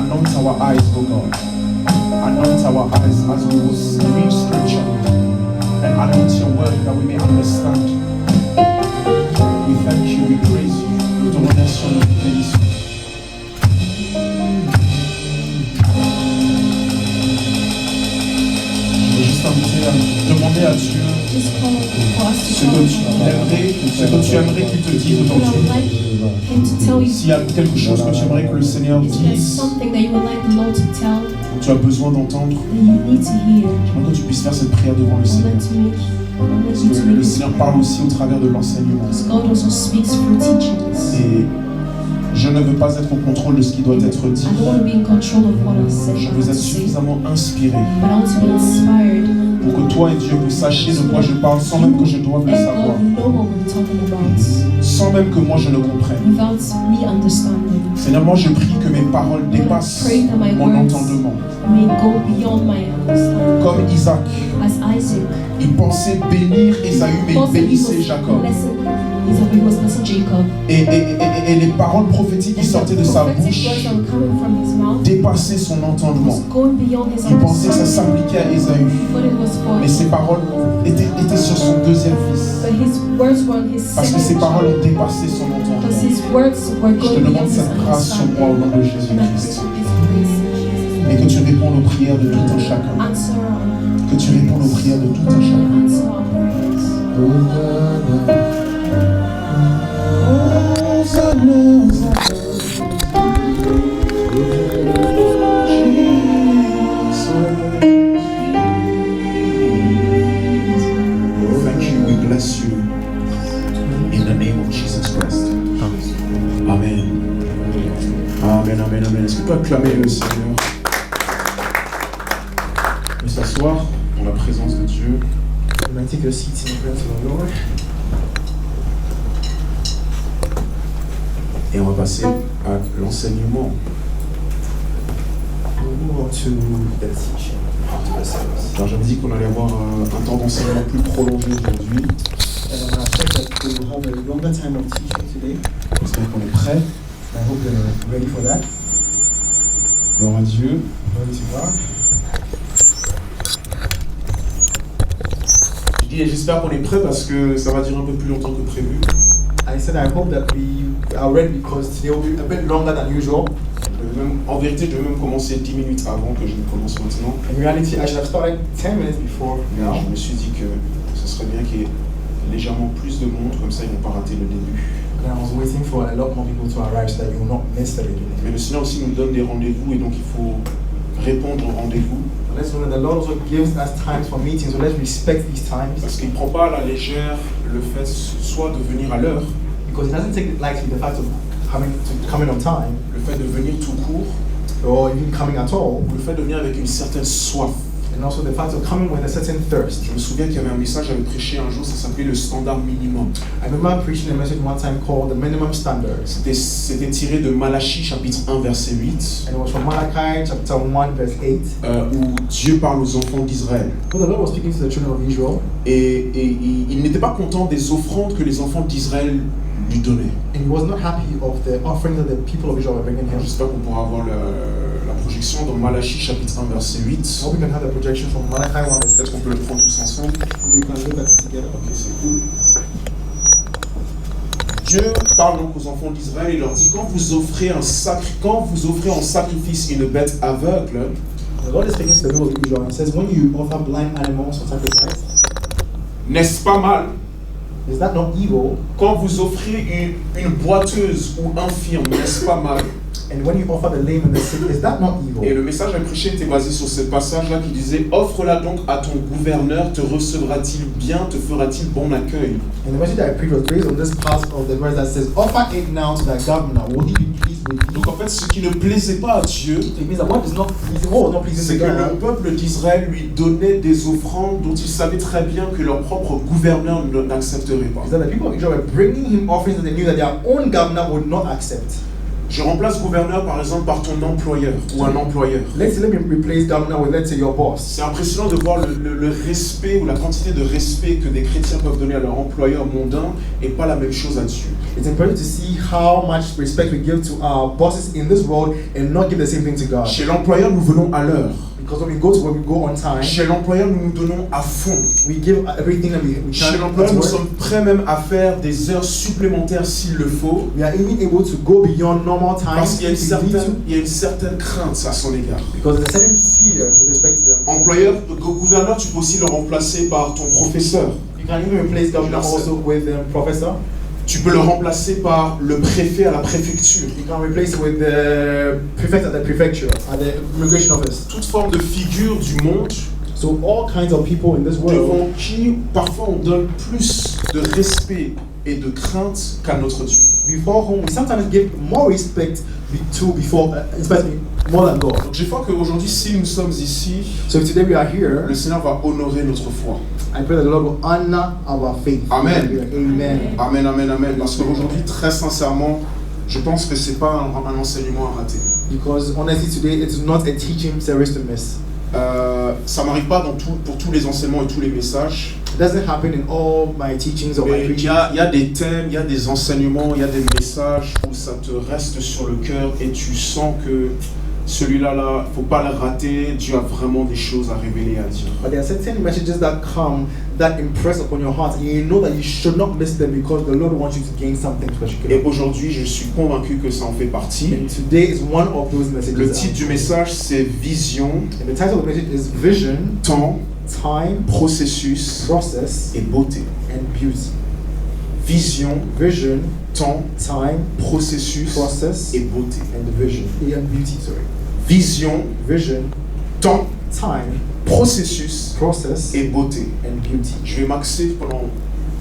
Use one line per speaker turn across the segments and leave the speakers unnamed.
Anoint our eyes, O God. Anoint our eyes as we will read scripture. And anoint your word that we may understand. We thank you, we praise you. Nous te remercions, nous te bénissons. Je veux juste inviter à demander à Dieu ce que tu aimerais qu'il te dise aujourd'hui. S'il y a quelque chose que tu aimerais que le Seigneur dise, tu as besoin d'entendre, j'aimerais que tu puisses faire cette prière devant le Seigneur. Parce que le Seigneur parle aussi au travers de l'enseignement. Et je ne veux pas être au contrôle de ce qui doit être dit. Je veux être suffisamment inspiré pour que toi et Dieu vous sachiez de quoi je parle sans même que je doive le savoir. Sans même que moi je le comprenne. Seigneur, moi je prie que mes paroles dépassent mon entendement. Comme Isaac, il pensait bénir Ésaü, mais il bénissait Jacob. Et les paroles prophétiques qui sortaient de sa bouche dépassaient son entendement. Il pensait que ça s'appliquait à Ésaü. Mais ses paroles étaient sur son deuxième fils. Parce que ses paroles ont dépassé son entendement. Je te demande cette grâce sur moi au nom de Jésus-Christ. Et que tu répondes aux prières de tout un chacun. Que tu répondes aux prières de tout un chacun. Thank you, we bless you in the name of Jesus Christ. Amen. Amen, amen, amen. Est-ce qu'on peut acclamer le Seigneur? On peut s'asseoir dans la présence de Dieu.
Take a seat in the presence of the Lord.
Et on va passer à l'enseignement.
We'll move on to the teaching after the service.
Alors j'avais dit qu'on allait avoir un temps d'enseignement plus prolongé aujourd'hui.
And I said that we will have a longer time of teaching today.
J'espère qu'on est prêt.
I hope you're ready for that.
Gloire à Dieu.
Glory to God.
Je dis j'espère qu'on est prêt parce que ça va durer un peu plus longtemps que prévu.
I said I hope that we are ready because today will be a bit longer than usual.
En vérité, je vais même commencer 10 minutes avant que je ne commence maintenant.
In reality, I should have started 10 minutes before
Mais
now.
je me suis dit que ce serait bien qu'il y ait légèrement plus de monde, comme ça ils ne vont pas rater le début.
And I was waiting for a lot more people to arrive so that you will not miss the beginning.
Mais le Seigneur aussi nous donne des rendez-vous et donc il faut répondre aux rendez-vous.
Let's know that the Lord also gives us times for meetings, so let's respect these times.
Parce qu'il ne prend pas à la légère le fait soit de venir à l'heure,
Because it doesn't take it lightly the fact of coming on time,
le fait de venir tout court,
or even coming at all,
le fait de venir avec une certaine soif.
and also the fact of coming with a certain thirst.
Je me souviens qu'il y avait un message, j'avais prêché un jour, ça s'appelait le standard minimum.
I remember preaching a message one time called the minimum standard.
C'était tiré de Malachie chapitre 1 verset 8,
And it was from Malachi chapter 1 verse 8.
où Dieu parle aux enfants d'Israël.
Where the Lord was speaking to the children of Israel.
Et il n'était pas content des offrandes que les enfants d'Israël lui donnaient.
And he was not happy of the offering that the people of Israel were bringing him.
J'espère qu'on pourra avoir la projection dans Malachie chapitre 1 verset 8.
I hope we can have the projection from Malachi 1 verse 8.
Peut-être qu'on peut le prendre tous ensemble.
We can look at it together.
Ok, c'est cool. Dieu parle donc aux enfants d'Israël et leur dit quand vous offrez en sacrifice une bête aveugle,
The Lord is speaking to the people of Israel and says, when you offer blind animals for sacrifice,
n'est-ce pas mal?
is that not evil?
Quand vous offrez une boiteuse ou infirme, n'est-ce pas mal?
And when you offer the lame and the sick, is that not evil?
Et le message à prêcher était basé sur ce passage-là qui disait « Offre-la donc à ton gouverneur, te recevra-t-il bien, te fera-t-il bon accueil ?»
And the message that I preached was based on this part of the verse that says, offer it now to the governor, will he be pleased with you?
Donc en fait, ce qui ne plaisait pas à Dieu,
So it means that what is not pleasing, what was not pleasing
c'est
to
que le
God,
peuple d'Israël lui donnait des offrandes dont il savait très bien que leur propre gouverneur n'accepterait pas.
is that the people of Israel were bringing him offerings that they knew that their own governor would not accept.
Je remplace gouverneur par exemple par ton employeur ou un employeur.
Let me replace governor with, let's say, your boss.
C'est impressionnant de voir le respect ou la quantité de respect que des chrétiens peuvent donner à leur employeur mondain et pas la même chose à Dieu.
It's important to see how much respect we give to our bosses in this world and not give the same thing to God.
Chez l'employeur, nous venons à l'heure.
Because when we go to work, we go on time.
Chez l'employeur, nous nous donnons à fond.
We give everything that we
Chez l'employeur, nous sommes prêts même à faire des heures supplémentaires s'il le faut.
We are even able to go beyond normal time.
Parce qu'il y a une certaine crainte à son égard.
Because there's a certain fear with respect to them.
Employeur, gouverneur, tu peux aussi le remplacer par ton professeur.
You can even replace governor also with professor.
Tu peux le remplacer par le préfet à la préfecture.
You can replace it with the prefect at the prefecture, at the immigration office.
Toute forme de figure du monde.
So all kinds of people in this world.
Devant qui parfois on donne plus de respect et de crainte qu'à notre Dieu.
Before whom we sometimes give more respect to especially more than God.
Donc je crois qu'aujourd'hui, si nous sommes ici,
so today we are here,
le Seigneur va honorer notre foi.
I pray that the Lord will honor our faith.
Amen.
Amen.
Amen, amen, amen. Parce qu'aujourd'hui, très sincèrement, je pense que c'est pas un enseignement à rater.
Because honestly, today it's not a teaching service to miss.
Ça m'arrive pas pour tous les enseignements et tous les messages.
It doesn't happen in all my teachings or my preachings.
Il y a des thèmes, il y a des enseignements, il y a des messages où ça te reste sur le cœur et tu sens que celui-là, faut pas le rater. Dieu a vraiment des choses à révéler, à dire.
But there are certain messages that come that impress upon your heart, and you know that you should not miss them because the Lord wants you to gain something special.
Et aujourd'hui, je suis convaincu que ça en fait partie.
And today is one of those messages.
Le titre du message, c'est Vision.
And the title of the message is Vision,
Temps,
Time,
Processus,
Process,
et Beauté.
and Beauty.
Vision, temps,
time,
processus,
process,
et beauté.
And vision. And beauty, sorry.
Vision, temps,
time,
processus,
process,
et beauté.
And beauty.
Je vais m'axer pendant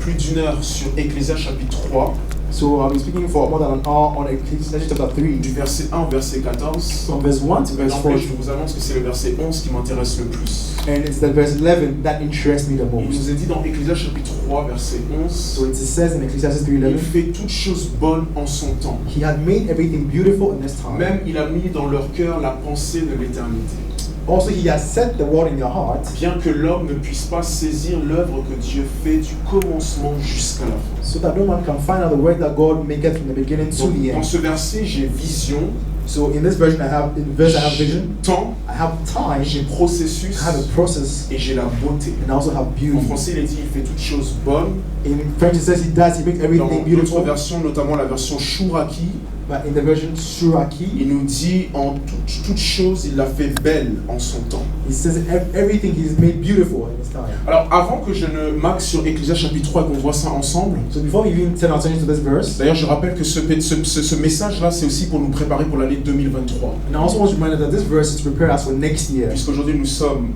plus d'une heure sur Ecclésias chapitre 3.
So I'll be speaking for more than an hour on Ecclesiastes chapter 3.
Du verset 1 au verset 14.
From verse 1 to verse 4.
Je vous annonce que c'est le verset 11 qui m'intéresse le plus.
And it's the verse 11 that interests me the most.
Il nous est dit dans Ecclésias chapitre 3 verset 11.
So it says in Ecclesiastes 3:11.
Il fait toutes choses bonnes en son temps.
He had made everything beautiful in his time.
Même il a mis dans leur cœur la pensée de l'éternité.
Also, he has set the word in your heart.
Bien que l'homme ne puisse pas saisir l'œuvre que Dieu fait du commencement jusqu'à la fin.
So that no man can find out the work that God maketh from the beginning to the end.
Dans ce verset, j'ai vision.
So in this version, I have vision.
Temps.
I have time.
J'ai processus.
I have a process.
Et j'ai la beauté.
And I also have beauty.
En français, il est dit, il fait toutes choses bonnes.
In French, it says he does. He makes everything beautiful.
Dans d'autres versions, notamment la version Shuraki.
But in the version Shuraki,
il nous dit en toute chose, il l'a fait belle en son temps.
He says everything he's made beautiful in his time.
Alors, avant que je ne m'axe sur Ecclésias chapitre 3 et qu'on voit ça ensemble.
So before we even turn our attention to this verse.
D'ailleurs, je rappelle que ce message-là, c'est aussi pour nous préparer pour l'année 2023.
And I also want to remind us that this verse is to prepare us for next year.
Puisqu'aujourd'hui nous sommes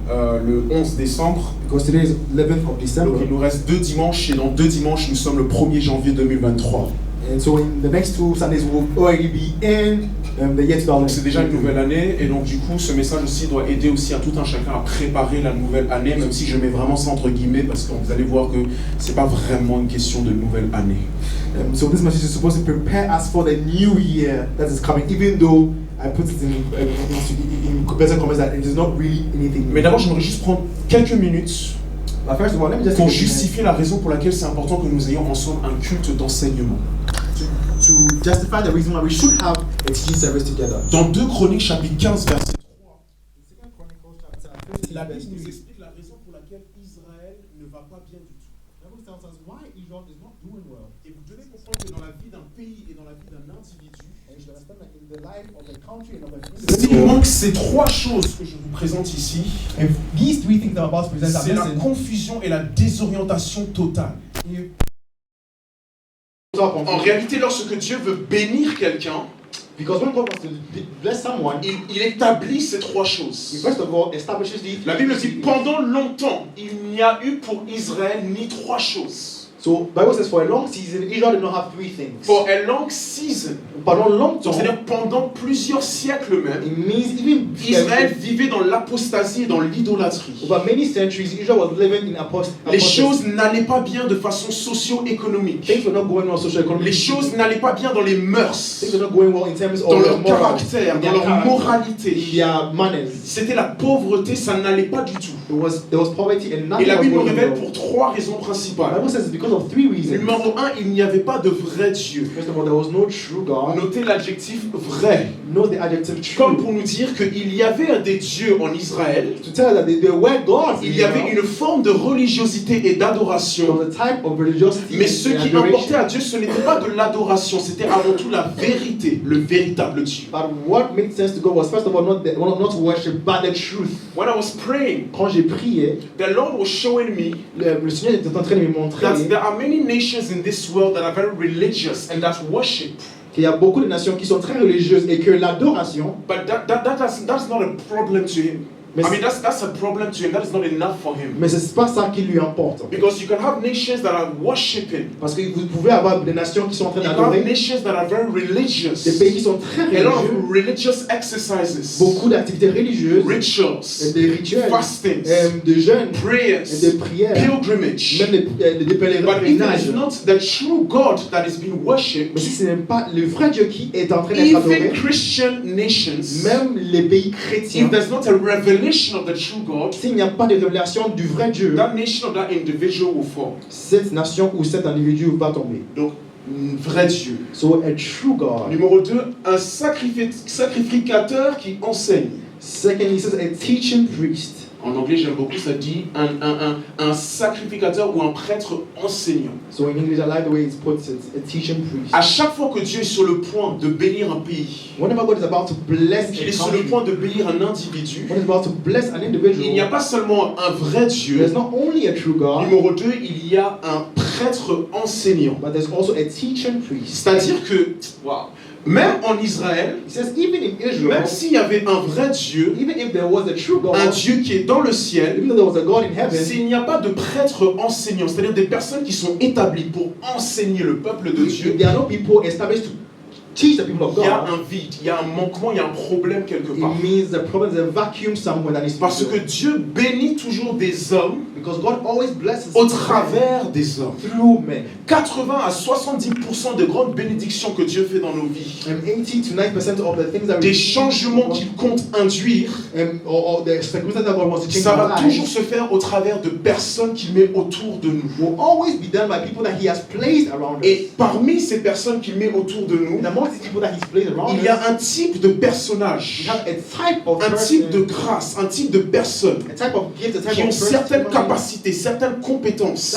le 11 décembre.
Because today is 11th of December.
Donc il nous reste 2 dimanches et dans 2 dimanches nous sommes le 1er janvier 2023.
And so in the next 2 Sundays we will already be in the year 2000.
C'est déjà une nouvelle année et donc du coup ce message aussi doit aider aussi à tout un chacun à préparer la nouvelle année, même si je mets vraiment ça entre guillemets parce que vous allez voir que c'est pas vraiment une question de nouvelle année.
So this message is supposed to prepare us for the new year that is coming, even though I put it in better comments that it is not really anything.
Mais d'abord j'aimerais juste prendre quelques minutes
first of all, let me just
pour justifier la raison pour laquelle c'est important que nous ayons ensemble un culte d'enseignement.
To justify the reason why we should have a teaching service together.
Dans 2 Chroniques chapitre 15 verset 3, la Bible nous explique la raison pour laquelle Israël ne va pas bien du tout. Et vous devez comprendre que dans la vie d'un pays et dans la vie d'un individu, il manque ces 3 choses que je vous présente ici. C'est la confusion et la désorientation totale. En réalité, lorsque Dieu veut bénir quelqu'un,
because when God wants to bless someone,
il établit ces 3 choses.
First of all, establishes
La Bible dit pendant longtemps, il n'y a eu pour Israël ni 3 choses.
So Bible says for a long season Israel did not have three things.
For a long season.
Pendant longtemps.
C'est-à-dire pendant plusieurs siècles même.
It means even
Israël vivait dans l'apostasie et dans l'idolâtrie.
Over many centuries Israel was living in apostasy.
Les choses n'allaient pas bien de façon socio-économique.
Things were not going well socio-economically.
Les choses n'allaient pas bien dans les mœurs.
Things were not going well in terms of
dans leur caractère, dans leur moralité.
Their manners.
C'était la pauvreté, ça n'allait pas du tout.
There was poverty and nothing.
Et la Bible nous révèle pour trois raisons principales.
The Bible says it's because of three reasons.
Numéro 1, il n'y avait pas de vrai Dieu.
First of all, there was no true God.
Notez l'adjectif vrai.
Note the adjective true.
Comme pour nous dire qu'il y avait des dieux en Israël.
To tell that there were gods.
Il y avait une forme de religiosité et d'adoration.
The type of religiosity.
Mais ce qui importait à Dieu, ce n'était pas de l'adoration, c'était avant tout la vérité, le véritable Dieu.
But what made sense to God was first of all not to worship, but the truth.
When I was praying,
quand j'ai prié,
the Lord was showing me
le Seigneur était en train de me montrer
that there are many nations in this world that are very religious and that worship.
Qu'il y a beaucoup de nations qui sont très religieuses et que l'adoration.
But that's not a problem to him. I mean, that's a problem to him. That is not enough for him.
Mais c'est pas ça qui lui importe.
Because you can have nations that are worshiping.
Parce que vous pouvez avoir des nations qui sont en train d'adorer.
You can have nations that are very religious.
Des pays qui sont très religieux.
A lot of religious exercises.
Beaucoup d'activités religieuses.
Rituals.
Des rituels.
Fastings.
De jeûnes.
Prayers.
Des prières.
Pilgrimage.
Même des pèlerinages.
But if it is not the true God that is being worshipped,
mais si ce n'est pas le vrai Dieu qui est en train d'être adoré.
Even Christian nations.
Même les pays chrétiens.
If there's not a revelation of the true God,
s'il n'y a pas de révélation du vrai Dieu,
that nation or that individual will fall.
Cette nation ou cet individu va tomber.
Donc, vrai Dieu.
So a true God.
Numéro 2, un sacrificateur qui enseigne.
Second, he says a teaching priest.
En anglais, j'aime beaucoup, ça dit un sacrificateur ou un prêtre enseignant.
So in English, I like the way it puts it, a teaching priest.
À chaque fois que Dieu est sur le point de bénir un pays,
whenever God is about to bless
qu'il est sur le point de bénir un individu,
when he's about to bless an individual,
il n'y a pas seulement un vrai Dieu.
There's not only a true God.
Numéro 2, il y a un prêtre enseignant.
But there's also a teaching priest.
C'est-à-dire que, wow, même en Israël,
it says, even in Israel,
même s'il y avait un vrai Dieu,
even if there was a true God,
un Dieu qui est dans le ciel,
even though there was a God in heaven,
s'il n'y a pas de prêtres enseignants, c'est-à-dire des personnes qui sont établies pour enseigner le peuple de Dieu,
there are no people established to teach the people of God.
Il y a un vide, il y a un manquement, il y a un problème quelque part.
It means the problem is a vacuum somewhere that is.
Parce que Dieu bénit toujours des hommes,
because God always blesses
au travers des hommes.
Through men.
80 à 70% de grandes bénédictions que Dieu fait dans nos vies.
And 80 to 90% of the things that
des changements qu'il compte induire,
or the circumstances that God wants to change,
ça va toujours se faire au travers de personnes qu'il met autour de nous.
Will always be done by people that He has placed around us.
Et parmi ces personnes qu'il met autour de nous, il y a un type de personnage, un type de grâce, un type de personne qui ont certaines capacités, certaines compétences.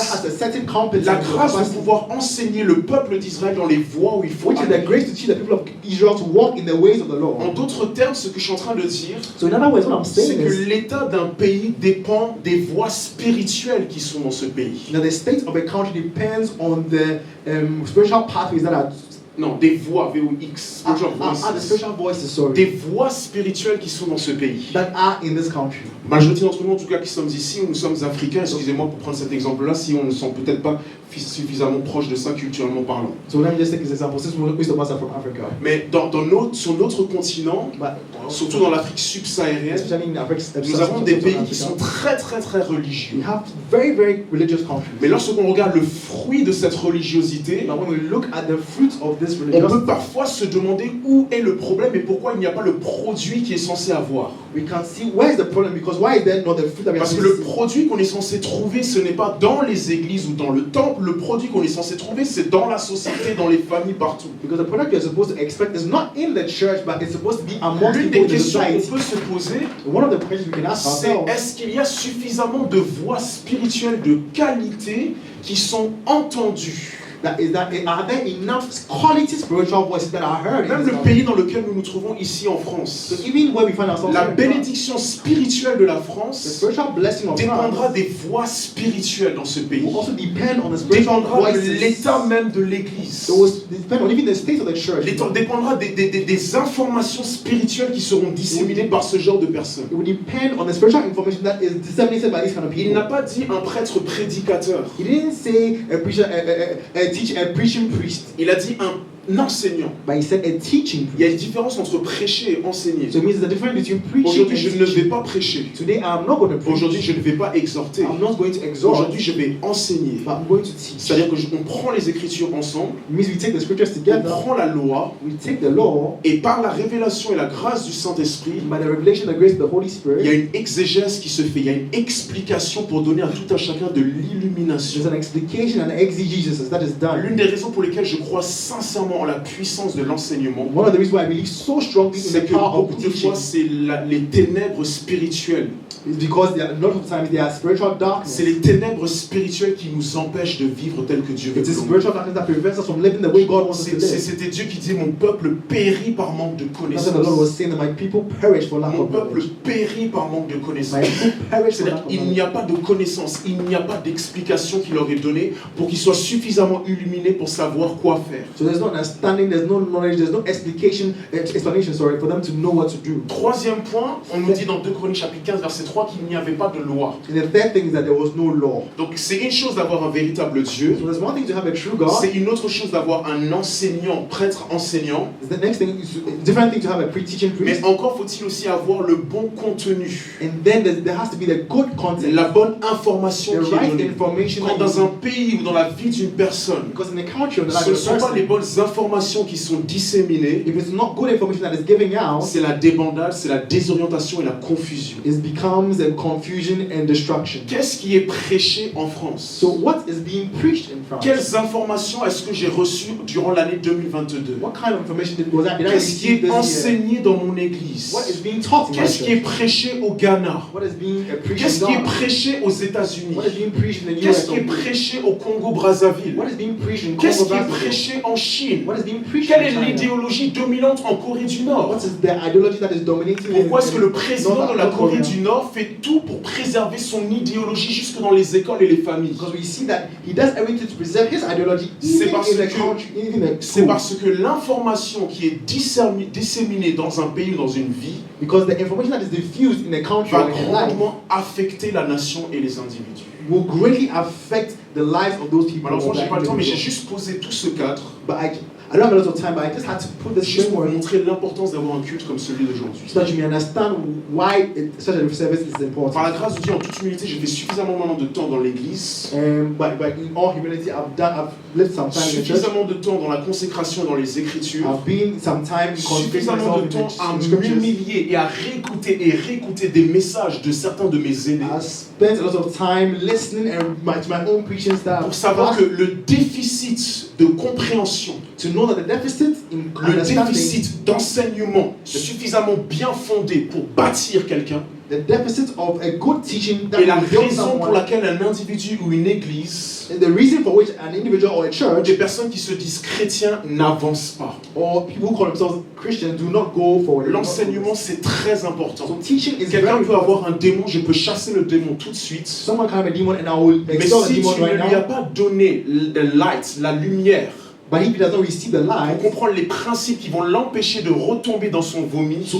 La grâce de pouvoir enseigner le peuple d'Israël dans les voies où il faut aller. En d'autres termes, ce que je suis en train de dire, c'est que l'état d'un pays dépend des voies spirituelles qui sont dans ce pays.
Now, the state of a country depends on the spiritual pathways that are.
Non, des voix, V-O-X, des voix spirituelles qui sont dans ce pays.
That are in this country.
Majorité d'entre nous, en tout cas, qui sommes ici, nous sommes africains. Excusez-moi pour prendre cet exemple-là, si on ne sent peut-être pas suffisamment proche de ça culturellement parlant.
So let me just take this example. Since most of us are from Africa.
Mais sur notre continent, surtout dans l'Afrique subsaharienne, nous avons des pays qui sont très très très religieux.
We have very very religious countries.
Mais lorsqu'on regarde le fruit de cette religiosité,
when we look at the fruits of this
on peut parfois se demander où est le problème et pourquoi il n'y a pas le produit qui est censé avoir.
We can see where is the problem because why is there not the fruit that we are.
Parce que le produit qu'on est censé trouver, ce n'est pas dans les églises ou dans le temple. Le produit qu'on est censé trouver, c'est dans la société, dans les familles, partout.
Because the product you're supposed to expect is not in the church, but it's supposed to be among
L'une
people
des
in the
questions
society.
qu'on peut se poser,
one of the questions we can ask
c'est
ourselves,
est-ce qu'il y a suffisamment de voix spirituelles de qualité qui sont entendues
are there enough quality spiritual voices that are heard?
Même le pays dans lequel nous nous trouvons ici en France,
So even where we find ourselves,
la bénédiction spirituelle de la
the
France
spiritual blessing of
dépendra
France
des voix spirituelles dans ce pays.
will also depend on the spiritual
Dépendra de
voices.
l'état même de l'Église.
It will depend on even the state of the church.
Dépendra des informations spirituelles qui seront disséminées par ce genre de personnes.
It will depend on the spiritual information that is disseminated by these kind of
Il
people.
n'a pas dit un prêtre prédicateur.
He didn't say a preacher, a preaching priest,
Il a dit un enseignant.
but he said a teaching
Il y a
priest.
une différence entre prêcher et enseigner.
So it means the difference between preaching
Aujourd'hui,
and
je ne vais
teaching.
pas prêcher.
Today I'm not going to preach.
Aujourd'hui, je ne vais pas exhorter.
I'm not going to exhort.
Aujourd'hui, je vais enseigner.
But I'm going to teach.
C'est-à-dire qu'on prend les Écritures ensemble,
It means we take the scriptures
on
together,
prend la loi,
we take the law,
et par la révélation et la grâce du Saint-Esprit,
and by the revelation, the grace of the Holy
il y a
Spirit,
une exégèse qui se fait, il y a une explication pour donner à tout un chacun de l'illumination.
there's an explication and an exegesis that is done.
L'une des raisons pour lesquelles je crois sincèrement en la puissance de l'enseignement,
One of the reasons why I believe so strongly in
c'est
the
que
power of
beaucoup de
teaching
fois, c'est les ténèbres spirituelles.
is because there, a lot of times there are spiritual darkness.
C'est les ténèbres spirituelles qui nous empêchent de vivre tel que Dieu veut
It is
que l'on vive.
spiritual darkness that prevents us from living the way God wants us to live.
C'était Dieu qui disait, mon peuple périt par manque de
That's what the Lord was
connaissances.
saying, that my people perish for lack
Mon
of
peuple
knowledge.
périt par manque de
My
connaissances.
people perish for
C'est-à-dire
lack of
qu'il
knowledge.
n'y a pas de connaissance, il n'y a pas d'explication qui leur est donnée pour qu'ils soient suffisamment illuminés pour savoir quoi faire.
So there's no understanding, there's no knowledge, there's no explanation, for them to know what to do.
Troisième point, on nous dit dans 2 Chroniques chapitre 15 verset 3 qu'il n'y avait pas de loi.
And the third thing is that there was no law.
Donc c'est une chose d'avoir un véritable Dieu,
So there's one thing to have a true God.
c'est une autre chose d'avoir un enseignant, prêtre enseignant,
The next thing is a different thing to have a teaching priest.
mais encore faut-il aussi avoir le bon contenu,
And then there has to be the good content,
la bonne information
the
qui est
right
donnée.
information.
Quand dans un pays ou dans la vie d'une personne,
Because in the country, or the life
ce ne
of a
sont pas les
person,
bonnes informations qui sont disséminées,
if it's not good information that is giving out,
c'est la débandade, c'est la désorientation et la confusion.
it becomes a confusion and destruction.
Qu'est-ce qui est prêché en France?
So what is being preached in France?
Quelles informations est-ce que j'ai reçues durant l'année 2022?
What kind of information did I
Qu'est-ce qui
receive
est
this year?
enseigné dans mon église?
What is being taught in my
Qu'est-ce qui est
church?
prêché au Ghana?
What is being preached
Qu'est-ce
in
qui est
Ghana?
prêché aux États-Unis?
What is being preached in the
Qu'est-ce
US?
qui est prêché au Congo-Brazzaville?
What is being preached in
Qu'est-ce
Congo
qui est
Brazzaville?
prêché en Chine?
What is being preached
Quelle
in
est
China?
l'idéologie dominante en Corée du Nord?
What is the ideology that is dominating?
Pourquoi est-ce que le président
North
de la Corée
Korea?
du Nord fait tout pour préserver son idéologie jusque dans les écoles et les familles?
Because we see that he does everything to preserve his ideology,
C'est
even
parce
in the
que-
country, even in the
C'est
school.
parce que l'information qui est disséminée dans un pays ou dans une vie
Because the information that is diffused in a country
va
or in a life
grandement affecter la nation et les individus.
will greatly affect the lives of those people.
Malheureusement,
or
j'ai
that
pas le temps, mais j'ai
individual.
juste posé tout ce cadre
But I don't have a lot of time, but I just had to put this
juste pour vous
framework
montrer l'importance d'avoir un culte comme celui d'aujourd'hui.
so that you may understand why such a service is important.
Par la grâce de Dieu, en toute humilité, j'ai fait suffisamment de temps dans l'église,
But in all humility, I've lived some time in the church.
suffisamment de temps dans la consécration dans les Écritures,
I've been some time consecrating
suffisamment
myself
de temps à
in the scriptures.
m'humilier et à réécouter des messages de certains de mes aînés
I spent a lot of time listening to my own preaching style
pour savoir que le déficit de compréhension,
to know that the deficit in
le
understanding,
déficit d'enseignement suffisamment bien fondé pour bâtir quelqu'un
the deficit of a good teaching that
est la
will build
raison pour
someone,
laquelle un individu ou une église,
and the reason for which an individual or a church
des personnes qui se disent chrétiens n'avancent pas.
or people who call themselves Christians do not go forward.
L'enseignement, c'est très important.
So teaching is
Quelqu'un
very
peut
important.
avoir un démon, je peux chasser le démon tout de suite.
Someone can have a demon and I will
Mais
expel the
si tu
demon right
ne lui as
now.
pas donné the light, la lumière,
But if he does not receive the
pour
light,
comprendre les principes qui vont l'empêcher de retomber dans son vomi,
to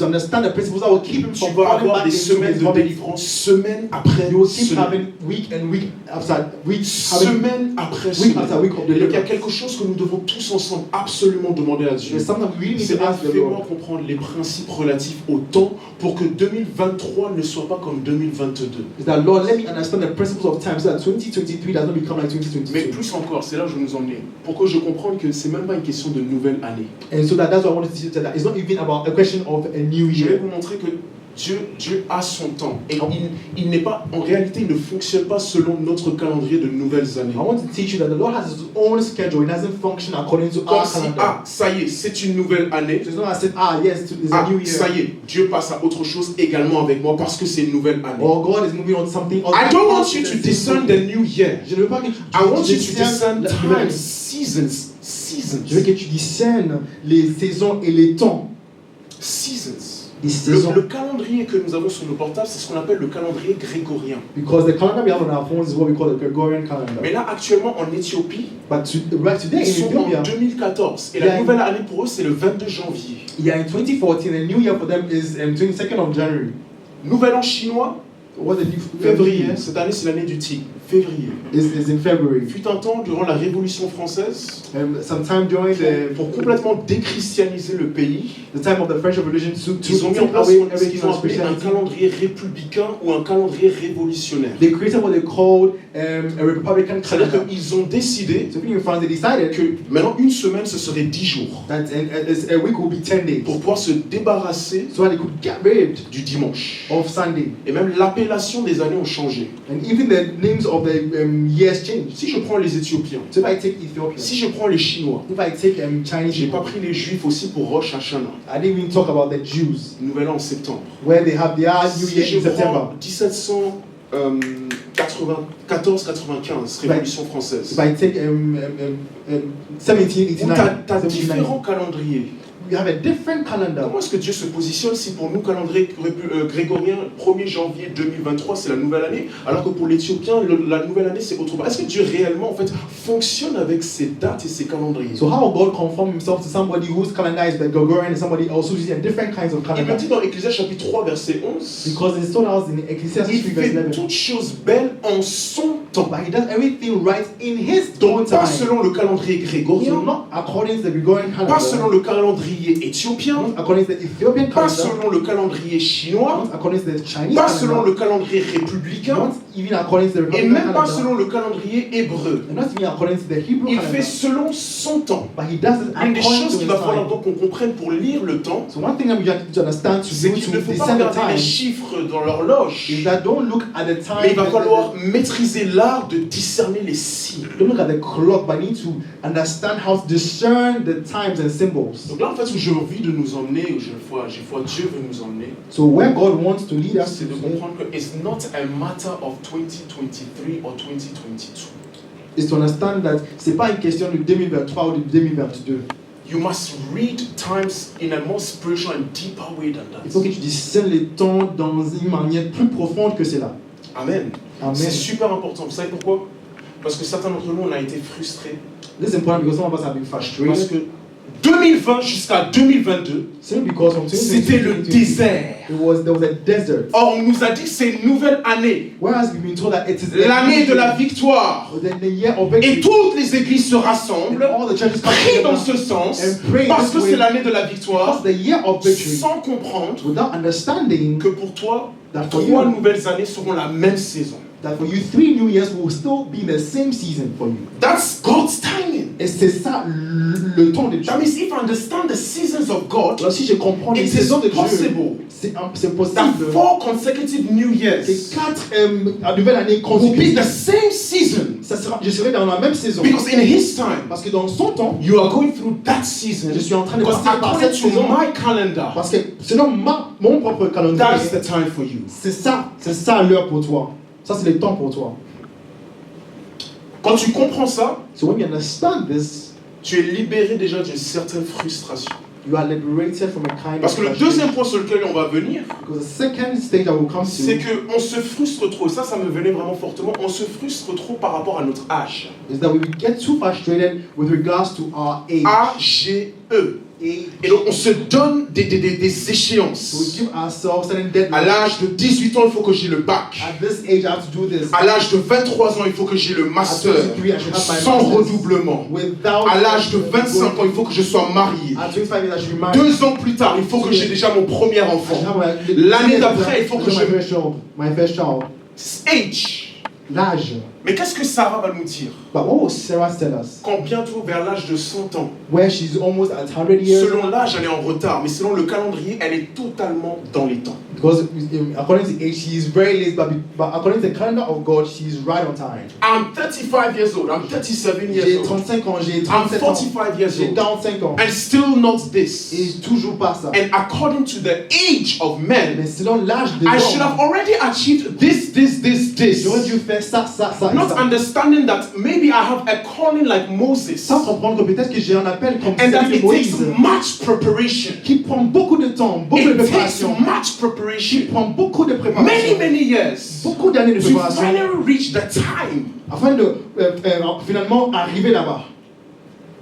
understand the principles that will keep him
tu
from
vas
falling
avoir
back
des
into
semaines
his
de
vomit,
délivrance, semaine après
you will keep
semaine.
having week and week after week, having
Semaine après
week after
semaine.
week of
Il y a
deliverance.
quelque chose que nous devons tous ensemble absolument demander à Dieu.
There's something we really need
C'est
to ask the
fais-moi
Lord.
comprendre les principes relatifs au temps pour que 2023 ne soit pas comme 2022.
Is that Lord, let me understand the principles of time so that 2023 does not become like
Mais
2022.
plus encore, c'est là où je nous emmener. Pour que je comprenne que c'est même pas une question de nouvelle année.
And so that's what I wanted to say, that it's not even about a question of a new
Je vais
year.
vous montrer que Dieu a son temps. Et il n'est pas, en réalité, il ne fonctionne pas selon notre calendrier de nouvelles années.
I want to teach you that the Lord has His own schedule. It doesn't function according to our calendar.
Ça y est, c'est une nouvelle année.
It's not as if, yes, it's a new year.
Ça y est, Dieu passe à autre chose également avec moi parce que c'est une nouvelle année.
Or God is moving on to something else.
I don't want you to discern the new year.
Je ne veux pas que
I want you to discern times, seasons.
Je veux que tu discernes les saisons et les temps.
Seasons.
Le
calendrier que nous avons sur nos portables, c'est ce qu'on appelle le calendrier grégorien.
Because the calendar we have on our phones is what we call the Gregorian calendar.
Mais là, actuellement, en Éthiopie,
right today,
ils sont en 2014. Et la nouvelle année pour eux, c'est le 22 janvier.
Yeah, in 2014, the new year for them is 22nd of January.
Nouvel an chinois, février. Cette année, c'est l'année du tigre. Février.
Is in February.
Fut un temps durant la Révolution française,
sometime during
pour complètement déchristianiser le pays,
the time of the French Revolution,
ils ont mis en place ce qu'ils ont appelé un calendrier républicain ou un calendrier révolutionnaire.
They created what they called a Republican calendar.
C'est-à-dire qu'ils ont décidé que maintenant une semaine ce serait 10 jours.
That a week will be 10 days.
Pour pouvoir se débarrasser du dimanche.
Of Sunday.
Et même l'appellation des années ont changé.
And even the names of the years changed.
Si je prends les Éthiopiens,
so if I take Ethiopia,
si je prends les Chinois,
if I take Chinese,
j'ai pas pris les Juifs aussi pour Rosh Hashanah.
I didn't even talk about the Jews.
Nouvel an en septembre.
Where they have their New Year in September.
1794-95, Révolution française.
If I take 1789,
t'as différents calendriers.
We have a different calendar.
Comment est-ce que Dieu se positionne si pour nous, calendrier grégorien, 1er janvier 2023, c'est la nouvelle année, alors que pour l'Éthiopien, la nouvelle année, c'est autrement. Est-ce que Dieu réellement, en fait, fonctionne avec ses dates et ses calendriers?
So how God conform himself to somebody whose calendar is the Gregorian and somebody else who's using different kinds of calendar?
Il me dit dans Ecclésias chapitre 3, verset 11,
because it's told us in Ecclesiastes 3, verse 11,
il fait toutes choses belles en son temps.
But he does everything right in his own
Donc,
time.
pas selon le calendrier grégorien,
So not according to the Gregorian calendar,
pas selon le calendrier éthiopien,
according to the Ethiopian
pas
calendar,
selon le calendrier chinois,
according to the Chinese
pas
calendar,
selon le calendrier républicain,
not even according to the
et
Republican
même pas
calendar,
selon le calendrier hébreu.
and not even according to the Hebrew
Il
calendar.
fait selon son temps.
But he does it
Une des
according
choses
to
qu'il
his
va falloir
time.
donc qu'on comprenne pour lire le temps,
So one thing that we have to understand
c'est qu'il ne faut pas
discern the
regarder les
time
chiffres dans l'horloge,
is that don't look at the time.
mais il va falloir maîtriser l'art de discerner les signes.
Don't look at the clock, but need to understand how to discern the times and symbols.
Donc là, en fait, où j'ai envie de nous emmener, où j'ai foi Dieu veut nous emmener,
So where God wants to lead us,
c'est de comprendre que it's not a matter of 2023 or 2022.
is to understand that c'est pas une question de 2023 ou de 2022.
You must read times in a more spiritual and deeper way than that.
Il faut que tu discernes les temps dans une manière plus profonde que cela.
Amen.
Amen.
C'est super important. Vous savez pourquoi? Parce que certains d'entre nous, on a été frustrés.
This is important because some of us have been frustrated.
Parce que 2020 jusqu'à 2022, c'était le désert.
There was a desert.
Or, on nous a dit que c'est une nouvelle année.
Whereas we've been told that it is
l'année de la victoire.
The year of victory.
Et toutes les églises se rassemblent, prient dans ce sens, parce que c'est l'année de la victoire,
the year of victory,
sans comprendre
without understanding
que pour toi,
that
3 nouvelles années seront la même saison.
That for you 3 new years will still be the same season for you.
That's God's timing.
Et c'est ça le temps de Dieu.
That means if I understand the seasons of God,
alors si je comprends les saisons de Dieu, c'est possible.
That 4 consecutive New Years,
les 4 nouvelles années consécutives,
will be the same season.
Je serai dans la même saison.
Because in His time,
parce que dans son temps,
you are going through that season.
Je suis en train de passer par cette saison.
My calendar,
parce que selon mon propre calendrier,
that's the time for you.
C'est ça l'heure pour toi. Ça c'est le temps pour toi.
Quand tu comprends ça,
so when you understand this,
tu es libéré déjà d'une certaine frustration.
You are liberated from a kind
Parce que le deuxième point sur lequel on va venir, c'est qu'on se frustre trop. Ça me venait vraiment fortement. On se frustre trop par rapport à notre âge.
Is that we get too frustrated with regards to our age.
A-G-E. Et donc on se donne des échéances.
We give ourselves certain deadlines.
À l'âge de 18 ans, il faut que j'ai le bac.
At this age, I have to do this.
À l'âge de 23 ans, il faut que j'ai le master. Sans redoublement. À l'âge de 25 ans, il faut que je sois marié. 2 ans plus tard, il faut que j'ai déjà mon premier enfant. L'année d'après, il faut que
my first child.
Age.
L'âge.
Mais qu'est-ce que Sarah va nous dire?
But what will Sarah tell us?
Quand bientôt vers l'âge de 100 ans,
Where she's almost at 100 years.
selon l'âge, elle est en retard, mais selon le calendrier, elle est totalement dans les temps.
Because according to age, she is very late, but according to the calendar of God, she is right on time.
I'm 35 years old. I'm 37 years
J'ai
old.
35 ans, j'ai
I'm
37 ans.
45 years
J'ai
old.
45 ans.
And still not this.
Et toujours pas ça.
And according to the age of men,
Mais selon l'âge des
I should
hommes,
have already achieved this.
j'aurais dû faire ça.
Not understanding that maybe I have a calling like Moses.
Sans comprendre que peut-être que j'ai un appel comme
And that
celui de
it takes
Moïse,
much preparation.
qui prend beaucoup de temps, beaucoup de
It takes
préparation,
much
qui
preparation.
prend beaucoup de préparation,
Many years.
beaucoup d'années de
To
préparation,
finally reach the time.
afin de finalement arriver là-bas.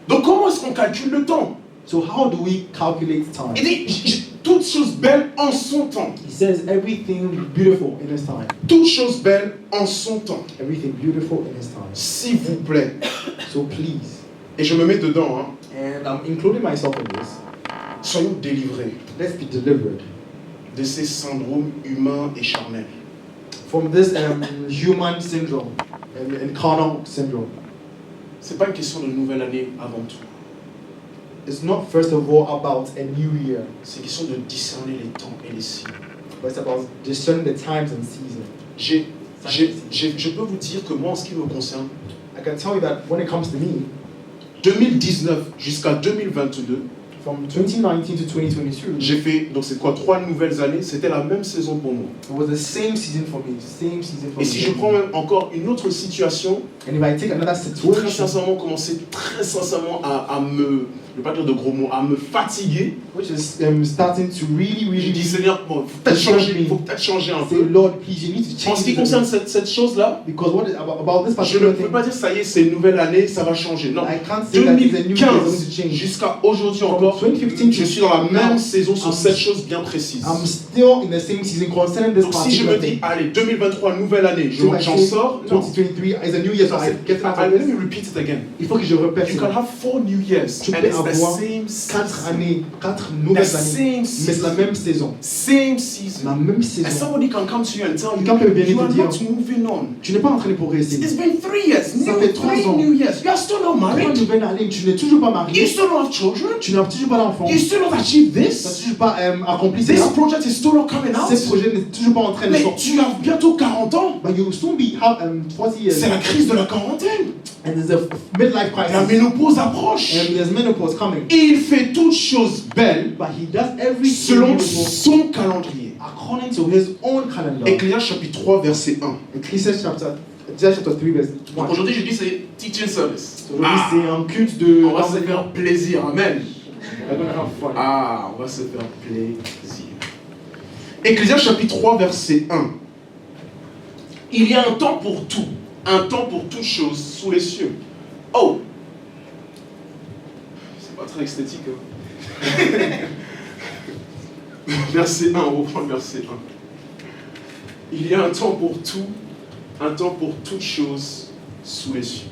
Donc comment est-ce qu'on calcule le temps?
So how do we calculate time?
Il dit toutes choses belles en son temps.
He says everything beautiful in his time.
Toutes choses belles en son temps.
Everything beautiful in his time.
S'il vous plaît.
So please,
Et je me mets dedans, hein.
and I'm including myself in this,
Soyons délivrés
let's be delivered
de ces syndromes humains et charnels.
from this human syndrome and carnal syndrome.
C'est pas une question de nouvelle année avant tout.
It's not first of all about a new year,
C'est une question de discerner les temps et les signes.
but it's about discerning the times and seasons.
Je peux vous dire que moi, en ce qui me concerne,
I can tell you that when it comes to me,
2019 jusqu'à 2022,
from 2019 to 2022,
j'ai fait, donc c'est quoi, 3 nouvelles années, c'était la même saison pour moi.
it was the same season for me, the same season for
Et
me.
si je prends même encore une autre situation,
And if I take another
très
situation,
sincèrement, commencer très sincèrement à me, je ne vais pas dire de gros mots, à me fatiguer,
which is starting to really,
je dis
really
Seigneur, bon, faut peut-être changer un
say,
peu.
Lord, please, you need to
En ce
change
qui
it.
concerne cette chose-là,
Because what is, about this
je ne
particular
peux
thing,
pas dire ça y est, c'est une nouvelle année, ça va changer. Non.
I can't say that it's a new year, it's going to
2015
change.
jusqu'à aujourd'hui
From
encore,
2015
je suis dans la même saison sur
I'm-
cette chose bien précise.
I'm still in the same season concerning this
Donc si je me
particular
dis,
thing.
allez, 2023, nouvelle année,
So I
j'en
say,
sors, non.
2023 is a new year, so I get out of
Let
this.
me repeat it again.
Il faut que je répète.
You can have 4 new years
Tu
and
peux
it's the
avoir
same
4
season.
années, 4
The
nouvelles années,
same
mais c'est la
season.
même saison.
Same
La
season.
même
And
saison.
somebody can come to you and tell
Quelqu'un peut venir
you, you
te
are
dire,
not moving on.
Tu n'es pas en train de progresser.
It's been 3 years,
Ça fait 3
3
ans.
new years. You are still not
3
married.
nouvelles années, tu n'es toujours pas
You
marié.
still don't have children.
Tu n'as toujours pas d'enfant.
You still not achieved
Tu n'as
this.
toujours pas accompli
This
cela.
project is still not coming out.
Ce projet n'est toujours pas en train de
Mais
sortir.
tu as bientôt 40 ans.
But you will soon be have 40 years.
C'est la crise de la quarantaine.
And there's a midlife
La
crisis.
ménopause approche.
And there's menopause coming.
Il fait toutes choses belles
But he does everything
selon
beautiful
son calendrier.
according to his own calendar.
Ecclésiaste chapitre 3 verset 1.
Ecclesiastes chapter 3 verse 1.
Donc aujourd'hui je dis c'est teaching service.
Aujourd'hui c'est un culte de...
On va se faire plaisir, amen.
We're gonna have fun.
On va se faire plaisir. Ecclésiaste chapitre 3 verset 1. Il y a un temps pour tout, un temps pour toute chose sous les cieux. Oh, c'est pas très esthétique. Hein? Verset 1, on reprend le verset 1. Il y a un temps pour tout, un temps pour toute chose sous les cieux.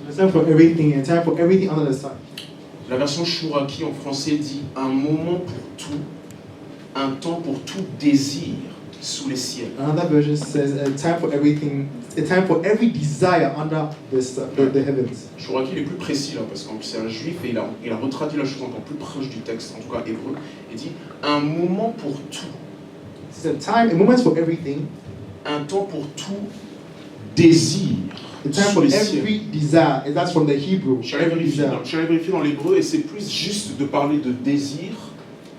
There's a time for everything and time for everything under the sun.
La version Chouraki en français dit un moment pour tout, un temps pour tout désir sous les ciels.
Another version says a time for everything, a time for every desire under the heavens.
Chouraki il est plus précis là parce que c'est un juif et il a retraduit la chose encore plus proche du texte, en tout cas hébreu. Il dit un moment pour tout,
It's a time, a moment for everything,
un temps pour tout désir
a time
sous
for
les cieux.
every desire, and that's from the Hebrew.
Je suis allé vérifier dans l'hébreu et c'est plus juste de parler de désir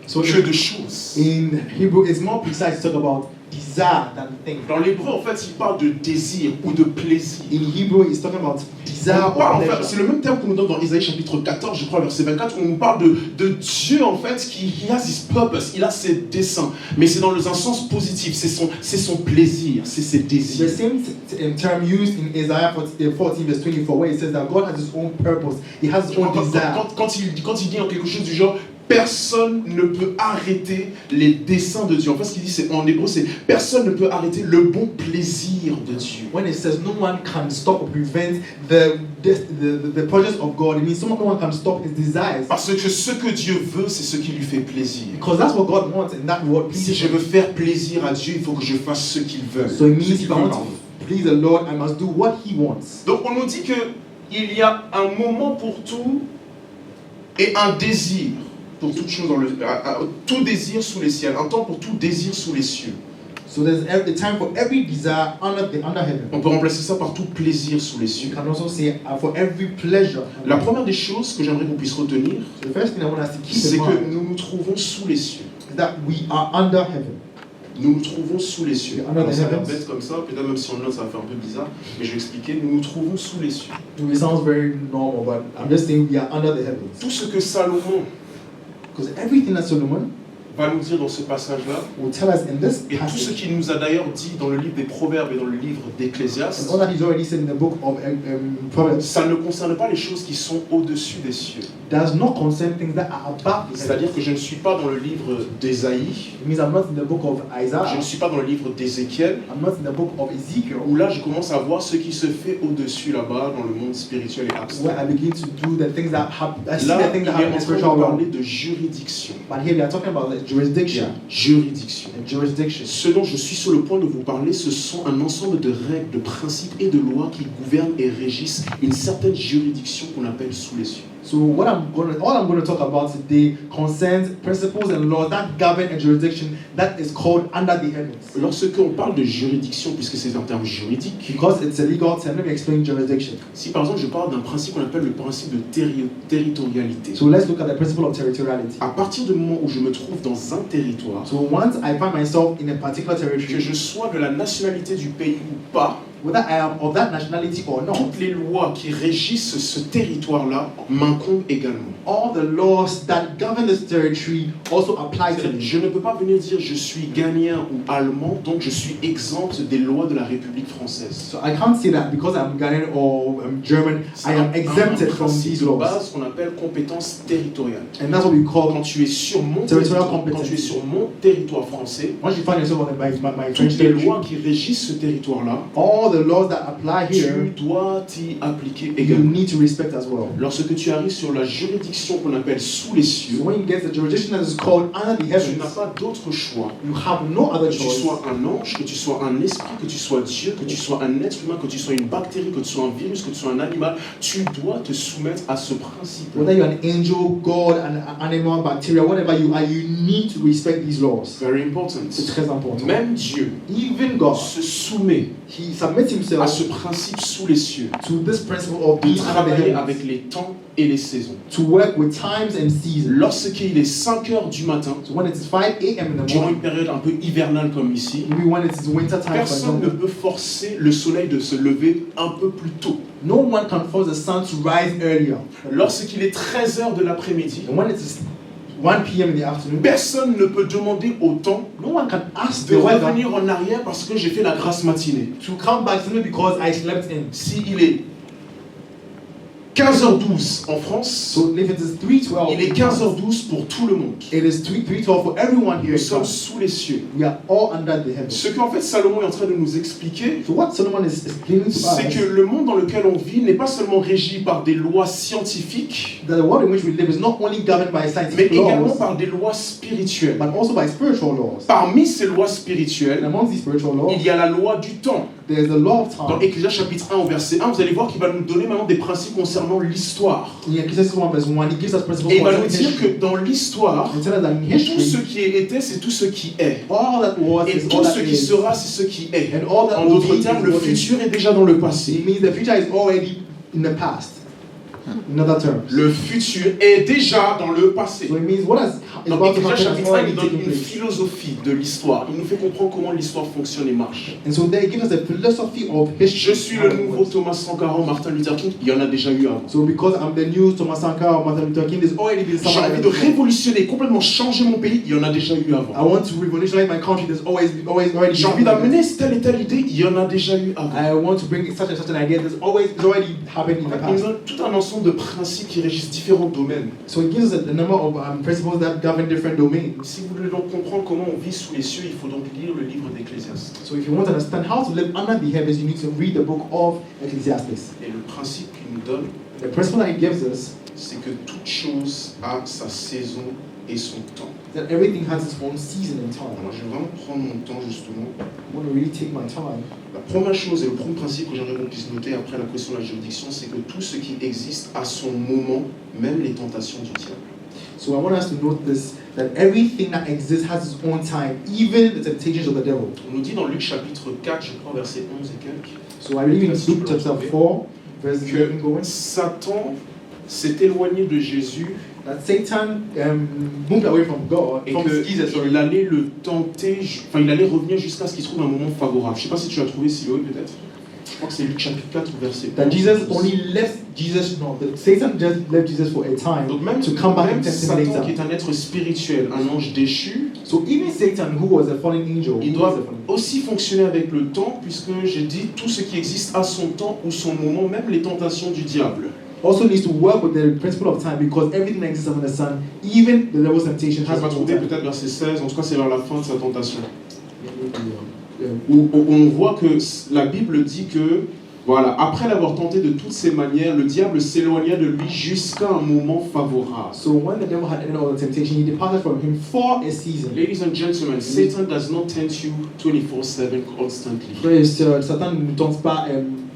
So
que de choses.
in Hebrew, it's more precise to talk about desire than thing.
Dans l'hébreu, en fait, il parle de désir ou de plaisir.
In Hebrew, it's talking about desire
On parle,
or
en fait,
pleasure.
c'est le même terme qu'on nous donne dans Isaïe chapitre 14, je crois, verset 24, où on nous parle de Dieu, en fait, qui il a his purpose, il a ses desseins. Mais c'est dans un sens positif, c'est son plaisir, c'est ses
The
désirs.
same term used in Isaiah 14 verse 24, where it says that God has His own purpose. He has His own desire.
Quand il dit en quelque chose du genre, personne ne peut arrêter les desseins de Dieu. En fait, ce qu'il dit, c'est en hébreu, c'est personne ne peut arrêter le bon plaisir de Dieu.
When it says no one can stop or prevent the projects of God, it means no one can stop His desires.
Parce que ce que Dieu veut, c'est ce qui lui fait plaisir.
Because that's what God wants, and that what
Si
pleases
je
Him.
veux faire plaisir à Dieu, il faut que je fasse ce qu'il veut.
So it means
Ce qu'il
if I
veut,
want
pardon.
to please the Lord, I must do what He wants.
Donc on nous dit qu'il y a un moment pour tout et un désir pour toute chose tout désir sous les cieux, un temps pour tout désir sous les cieux.
So there's a time for every desire under heaven.
On peut remplacer ça par tout plaisir sous les cieux.
You can also say for every pleasure.
La première des choses que j'aimerais qu'on puisse retenir,
So the first thing I want us to keep
c'est
in mind
que nous nous trouvons sous les cieux.
is that we are under heaven.
Nous nous trouvons sous les cieux.
Under the
Ça a l'air
heavens.
bête comme ça, peut-être même si on le note ça va faire un peu bizarre, mais je vais expliquer. Nous nous trouvons sous les cieux.
It sounds very normal, but I'm just saying we are under the heavens.
Tout ce que Salomon
Because everything that Solomon
va nous dire dans ce passage-là,
will tell us in this
et tout ce
passage,
qu'il nous a d'ailleurs dit dans le livre des Proverbes et dans le livre d'Ecclésiaste,
and all that he's already said in the book of Proverbs,
ça ne concerne pas les choses qui sont au-dessus des cieux.
does not concern things that are above the
C'est-à-dire
heavens.
que je ne suis pas dans le livre d'Ésaïe,
It means I'm not in the book of
je
Isaiah,
ne suis pas dans le livre d'Ézéchiel,
I'm not in the book of Ezekiel,
où là je commence à voir ce qui se fait au-dessus là-bas dans le monde spirituel et
where
abstrait.
I begin to do the things that happen. I see
Là,
the
il
things
est
that happen in
en
the
train
spiritual
de
realm.
parler de juridiction.
But here we are talking about the jurisdiction.
Juridiction.
And jurisdiction.
Ce dont je suis sur le point de vous parler, ce sont un ensemble de règles, de principes et de lois qui gouvernent et régissent une certaine juridiction qu'on appelle sous les cieux.
So all I'm going to talk about today concerns principles and laws that govern a jurisdiction that is called under the heavens.
Lorsque on parle de juridiction, puisque c'est un terme juridique,
Because it's a legal term, let me explain jurisdiction.
si par exemple je parle d'un principe qu'on appelle le principe de territorialité,
So let's look at the principle of territoriality.
à partir du moment où je me trouve dans un territoire,
So once I find myself in a particular
que
territory,
je sois de la nationalité du pays ou pas,
whether I am of that nationality or not,
toutes les lois qui régissent ce territoire-là m'incombent également.
all the laws that govern this territory also apply to me.
Je ne peux pas venir dire je suis ghanéen ou allemand, donc je suis exempt des lois de la République française.
So I can't say that because I'm Ghanaian or I'm German, I am exempted from
principe
these
de
laws.
base qu'on appelle compétence territoriale.
And that's what we
Quand
call,
tu es sur mon
Territorial
territoire, quand
competence.
tu es sur mon territoire français,
once you find yourself on my French
toutes les
territory,
lois qui régissent ce territoire-là,
all the laws that apply here,
tu dois t'y appliquer
you
également.
need to respect as well.
Lorsque tu arrives sur la juridiction qu'on appelle sous les cieux,
So when you get the jurisdiction that is called under the
tu n'as
heavens,
pas d'autre choix.
you have no other
Que tu
choice.
sois un ange, que tu sois un esprit, que tu sois Dieu, que tu sois un être humain, que tu sois une bactérie, que tu sois un virus, que tu sois un animal, tu dois te soumettre à ce principe.
Whether you're an angel, God, an animal, bacteria, whatever you are, you need to respect these laws.
Very important.
C'est très important.
Même Dieu
Even God,
se soumet
He submits
à
himself
ce principe sous les cieux,
to this principle of
de
being under the
travailler
heavens,
avec les temps et les saisons.
to work with times and seasons.
Lorsqu'il est 5 heures du matin,
So when it is 5 a.m. in the
durant une
morning,
période un peu hivernale comme ici,
maybe when it is winter time, for
personne ne
example,
peut forcer le soleil de se lever un peu plus tôt.
no one can force the sun to rise earlier.
Lorsqu'il est 13 heures de l'après-midi,
And when it is 1 p.m. in the afternoon,
personne ne peut demander au temps
no one can ask
de
the weather
revenir en arrière parce que j'ai fait la grasse matinée.
to come back simply because I slept in.
S'il est 15h12 en France,
So if it is 3:12,
il est 15h12 pour tout le monde.
it is 3:12 for everyone here.
Nous sommes sous les cieux.
We are all under the heavens.
Ce qu'en fait Salomon est en train de nous expliquer,
So what Solomon is explaining to
c'est
us,
que le monde dans lequel on vit n'est pas seulement régi par des lois scientifiques,
that the world in which we live is not only governed by
mais
scientific
également
laws,
par des lois spirituelles.
but also by spiritual laws.
Parmi ces lois
And
spirituelles,
among these spiritual laws,
il y a la loi du temps.
there is the law of
Dans
time.
Ecclésiaste chapitre 1 au verset 1, vous allez voir qu'il va nous donner maintenant des principes concernant l'histoire.
In Ecclesiastes 1:1, he gives us principles
Et il va
for
nous dire
history.
que dans l'histoire,
And tell us that in
tout ce
history,
qui était, c'est tout ce qui est.
all that was
Et
is
tout
all
ce
that
qui
is.
sera, c'est ce qui est.
And all that
En
will
d'autres
be
termes,
is
le
what is.
futur est déjà dans le passé.
It means the future is already in the past. In other terms.
Le futur est déjà dans le passé.
So it means what is
Dans
about to
Ecclésiaste
happen has
chapitre 1,
already
il donne
taken
une
place.
philosophie de l'histoire. Il nous fait comprendre comment l'histoire fonctionne et marche.
And so there it gives us a philosophy of history.
Je suis le nouveau Thomas Sankara, Martin Luther King. Il y en a déjà eu avant.
So because I'm the new Thomas Sankara or Martin Luther King, there's already been
J'ai
someone
envie de
else.
révolutionner, complètement changer mon pays. Il y en a déjà eu avant.
I want to revolutionize my country, there's always already
J'ai envie d'amener telle et telle idée. Il y en a déjà eu avant.
I want to bring such and such an idea, there's already happened in the
Il nous
past.
donne tout un ensemble de principes qui régissent différents domaines.
So it gives us a number of principles that govern different domains.
Si vous voulez donc comprendre comment on vit sous les cieux, il faut donc lire le livre d'Ecclésiaste.
So if you want to understand how to live under the heavens, you need to read the book of Ecclesiastes.
Et le principe qu'il nous donne,
The principle that he gives us
c'est que toute chose a sa saison et son temps.
That everything has its own season and time.
Alors, je vais vraiment prendre mon temps, justement.
I want to really take my time.
La première chose et le premier principe que j'aimerais qu'on puisse noter après la question de la juridiction, c'est que tout ce qui existe à son moment, même les tentations du diable.
So I want us to note this, that everything that exists has its own time, even the temptations of the devil.
On nous dit dans Luc chapitre 4, je crois, verset 11 et quelques,
So I read in Luke chapter 4, verse 11 going,
Satan s'est éloigné de Jésus
that Satan moved away from God,
et
from Jesus,
qu'il allait le tenter, enfin il allait revenir jusqu'à ce qu'il trouve un moment favorable. Je ne sais pas si tu as trouvé Siloé peut-être. Je crois que c'est Luc chapitre 4 verset 11.
That Jesus only left Jesus, no, that Satan just left Jesus for a time
Donc même,
to come back
même
and tempt him
Satan
later.
qui est un être spirituel, un ange déchu,
So even Satan, who was a fallen angel,
il
who
doit
was a fallen
aussi fonctionner avec le temps, puisque j'ai dit tout ce qui existe à son temps ou son moment, même les tentations du diable.
also needs to work with the principle of time, because everything that exists under the sun, even the devil's temptation,
Je
has
vais pas
its own
trouver
time.
peut-être verset 16, en tout cas c'est vers la fin de sa tentation. Où on voit que la Bible dit que, voilà, après l'avoir tenté de toutes ses manières, le diable s'éloigna de lui jusqu'à un moment favorable.
So when the devil had ended all the temptation, he departed from him for a season.
Ladies and gentlemen, Satan does not tempt you 24/7 constantly.
Frères et sœurs, Satan ne tente pas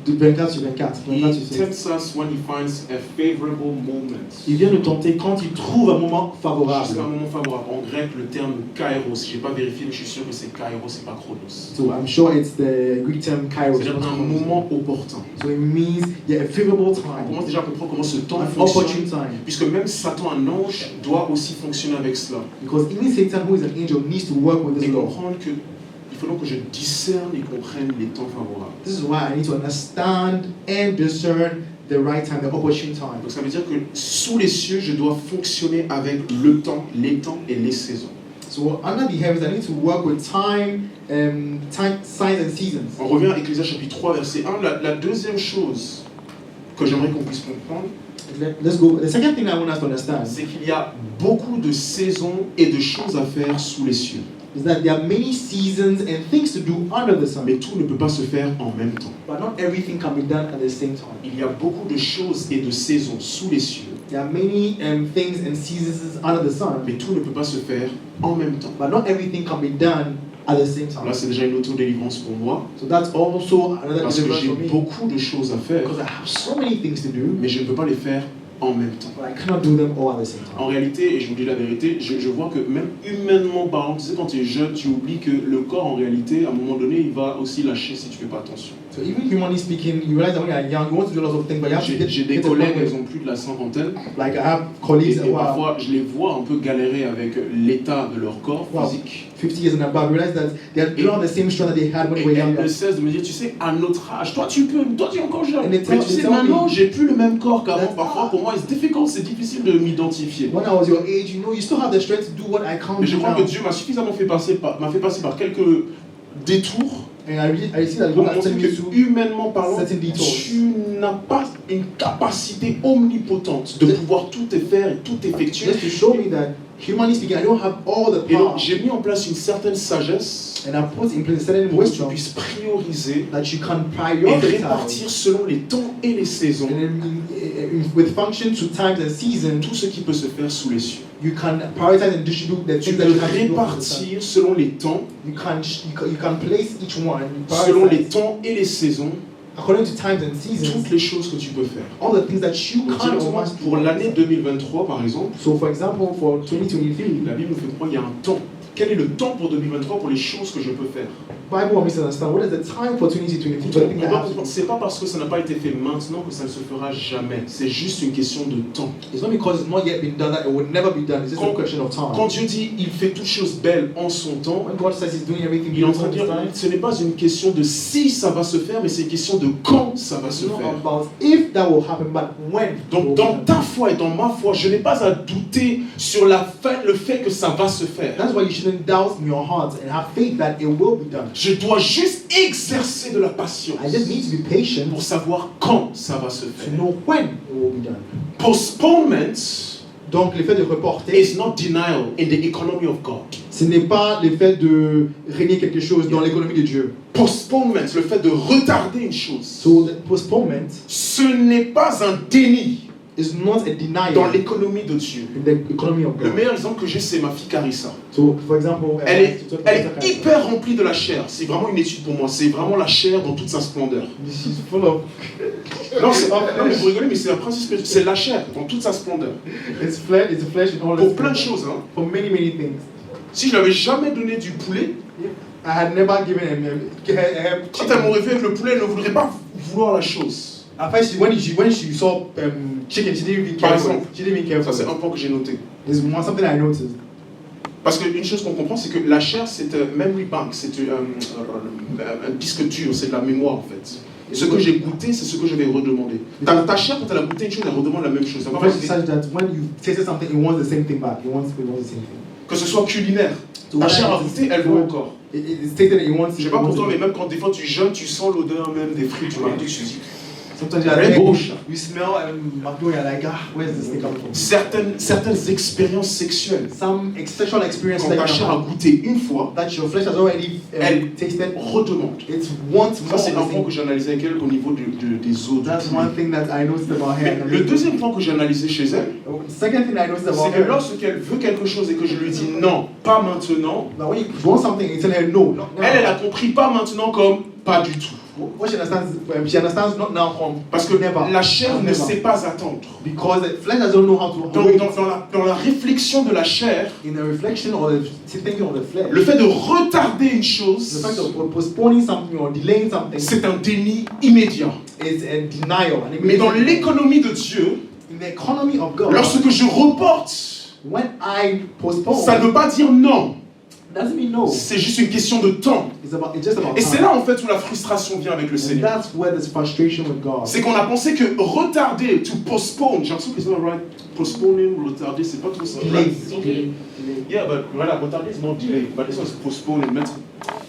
de 24 sur 24.
He
24 sur 7.
tempts us when he finds a favorable moment.
Il vient nous tenter quand il trouve un moment favorable.
Jusqu'à un moment favorable. En grec, le terme kairos, je n'ai pas vérifié, mais je suis sûr que c'est kairos, c'est pas chronos.
So I'm sure it's the Greek term kairos.
C'est-à-dire un moment opportun.
So it means a favorable
On
time,
commence déjà à comprendre comment ce temps
an
fonctionne,
opportune time.
puisque même Satan, un ange, doit aussi fonctionner avec cela.
Because even Satan, who is an angel, needs to work with
Et
this law.
comprendre que il faut donc que je discerne et comprenne les temps favorables.
This is why I need to understand and discern the right time, the opportune time.
Donc ça veut dire que sous les cieux, je dois fonctionner avec le temps, les temps et les saisons.
So under the heavens, I need to work with time, signs and seasons.
On revient à Ecclésiaste chapitre 3, verset 1. La deuxième chose que j'aimerais qu'on puisse comprendre,
Let's go. The second thing I want us to understand
c'est qu'il y a beaucoup de saisons et de choses à faire sous les cieux.
is that there are many seasons and things to do under the sun.
Mais tout ne peut pas se faire en même temps.
But not everything can be done at the same time.
Il y a beaucoup de choses et de saisons sous les cieux,
There are many things and seasons under the sun,
mais tout ne peut pas se faire en même temps.
but not everything can be done at the same time.
Là, c'est déjà une auto-délivrance pour moi,
So that's also another
parce que
deliverance
j'ai
for me,
beaucoup de choses à faire,
because I have so many things to do,
mais je ne peux pas les faire en même temps.
but I cannot do them all at the same time.
En réalité, et je vous dis la vérité, je vois que même humainement parlant, tu sais, quand tu es jeune, tu oublies que le corps, en réalité, à un moment donné, il va aussi lâcher si tu ne fais pas attention.
So even humanly speaking, you realize that when you're young, you want to do lots of things, but you have to
J'ai des
get to the
collègues,
point
elles
where,
ont plus de la cinquantaine,
like I have colleagues
et
who are
parfois, je les vois un peu galérer avec l'état de leur corps
Wow.
physique.
50 years and above. You realize that they don't have the same strength that they had when they were
Et elles
younger.
ne cessent de me dire, tu sais, à notre âge, toi tu es encore jeune.
And
Mais
they
tu sais,
tell
maintenant,
me
j'ai plus le même corps qu'avant.
that-
Parfois, pour moi, c'est difficile de m'identifier.
When I was your age, you know, you still have the strength to do what I can't
Mais je
do
crois
now.
que Dieu m'a suffisamment fait passer par quelques détours
And I see that
pour
God has
montrer
sent me
que,
to
humainement parlant,
certain detours.
tu n'as pas une capacité omnipotente de pouvoir tout faire et tout effectuer.
just to show me that, humanly speaking, I don't have all the
Et
power.
donc, j'ai mis en place une certaine sagesse
And I put in place a certain
pour que tu
wisdom
puisses prioriser
that you can
et
prioritize
répartir selon les temps et les saisons
and with function to times and seasons.
tout ce qui peut se faire sous les cieux.
You can prioritize and distribute the
Tu
things that
peux
you have to do. under the sun.
répartir selon les temps,
You can place each one
selon les
prioritize
temps et les saisons,
according to times and seasons.
toutes les choses que tu peux faire.
All the things that you
Donc,
can or
directement,
must do.
pour l'année 2023, par exemple,
So, for example, for 2023,
la Bible nous fait croire qu'il y a un temps. Quel est le temps pour 2023 pour les choses que je peux faire?
Bible wants me to understand what is the time for 2023 for the things that I have to do.
C'est pas parce que ça n'a pas été fait maintenant que ça ne se fera jamais. C'est juste une question de temps.
It's not because it's not yet been done that it will never be done. It's just a
Quand-
question of time.
Quand Dieu dit il fait toutes choses belles en son temps,
When God says He's doing everything
il est en train
beautiful
de
in
dire
His time,
ce n'est pas une question de si ça va se faire, mais c'est une question de quand ça va
it's
se
not
faire.
about if that will happen, but when. it will
Donc
be
dans
done.
ta foi et dans ma foi, je n'ai pas à douter sur le fait que ça va se faire.
That's why you shouldn't doubt in your heart and have faith that it will be done.
Je dois juste exercer de la patience
I just need to be patient
pour savoir quand ça va se
to
faire.
know when it will be done.
Postponement
Donc, le fait de reporter,
is not denial in the economy of God.
ce n'est pas le fait de régner quelque chose dans l'économie de Dieu.
Postponement, le fait de retarder une chose,
So, the postponement,
ce n'est pas un déni.
is not a denial.
Dans l'économie de Dieu.
In the economy of God.
Le meilleur exemple que j'ai, c'est ma fille Carissa.
So, for example,
elle est hyper remplie de la chair. C'est vraiment une étude pour moi. C'est vraiment la chair dans toute sa splendeur.
She's full of.
Non, mais vous rigolez, mais c'est un principe spirituel. C'est la chair dans toute sa splendeur.
It's the flesh in all
pour plein de choses. Hein.
For many things.
Si je lui avais jamais donné du poulet,
I had never given him.
Quand elle m'aurait vu avec le poulet, elle ne voudrait pas vouloir la chose.
At first, when she saw chicken, she didn't even care. She didn't even care.
Ça, c'est un point que j'ai noté.
There's something I noticed.
Parce qu'une chose qu'on comprend, c'est que la chair, c'est un memory bank, c'est un disque dur, c'est de la mémoire en fait. Et ce que j'ai goûté, c'est ce que je vais redemander. Ta chair, quand elle a goûté une chose, elle redemande la même chose.
That when you tasted something, it wants the same thing back. It wants the same thing.
Que ce soit culinaire. Ta chair a goûté, elle veut encore.
It's stated that it wants.
Je sais pas pour toi, mais même quand des fois tu jeûnes, tu sens l'odeur même des fruits, tu vois, tu te dis.
Sometimes you smell McDo, you're like, where's this thing coming from?
Certaines expériences sexuelles.
Some sexual experience
quand ta chair a goûté une fois,
that your flesh has already tasted,
redemande.
It wants more.
Ça c'est un point que j'ai analysé avec elle au niveau des os.
That's one thing that I noticed about her.
Le deuxième point que j'ai analysé chez elle,
second thing I noticed about
c'est que lorsqu'elle veut quelque chose et que je lui dis non, pas maintenant,
when you want something and you tell her no,
elle a compris pas maintenant comme pas du tout.
What she understands not now from
parce que la chair ne sait pas attendre.
Because the flesh doesn't know how to.
Dans la réflexion de la chair,
in the reflection or the thinking of the flesh,
le fait de retarder une chose,
the fact of postponing something or delaying something,
c'est un déni immédiat.
It's a denial.
Mais dans l'économie de Dieu,
in the economy of God,
lorsque je reporte,
when I postpone,
ça ne veut pas dire non.
Doesn't mean no.
C'est juste une question de temps.
It's just about
et c'est là en fait où la frustration vient avec le Seigneur.
That's where there's frustration with God.
C'est qu'on a pensé que retarder, to postpone, j'ai l'impression que c'est not right. Postponing, retarder, c'est pas trop ça.
Delay.
Yeah, but voilà, retarder is not delay. But this was postpone and mettre.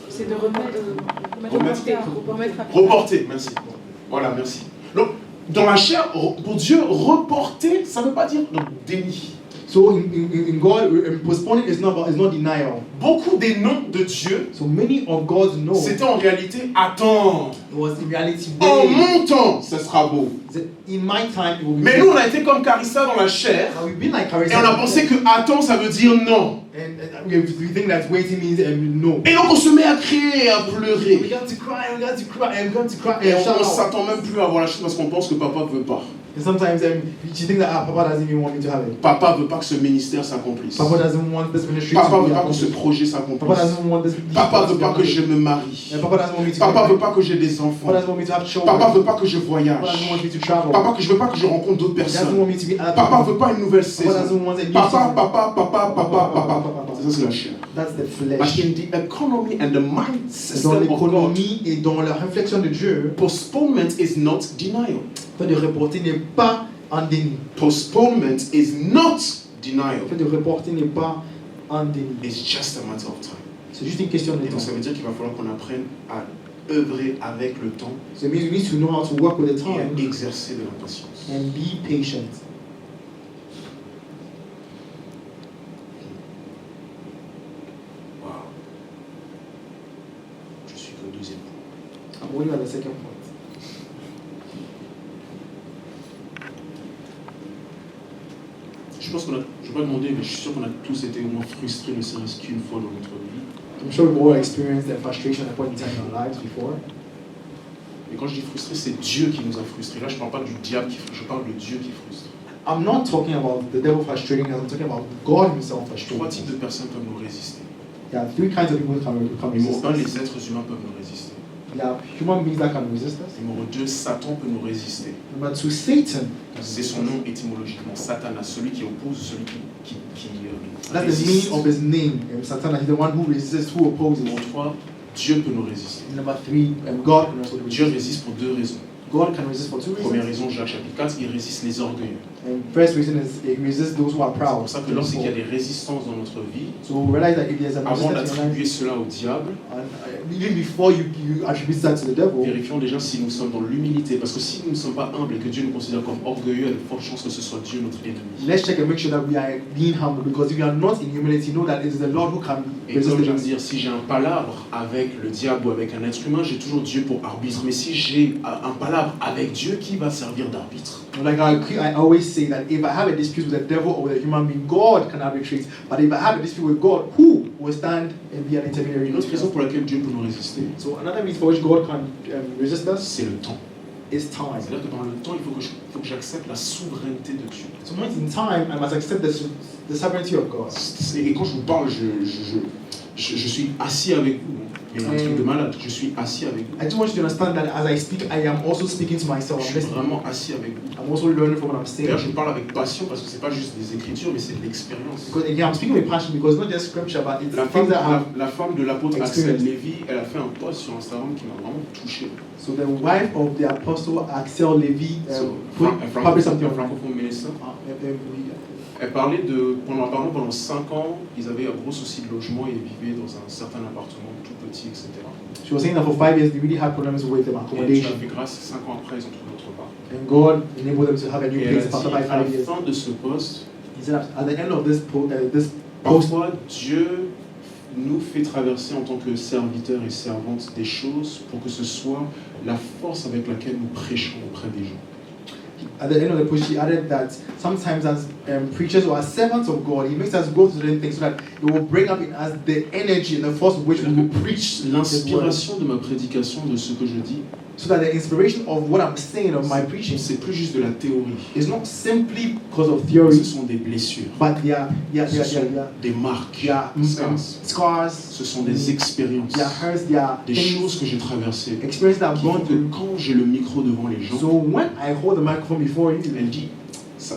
C'est de reporter.
Reporter, merci. Voilà, merci. Donc, dans la chair, pour Dieu, reporter, ça ne veut pas dire déni.
So in God, postponing is not denial.
Beaucoup des noms de Dieu,
so many of God's noms,
c'était en réalité attends.
It was in reality
en mon temps, ce sera beau.
In my time, it will be.
Mais nous, on a été comme Carissa dans la chair.
We've been like Carissa.
Et on a pensé que attends, ça veut dire non.
And we think that waiting means no.
Et donc on se met à crier et à pleurer.
We got to cry, we got to cry, and we got to cry.
Et on s'attend même plus à voir la chose parce qu'on pense que papa ne veut pas.
And sometimes you think that Papa doesn't even want me to have it.
Papa veut pas que ce ministère s'accomplisse.
Papa doesn't want this ministry.
Papa veut pas que ce projet s'accomplisse.
Papa doesn't want this.
Papa veut pas que je me marie.
Papa doesn't want me to.
Papa veut pas que j'ai des enfants.
Papa doesn't want me to have children.
Papa veut pas que je voyage.
Papa doesn't want me to travel.
Papa que je veux pas que je rencontre d'autres personnes. Papa veut pas une nouvelle saison. Papa. Ça c'est la chair.
That's the flesh.
But in the economy and the mind system
dans l'économie et dans la réflexion de Dieu,
postponement is not denial.
Le fait de reporter n'est pas un déni.
Postponement is not denial.
Le fait de reporter n'est pas un déni.
It's just a matter of time.
C'est juste une question de temps.
Ça veut dire qu'il va falloir qu'on apprenne à œuvrer avec le temps.
So it means we need to know how to work with the time.
Et à exercer de la patience.
And be patient.
Wow. Je suis au deuxième point.
I'm waiting at the second point.
Je pense qu'on a, je ne vais pas demander, mais je suis sûr qu'on a tous été au moins frustrés, ne serait-ce qu'une fois dans notre vie.
I'm sure we've all experienced that frustration at a point in time in our lives before.
Mais quand je dis frustré, c'est Dieu qui nous a frustrés. Là, je ne parle pas du diable qui frustre, je parle de Dieu qui frustre.
I'm not talking about the devil frustrating us, I'm talking about God himself frustrating.
Trois types de personnes peuvent nous résister.
There are three kinds of people who can resist us.
Les êtres humains peuvent nous résister.
There are human beings that can resist us.
Numéro 2, Satan peut nous résister.
Number 2, Satan.
C'est son nom étymologiquement, Satanas, celui qui oppose, celui qui
That's the meaning of his name. Satan is the one who resists, who opposes.
Numéro 3, Dieu peut nous résister.
Number 3, God can also resist.
Dieu résiste pour deux raisons.
God can resist for two reasons.
Première raison, Jacques chapitre 4, il résiste les orgueilleux.
And first reason is it resists those who are proud.
C'est pour ça que lorsqu'il y a des résistances dans notre vie,
so realize that if there's a
avant d'attribuer cela au diable,
even before you attribute that to the devil,
vérifions déjà si nous sommes dans l'humilité, parce que si nous ne sommes pas humbles et que Dieu nous considère comme orgueilleux, il y a de fortes chances que ce soit Dieu notre ennemi.
Let's check and make sure that we are being humble, because if we are not in humility, know that it is the Lord who can resist us.
Et comme je veux dire, si j'ai un palabre avec le diable ou avec un être humain, j'ai toujours Dieu pour arbitre. Mais si j'ai un palabre avec Dieu, qui va servir d'arbitre?
Like I always say that if I have a dispute with the devil or with a human being, God can arbitrate. But if I have a dispute with God, who will stand and be an intermediary?
Une autre raison pour laquelle Dieu peut nous résister,
So another reason for which God can resist us
c'est le temps.
is time.
C'est-à-dire que dans le temps, il faut que j'accepte la souveraineté de Dieu.
So in time, I must accept the sovereignty of God.
Et quand je vous parle, je suis assis avec vous. Il y a un truc de malade. Je suis assis avec vous.
I just want you to understand that as I speak, I am also speaking to myself.
Je suis vraiment assis avec vous.
I'm also learning from what I'm saying.
D'ailleurs, je parle avec passion parce que c'est pas juste des écritures, mais c'est de l'expérience.
Because again, I'm speaking with passion because it's not just scripture, but it's
La
things that have.
femme de l'apôtre Axel
experience.
Lévy, elle a fait un post sur Instagram qui m'a vraiment touché.
So the wife of the apostle Axel Lévy
published something on francophone minister. Elle parlait pendant 5 ans, ils avaient un gros souci de logement et ils vivaient dans un certain appartement tout petit, etc.
She was saying that for 5 years they really had problems with them
Et
accommodation.
Dieu a fait grâce, 5 ans après, ils ont trouvé autre part.
And God enabled them to have a new
Et elle a
place after
dit, à la
5 years.
fin de ce post,
He said at the end of this post,
parfois Dieu nous fait traverser en tant que serviteurs et servantes des choses pour que ce soit la force avec laquelle nous prêchons auprès des gens.
at the end of the post, she added that sometimes as preachers or as servants of God, He makes us go through certain things so that it will bring up in us the energy and the force with which we will preach
L'inspiration de ma prédication, de ce que je dis,
so that the inspiration of what I'm saying, of my preaching,
c'est plus juste de la théorie.
is not simply because of theory,
Ce sont des blessures,
but they are
des marques,
scars,
ce sont des expériences,
they are hurts, they are
des
things,
choses que j'ai traversées.
experiences that I've
Qui font
gone
que
through.
quand j'ai le micro devant les gens,
So when I hold the microphone before you,
elle dit, ça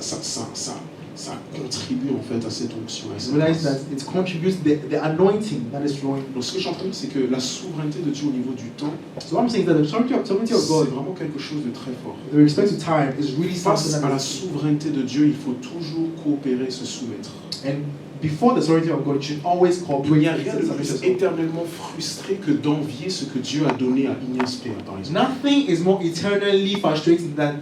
contribue en fait à cette onction. À cette
realize
grâce.
that it contributes the anointing that is flowing.
Donc ce que je suis en train de dire, c'est que la souveraineté de Dieu au niveau du temps,
So what I'm saying is that the sovereignty of
c'est
God,
vraiment quelque chose de très fort.
with respect to time, is really something
Face à
that
la
is,
souveraineté de Dieu, il faut toujours coopérer, se soumettre.
and before the sovereignty of God, it should always
Il
cooperate.
n'y a rien de plus éternellement frustré que d'envier ce que Dieu a donné à Ignace Pierre, par exemple.
Nothing is more eternally frustrating than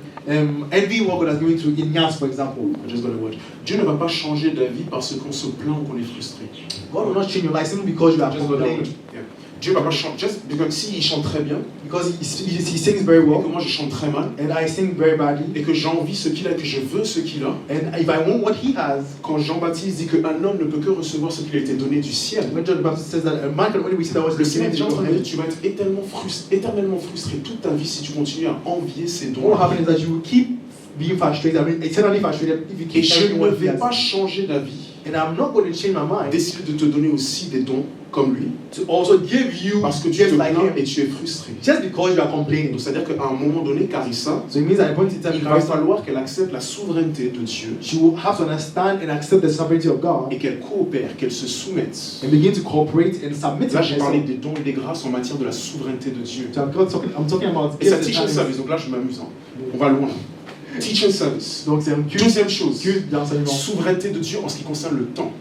envy what God has given to Ignace, for example.
I just got a word. Dieu ne va pas changer d'avis parce qu'on se plaint ou qu'on est frustré.
God will not change your life simply because you are
Just got a
complaining.
word. Yeah. Dieu va pas changer. Just because s'il chante très bien,
Because he sings very
et que
well,
moi je chante très mal,
and I sing very badly,
et que j'envie ce qu'il a, et que je veux ce qu'il a,
and if I want what he has,
quand Jean-Baptiste dit qu'un homme ne peut que recevoir ce qui lui a été donné du ciel,
when John the Baptist says that a man can only receive that was
le Seigneur est déjà en train de dire
given,
tu vas être éternellement frustré toute ta vie si tu continues à envier ces dons.
what will happen is that you will keep being frustrated, I mean eternally frustrated if you
Et
keep
je
carrying
ne
what he
vais
has.
pas changer d'avis,
And I'm not going to change my mind
décider de te donner aussi des dons comme lui,
to also give you
parce que tu
gifts
te
like
plains
him
et tu es frustré.
just because you are complaining.
Donc c'est-à-dire qu'à un moment donné, Carissa,
So it means at a point in time,
il va falloir qu'elle accepte la souveraineté de Dieu
she will have to understand and accept the sovereignty of God
et qu'elle coopère, qu'elle se soumette.
and begin to cooperate and submit
Là,
to
j'ai parlé
herself.
des dons et des grâces en matière de la souveraineté de Dieu.
So I'm talking about
Et ça,
gifts and
teach and
talents.
service, donc là, je m'amuse. Hein. On va loin. Teach and service.
Donc c'est un culte
Deuxième chose,
d'enseignement.
souveraineté de Dieu en ce qui concerne le temps.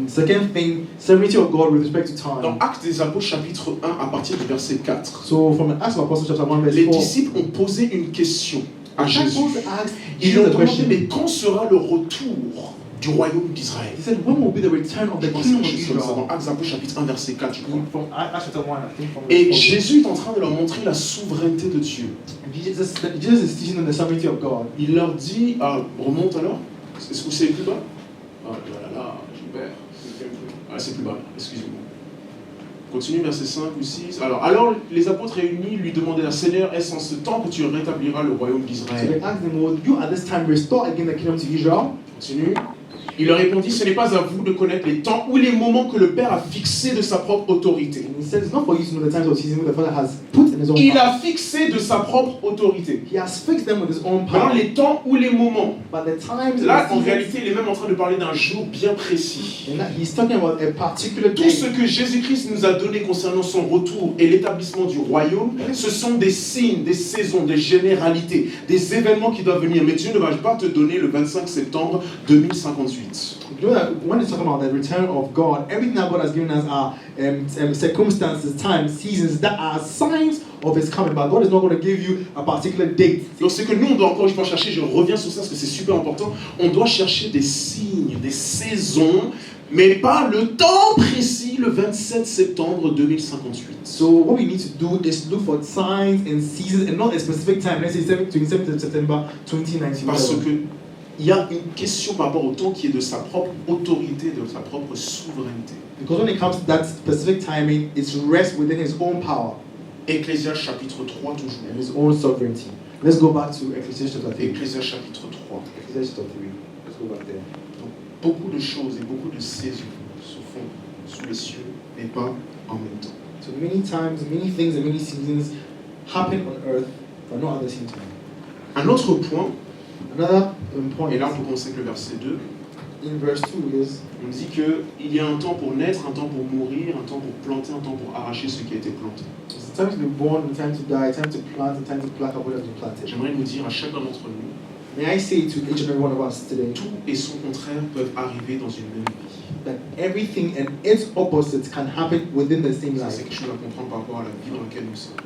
Second thing, sovereignty of God with respect to
Dans
time.
Actes des Apôtres chapitre 1 à partir du verset 4,
So from Acts of Apostles chapter 1 verse
les
4,
disciples ont posé une question à Jésus.
disciples asked
Ils
Jesus
lui ont
a
demandé,
question.
mais quand sera le retour du royaume d'Israël?
He said, when will be the return of
Je
the
pense
kingdom
que
of
c'est comme ça,
Israel?
dans Actes des Apôtres chapitre 1 verset 4, je crois.
From Acts chapter 1, I think from
Et
verse 4.
Jésus est en train de leur montrer la souveraineté de Dieu.
Jesus is teaching them the sovereignty of God.
Il leur dit, remonte alors, est-ce que c'est plus bas? Ah là là, je perds. Ah, c'est plus bas, excusez-moi. Continue, verset 5 ou 6. Alors les apôtres réunis lui demandèrent, Seigneur, est-ce en ce temps que tu rétabliras le royaume
So
d'Israël?
they asked him, will you at this time restore again the kingdom to Israel?
Continue. Il leur répondit, ce n'est pas à vous de connaître les temps ou les moments que le Père a fixés de sa propre autorité.
And he said, it's not for you to know the times or seasons the Father has put in his own
Il
power.
a fixé de sa propre autorité.
He has fixed them with his own
Maintenant,
power.
les temps ou les moments.
But the times
Là, en
and the seasons,
réalité, il est même en train de parler d'un jour bien précis.
and that he's talking about a particular
Tout
day.
ce que Jésus-Christ nous a donné concernant son retour et l'établissement du royaume, ce sont des signes, des saisons, des généralités, des événements qui doivent venir. Mais Dieu ne va pas te donner le 25 septembre 2058.
You know that when it's talking about the return of God, everything that God has given us are circumstances, times, seasons that are signs of His coming. But God is not going to give you a particular date.
Donc ce que nous, on doit encore une fois chercher, je reviens sur ça parce que c'est super important, on doit chercher des signes, des saisons, mais pas le temps précis, le 27 septembre 2058.
So what we need to do is look for signs and seasons and not a specific time. Let's say 27th of September 2019.
Parce que il y a une question par rapport au temps qui est de sa propre autorité, de sa propre souveraineté.
Because when it comes to that specific timing, it rests within his own power.
Ecclésiaste chapitre 3 toujours.
And his own sovereignty. Let's go back to Ecclesiastes chapter 3.
Ecclésiaste chapitre 3.
Ecclesiastes chapter 3. Let's go back there.
Donc, beaucoup de choses et beaucoup de saisons se font sous les cieux, mais pas en même temps.
So many times, many things and many seasons happen on earth, but not at the same time.
Un autre point,
Another point,
et là on peut commencer avec le verset 2,
in verse 2 is,
on dit qu'il y a un temps pour naître, un temps pour mourir, un temps pour planter, un temps pour arracher ce qui a été planté.
it's a time to be born, a time to die, a time to plant, a time to pluck up what has been planted.
J'aimerais nous dire à chacun d'entre nous,
May I say to each and every one of us today,
tout et son contraire peuvent arriver dans une même vie.
that everything and its opposites can happen within the same
Ça, c'est
life.
quelque chose à comprendre par rapport à la vie dans laquelle nous sommes.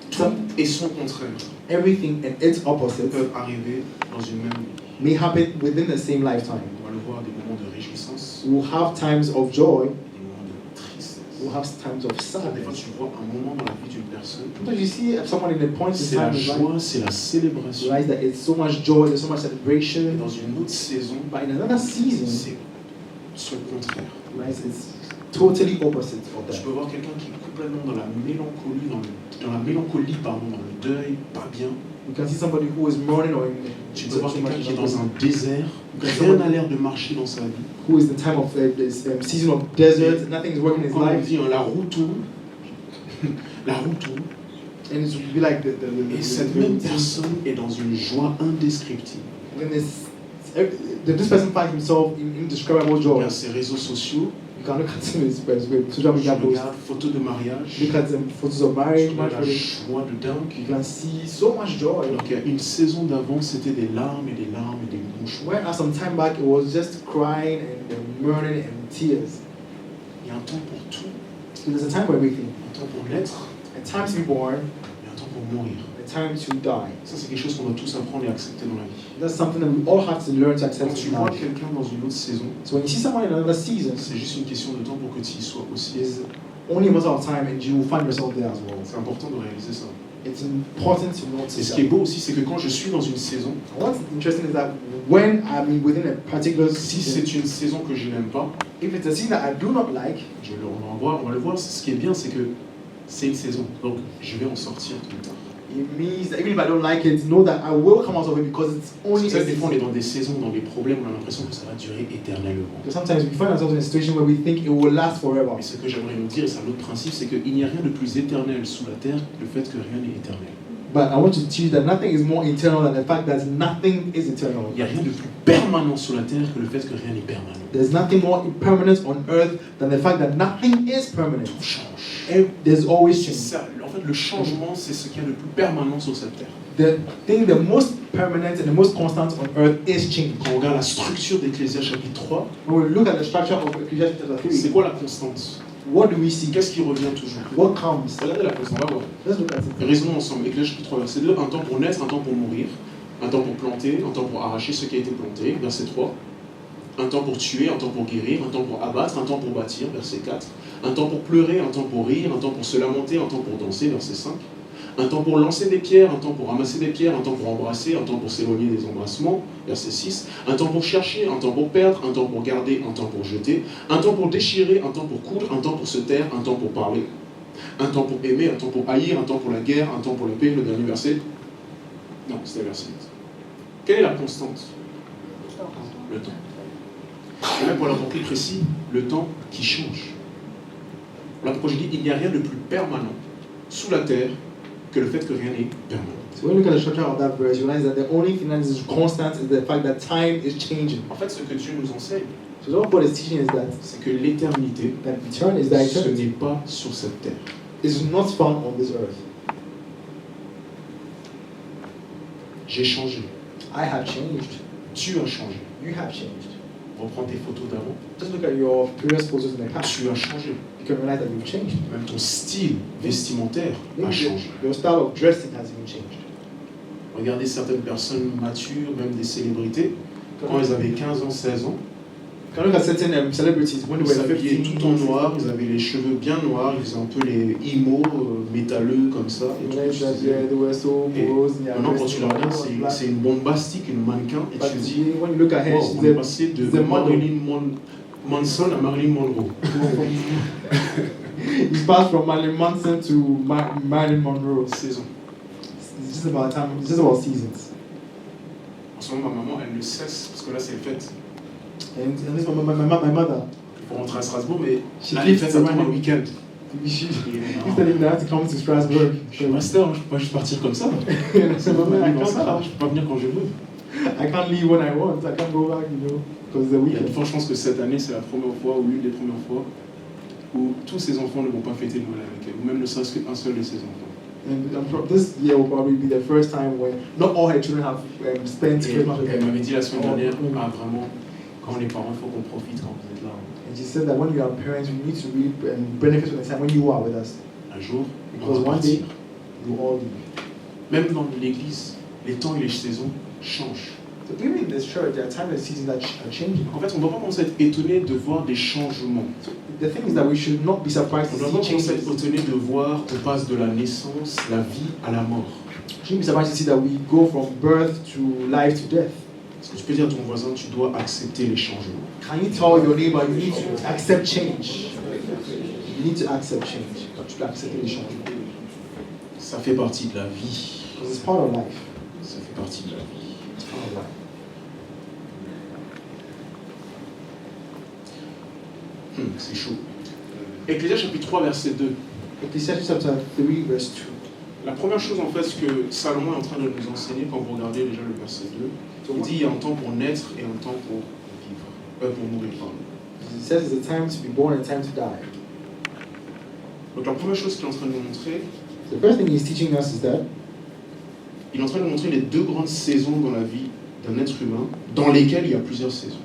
Tout et son contraire
Everything and its opposites
peuvent arriver dans une même vie.
may happen within the same lifetime.
On va le voir, des moments de réjouissance,
We'll have times of joy,
des moments de tristesse.
we'll have times of
Des fois,
sadness.
tu vois un moment dans la vie d'une personne,
Sometimes you see someone in a point in
c'est la
time in life,
joie, c'est la célébration.
you realize that it's so much joy, there's so much
Et
celebration,
dans une autre saison,
but in another season,
c'est son contraire.
you realize it's totally opposite of
Je
that.
peux voir quelqu'un qui est complètement dans la mélancolie, dans la mélancolie, pardon, dans le deuil, pas bien.
You can see somebody who is mourning or in
Tu peux voir
so
quelqu'un
much
qui est dans un désert,
Okay,
rien n'a l'air de marcher dans sa vie.
who is in the time of this season of desert, nothing is working in his
Comme on
life,
dit, hein, la roue tourne, la roue tourne,
and it would be like
et cette même personne est dans une joie indescriptible.
when this person finds himself in indescribable
Il
joy.
y a ses réseaux sociaux,
You can look at some of his social
je
media posts,
regarde photos de mariage,
look at some photos of
je
marriage,
regarde la
you
joie de dingue.
can see so much joy.
Alors qu'il y a une saison d'avant, c'était des larmes et des larmes et des mouchoirs.
Whereas some time back it was just crying and mourning and tears.
Il y a un temps pour tout,
So there's a time for everything.
un temps pour naître,
A time to be born,
et un temps pour mourir.
a time to die.
Ça, c'est quelque chose qu'on doit tous apprendre et accepter dans la vie.
That's something that we all have to learn to
Quand
accept
tu
in
vois
life.
quelqu'un dans une autre saison,
So when you see someone in another season,
c'est juste une question de temps pour que tu y sois aussi.
it's only a matter of time and you will find yourself there as well.
C'est important de réaliser ça.
It's important to
Et
notice
ce qui est
that.
beau aussi, c'est que quand je suis dans une saison,
What's interesting is that when I'm within a particular
si
season,
c'est une saison que je n'aime pas,
if it's a season that I do not like,
on va le voir. Ce qui est bien, c'est que c'est une saison. Donc, je vais en sortir plus tard.
it means that even if I don't like it, know that I will come out of it because it's only
Parce
a
que des fois, on est
season.
dans des saisons, dans des problèmes, on a l'impression que ça va durer éternellement.
Because sometimes we find ourselves in a situation where we think it will last forever.
Mais ce que j'aimerais nous dire, et c'est un autre principe, c'est qu'il n'y a rien de plus éternel sous la terre que le fait que rien n'est éternel.
But I want to teach you that nothing is more eternal than the fact that nothing is eternal.
Il n'y a rien de plus permanent sous la terre que le fait que rien n'est permanent.
There's nothing more permanent on earth than the fact that nothing is permanent.
Tout change.
There's always
C'est
change.
ça. En fait, le changement, c'est ce qu'il y a de plus permanent sur cette terre.
The most permanent and the most constant on earth is change.
Quand on regarde la structure d'Ecclésiaste chapitre 3,
When we look at the structure of Ecclesiastes chapter
c'est
3,
quoi la constante?
what do we see?
Qu'est-ce qui revient toujours?
What comes?
Regardez la constante, on va voir.
Let's look at it.
Raisonnons ensemble. Ecclésiaste chapitre 3, verset 2, un temps pour naître, un temps pour mourir, un temps pour planter, un temps pour arracher ce qui a été planté, verset 3. Un temps pour tuer, un temps pour guérir, un temps pour abattre, un temps pour bâtir, verset 4. Un temps pour pleurer, un temps pour rire, un temps pour se lamenter, un temps pour danser, verset 5. Un temps pour lancer des pierres, un temps pour ramasser des pierres, un temps pour embrasser, un temps pour s'éloigner des embrassements, verset 6. Un temps pour chercher, un temps pour perdre, un temps pour garder, un temps pour jeter. Un temps pour déchirer, un temps pour coudre, un temps pour se taire, un temps pour parler. Un temps pour aimer, un temps pour haïr, un temps pour la guerre, un temps pour la paix, le dernier verset. Non, c'était le verset 8. Quelle est la constante? Le temps. Et même pour l'avoir plus précis, le temps qui change. Là pourquoi je dis il n'y a rien de plus permanent sous la terre que le fait que rien n'est permanent.
So when you look at the structure of that verse, you realize that the only thing that is constant is the fact that time is changing.
En fait, ce que Dieu nous enseigne,
So what God is teaching is that
c'est que l'éternité,
eternity,
ce n'est pas sur cette terre.
is not found on this earth.
J'ai changé.
I have changed.
Tu as changé.
You have changed.
Reprends tes photos d'avant.
Just look at your previous photos in the past.
Tu as changé.
You can realize that you've changed.
Même ton style vestimentaire a
Maybe
changé.
your style of dressing has even changed.
Regardez certaines personnes matures, même des célébrités, quand elles avaient 15 ans, 16 ans,
Can look at certain celebrities when they
Ils
were
s'habillaient
15,
tout en noir, ils avaient les cheveux bien noirs, ils faisaient un peu les emo métalleux comme ça. Et tout.
they were so
Et
morose.
maintenant, quand tu la regardes, c'est une bombastique, une mannequin, et tu te dis,
when you look at her,
wow,
she's
on est passé de
she's a model.
Marilyn Manson à Marilyn Monroe.
He's passed from Marilyn Manson to Marilyn Monroe.
Saison.
It's just about time. It's just about seasons.
En ce moment, ma maman, elle ne cesse, parce que là, c'est les fêtes.
And this my mother.
Il faut rentrer à Strasbourg, mais
She
là, les
keeps
fêtes, ça tombe un
running.
week-end.
She's telling me I have to come to Strasbourg.
Je suis master, je peux pas juste partir comme ça.
So, Mama, I
Je
can't
peux pas venir quand je veux.
I can't leave when I want. I can't go back, you know, because the
Il y a
weekend.
de fortes chances que cette année, c'est la première fois, ou l'une des premières fois, où tous ces enfants ne vont pas fêter Noël avec elle, ou même ne serait-ce qu'un seul de ces enfants.
And this year will probably be the first time when not all her children have spent
Et
Christmas with
elle
her.
m'avait dit la semaine dernière, ah vraiment, quand on est parents, il faut qu'on profite quand vous êtes là.
And she said that when you are parents, you need to really benefit from the time when you are with us.
Un jour, on
Because
va
one day,
partir.
you all leave.
Même dans l'église, les temps et les saisons changent.
So even in this church, there are times and seasons that are changing.
En fait, on ne doit pas commencer à être étonné de voir des changements.
So the thing is that we should not be surprised
On
to
ne doit
see
pas commencer à
changes.
être étonné de voir qu'on passe de la naissance, la vie, à la mort.
We shouldn't be surprised to see that we go from birth to life to death.
Est-ce que tu peux dire à ton voisin, tu dois accepter les changements?
Can you tell your neighbor you need to accept change? You need to accept change. You should accept the change.
Ça fait partie de la vie.
Because it's part of life.
Ça fait partie de la vie.
It's part of life.
C'est chaud. Ecclésias chapitre 3, verset 2.
Ecclesiastes chapter 3, verse 2.
La première chose en fait que Salomon est en train de nous enseigner quand vous regardez déjà le verset 2, il dit il y a un temps pour naître et un temps pour vivre, pour mourir. Pardon.
It says it's a time to be born and a time to die.
Donc la première chose qu'il est en train de nous montrer,
The first thing he's teaching us is that
il est en train de nous montrer les deux grandes saisons dans la vie d'un être humain, dans lesquelles il y a plusieurs saisons.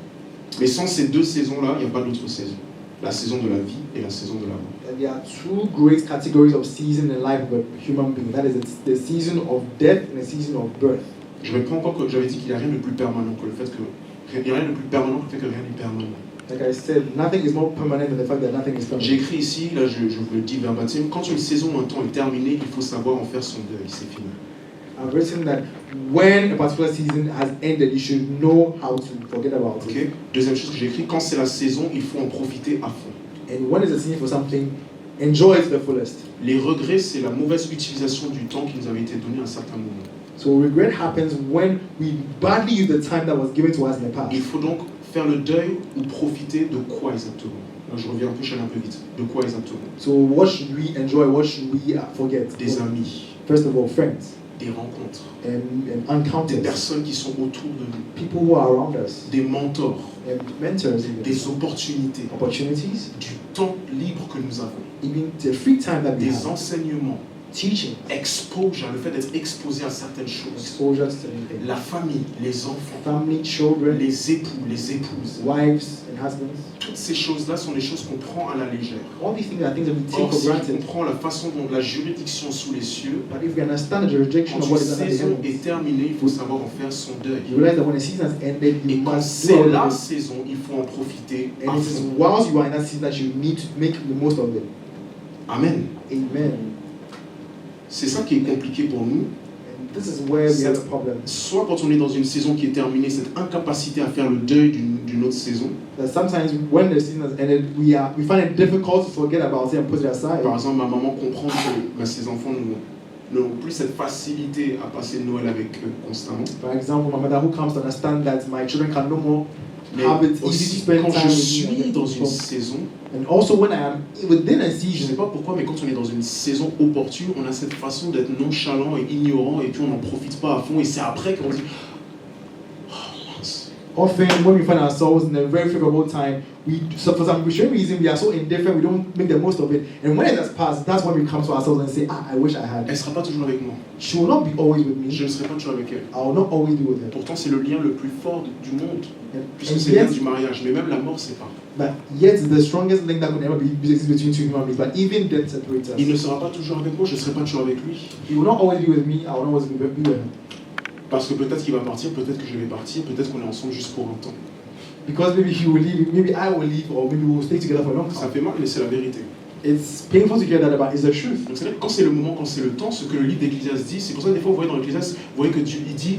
Mais sans ces deux saisons-là, il n'y a pas d'autre saison. La saison de la vie et la saison de la mort.
there are two great categories of season in life of a human being. That is the season of death and the season of birth.
Je reprends encore que j'avais dit qu'il n'y a rien de plus permanent que le fait que il n'y a rien de plus permanent que le fait que rien n'est permanent.
Like I said, nothing is more permanent than the fact that nothing is permanent.
J'ai écrit ici, là je vous le dis verbatim, quand une saison ou un temps est terminé, il faut savoir en faire son deuil, c'est fini.
I've written that when a particular season has ended, you should know how to forget about
Okay.
it.
Deuxième chose que j'ai écrit, quand c'est la saison, il faut en profiter à fond.
And when is the season for something, enjoy it to the fullest.
Les regrets, c'est la mauvaise utilisation du temps qui nous avait été donné à un certain moment.
So regret happens when we badly use the time that was given to us in the past.
Il faut donc faire le deuil ou profiter de quoi exactement? Là, je reviens un peu, je suis allé un peu vite. De quoi exactement?
So what should we enjoy? What should we forget?
Des amis,
First of all, friends
des rencontres,
and
des
encounters,
personnes qui sont autour de nous,
people who are around us,
des mentors,
and mentors, even.
des opportunités,
Opportunities,
du temps libre que nous avons,
even the free time that we
des
have,
enseignements,
teaching,
exposure, le fait d'être exposé à certaines choses,
exposure to anything,
la famille, les enfants,
family, children,
les époux, les épouses.
wives and husbands.
Toutes ces choses-là sont des choses qu'on prend à la légère.
All these things are things that we take
Or,
for
si on
granted.
comprend la façon dont la juridiction sous les cieux,
But if we understand the jurisdiction
quand
of
une
what is under the
saison
heavens,
est terminée, il faut savoir en faire son deuil.
you realize that when the season has ended,
Et
you
quand
must do
c'est
all
la
of it.
saison, il faut en profiter à
And it is
fond.
whilst you are in that season that you need to make the most of it.
Amen.
Amen.
C'est ça qui est compliqué pour nous.
And this is where we have a problem.
Soit quand on est dans une saison qui est terminée, cette incapacité à faire le deuil d'une autre saison.
That sometimes when the season has ended, we find it difficult to forget about it and put it aside.
Par exemple, ma maman comprend que ses enfants n'ont plus cette facilité à passer Noël avec eux constamment.
For example, my mother who comes to understand that my children can no more
Mais
have it easy to
aussi,
spend
quand
time
je
with
suis
me.
dans une saison,
And also when I am within a
je ne sais
season,
pas pourquoi, mais quand on est dans une saison opportune, on a cette façon d'être nonchalant et ignorant, et puis on n'en profite pas à fond, et c'est après qu'on dit oh, mince.
often when we find ourselves in a very favorable time, so for some reason we are so indifferent, we don't make the most of it. And when it has passed, that's when we come to ourselves and say, I wish I had.
Elle ne sera pas toujours avec moi.
She will not be always with me.
Je ne serai pas toujours avec elle.
I will not always be with her.
Pourtant, c'est le lien le plus fort du monde, puisque
And
c'est le lien
yet,
du mariage. Mais même la mort sépare.
but yet the strongest link that could ever be exist between two human beings. But even death separates us.
Il ne sera pas toujours avec moi, je ne serai pas toujours avec lui.
He will not always be with me. I will not always be with him.
Parce que peut-être qu'il va partir, peut-être que je vais partir, peut-être qu'on est ensemble juste pour un temps.
Because maybe he will leave, maybe I will leave, or maybe we will stay together for a long
Ça
time.
fait mal, mais c'est la vérité.
It's painful to hear that, but it's the truth.
Donc, quand c'est le moment, quand c'est le temps, ce que le livre d'Ecclésiaste dit, c'est pour ça que des fois vous voyez dans l'Ecclésiaste, vous voyez que Dieu il dit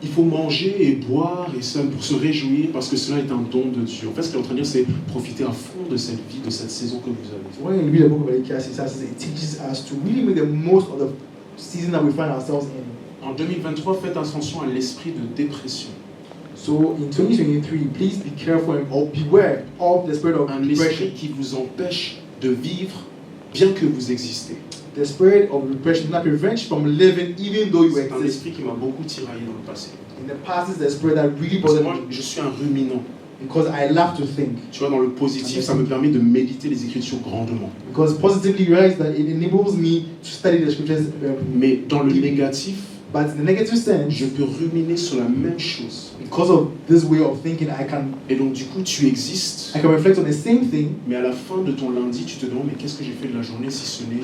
il faut manger et boire et ça pour se réjouir parce que cela est un don de Dieu. En fait, ce qu'il est en train de dire, c'est profiter à fond de cette vie, de cette saison que vous avez.
So when you read the book of Ecclesiastes, it teaches us to really make the most of the season that we find ourselves in.
En 2023, faites attention à l'esprit de dépression.
So in 2023, please be careful or beware of the spirit of
Un
depression.
esprit qui vous empêche de vivre bien que vous existez.
The spirit of depression that prevents you from living even though you
C'est un
exist.
esprit qui m'a beaucoup tiraillé dans le passé.
In the past, it's the spirit that really
Parce que
bothers
moi,
me
je suis un ruminant.
because I love to think.
Tu vois, dans le positif, ça me permet de méditer les Écritures grandement.
Because positively, you realize that it enables me to study the scriptures.
Mais dans le négatif,
But in the negative sense,
je peux ruminer sur la même chose.
because of this way of thinking,
Et donc, du coup, tu existes.
I can reflect on the same thing.
Mais à la fin de ton lundi, tu te demandes, mais qu'est-ce que j'ai fait de la journée si ce n'est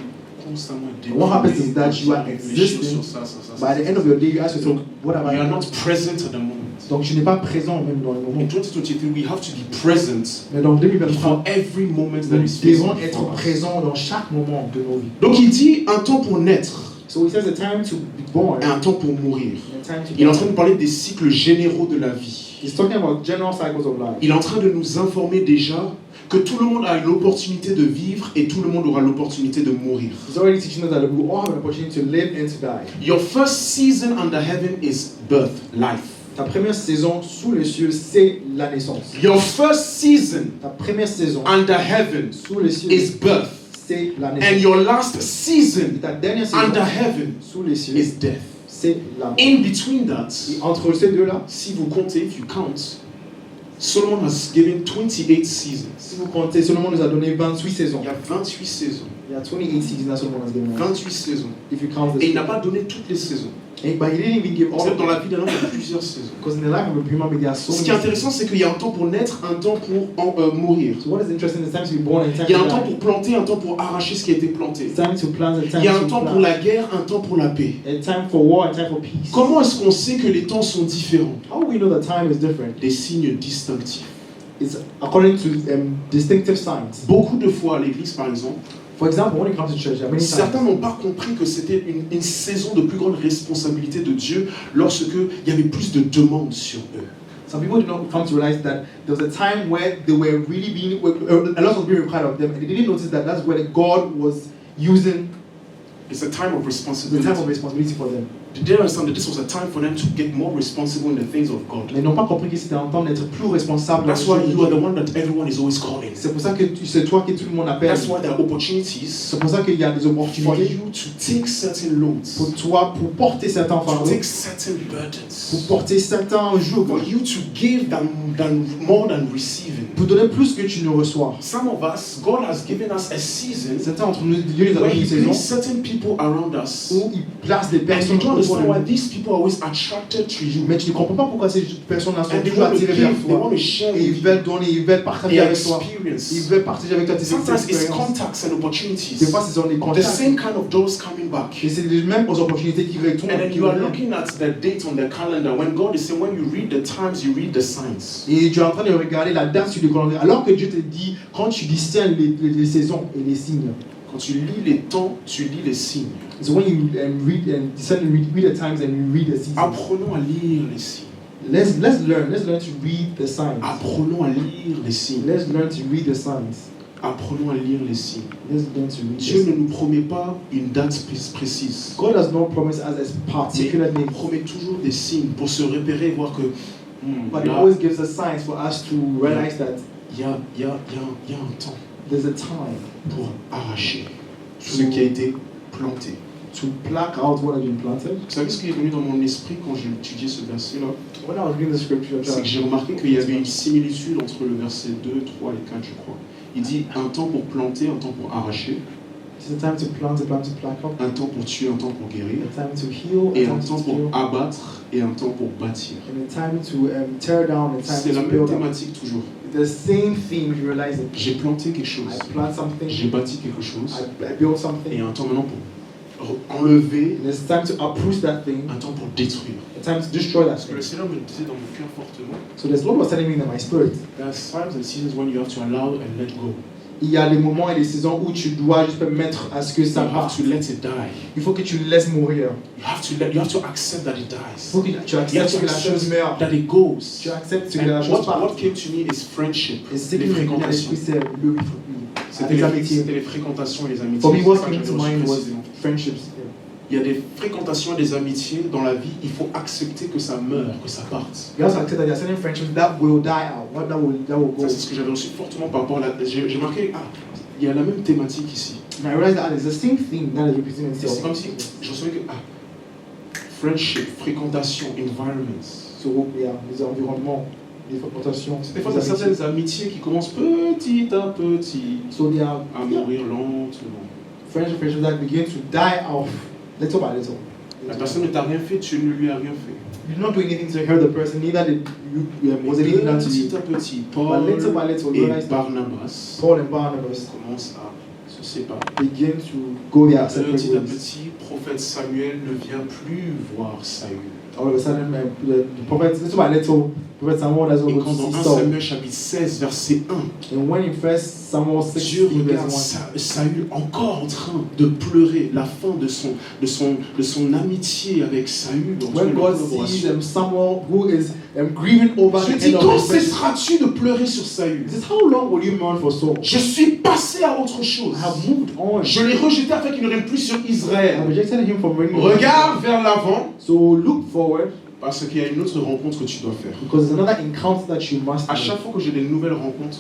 constamment
What happens is that you are
réfléchir
existing.
sur ça, ça, ça,
By
ça,
the
ça,
end of
ça.
your day, you ask yourself, what am
You are
I?
not present at the moment.
Donc, je n'ai pas présent même dans le moment.
In 2023, we have to be present
Mais dans
for
2023,
every moment that
nous
is
devons
facing
être
before us.
présents dans chaque moment de nos vies.
Donc il dit un temps pour naître
So it says a time to be born
et un temps pour mourir.
and a time to
Il est en train
die.
de parler des cycles généraux de la vie.
He's talking about general cycles of life.
Il est en train de nous informer déjà que tout le monde a l'opportunité de vivre et tout le monde aura l'opportunité de mourir.
He's already teaching us that we all have an opportunity to live and to die.
Your first season under heaven is birth, life.
Ta première saison sous les cieux, c'est la naissance.
Your first season
Ta première saison
under heaven
sous les cieux,
is birth.
c'est la
And
naissance.
your last
Et
season
ta dernière saison
under heaven
sous les cieux,
is death.
c'est la mort.
In between that,
Et entre ces deux-là,
si vous comptez, if you count, Solomon has given 28 seasons.
si vous comptez, Solomon nous a donné 28 saisons.
Il y a 28 saisons.
Il y a 28 seasons that Solomon has given us.
28 saisons.
If you count
Et il
this.
n'a pas donné toutes les saisons.
But he didn't even give all
C'est
of
dans
them.
la vie d'un homme, il y a plusieurs saisons.
Because in the life of a human being, there are so
Ce qui est
many.
intéressant, c'est qu'il y a un temps pour naître, un temps pour mourir.
So what is interesting is time to be born and time
Il y a un
to
temps
die.
pour planter, un temps pour arracher ce qui a été planté.
Time to plant and time
Il y a un
to
temps pour
plant.
la guerre, un temps pour la paix.
A time for war and time for peace.
Comment est-ce qu'on sait que les temps sont différents?
How do we know that time is different?
Des signes distinctifs.
It's according to distinctive signs.
Beaucoup de fois à l'église, par exemple,
For example, when it comes to church, there are many
certains
times
n'ont pas compris que c'était une saison de plus grande responsabilité de Dieu lorsque il y avait plus de demandes sur eux.
some people did not come to realize that there was a time where they were really being, a lot was being required of them, and they didn't notice that that's where God was using
It's a time of
the
responsibility.
time of responsibility for them.
Did they understand that this was a time for them to get more responsible in the things of God?
Mais ils n'ont pas compris que c'était un temps d'être plus responsable.
That's why you are the one that everyone is always calling.
C'est pour ça que c'est toi que tout le monde appelle.
That's why there are opportunities
C'est pour ça qu'il y a des
for
opportunités
you to take certain loads,
pour toi, pour porter certains
to
fardeaux,
take certain
pour
burdens,
porter certains jours,
for you to give more than receiving.
pour donner plus que tu ne reçois.
Some of us, God has given us a season
Certains d'entre nous, Dieu nous a
where
donné
He
une saison
placed certain people around us,
où il place des
and
personnes
you don't
autour de
understand why
nous.
these people are always attracted to you.
Mais tu ne comprends pas pourquoi ces personnes-là sont
And they
toujours
want to
attirées vers
give, they
toi.
want to share
Et ils
with you
veulent donner, ils veulent partager
their
avec toi. Ils
experience.
veulent partager avec toi tes
Sometimes it's
expériences.
contacts and
Des
opportunities.
fois, ce sont des
The
contacts.
same kind of doors coming back.
Et c'est les mêmes opportunités qui retournent.
And then you are looking at the date on the calendar when God is saying, when you read the times, you read the signs.
Et tu es en train de regarder la date sur le calendrier. Alors que Dieu te dit, quand tu discernes les saisons et les signes.
Quand tu lis les temps, tu lis les signes.
So when you read and discern, read the times and you read the seasons.
Apprenons à lire les signes.
Let's learn to read the signs.
Apprenons à lire les signes.
Let's learn to read the signs.
Apprenons à lire les signes.
Let's learn to read the
Dieu ne
signs.
nous promet pas une date précise.
God does not promise us a
Mais
particular
il
name,
promet toujours des signes pour se repérer et voir que
but He always gives us signs for us to realize that
il y a un temps
there's a time
pour arracher ce qui a été planté.
to pluck out what has been planted.
Vous savez ce qui est venu dans mon esprit quand j'ai étudié ce verset-là?
When I was reading the scripture,
C'est que j'ai remarqué qu'il y avait une similitude entre le verset 2, 3 et 4, je crois. Il dit un temps pour planter, un temps pour arracher,
it's a time to plant, a time to pluck out,
un temps pour tuer, un temps pour guérir,
a time to heal,
et
a
un
time
temps
to
pour
heal,
abattre et un temps pour bâtir.
and a time to tear down, a
C'est
time
la
to
même
build up.
thématique toujours.
The same theme, you realize it.
J'ai planté quelque chose,
I plant something,
j'ai bâti quelque chose,
I build
et il
something,
y a un temps maintenant pour enlever,
And it's time to uproot that thing.
un temps pour détruire.
A time to destroy that
Parce que
thing.
le Seigneur me disait dans mon cœur fortement,
So the Lord was telling me in my spirit.
there are times and seasons when you have to allow and let go.
Il y a des moments et des saisons où tu dois juste permettre à ce que ça
You have
parte.
to let it die.
Il faut que tu le laisses mourir.
You have to accept that it
Il
dies.
faut que tu
You have
acceptes
to
que la chose
accept
meurt.
that it goes.
Tu acceptes que
And
la chose
what
parte.
came to me is friendship.
Et c'est ce
Les
qui me vient à
fréquentations.
l'esprit, c'est
C'était
les
les
amitiés.
fréquentations et les amitiés.
For me,
C'est
what
ça que
came to
j'avais reçu
mind was
précisément.
friendships.
Il y a des fréquentations et des amitiés dans la vie, il faut accepter que ça meure, que ça parte.
You also accept that there are certain friendships that will die out, that will go.
Ça, c'est ce que j'avais reçu fortement par rapport à la... J'ai marqué, il y a la même thématique ici.
And I realized that there's the same thing that is repeating
Et c'est
itself.
comme si je recevais que, friendship, fréquentation, environments.
So, yeah, les environnements, les fréquentations.
Des fois, il y a certaines amitiés qui commencent petit à petit
So there are
à mourir lentement.
friendships that begin to die off little by little.
La personne ne t'a rien fait, tu ne lui as rien fait.
You did not do anything to hurt the person, neither did was anything done to you.
Petit à petit,
But
Paul
little by little, you
et
realize that
Barnabas
Paul and Barnabas
commencent à se séparer.
begin to go their separate
Petit à
ways.
petit, prophète Samuel ne vient plus voir Saül.
All of a sudden, the prophet, little by little, prophet Samuel has
Et
over
quand
to
dans
see
1
Saul.
Samuel chapitre 16, verset 1,
And when in first Samuel 6,
Dieu regarde
verse 1,
Saül encore en train de pleurer la fin de son amitié avec Saül. dans
when
une
God
collaboration.
sees Samuel who is grieving over
Je
the
dis,
end
quand
of his friendship,
cesseras-tu de pleurer sur Saül?
he says, how long will you mourn for Saul?
Je suis passé à autre chose.
I have moved on.
Je l'ai rejeté afin qu'il ne règne plus sur
I
Israël.
rejected him from reigning.
Regarde vers l'avant,
So look forward,
parce qu'il y a une autre rencontre que tu dois faire.
because there's another encounter that you must
À
make.
chaque fois que j'ai des nouvelles rencontres,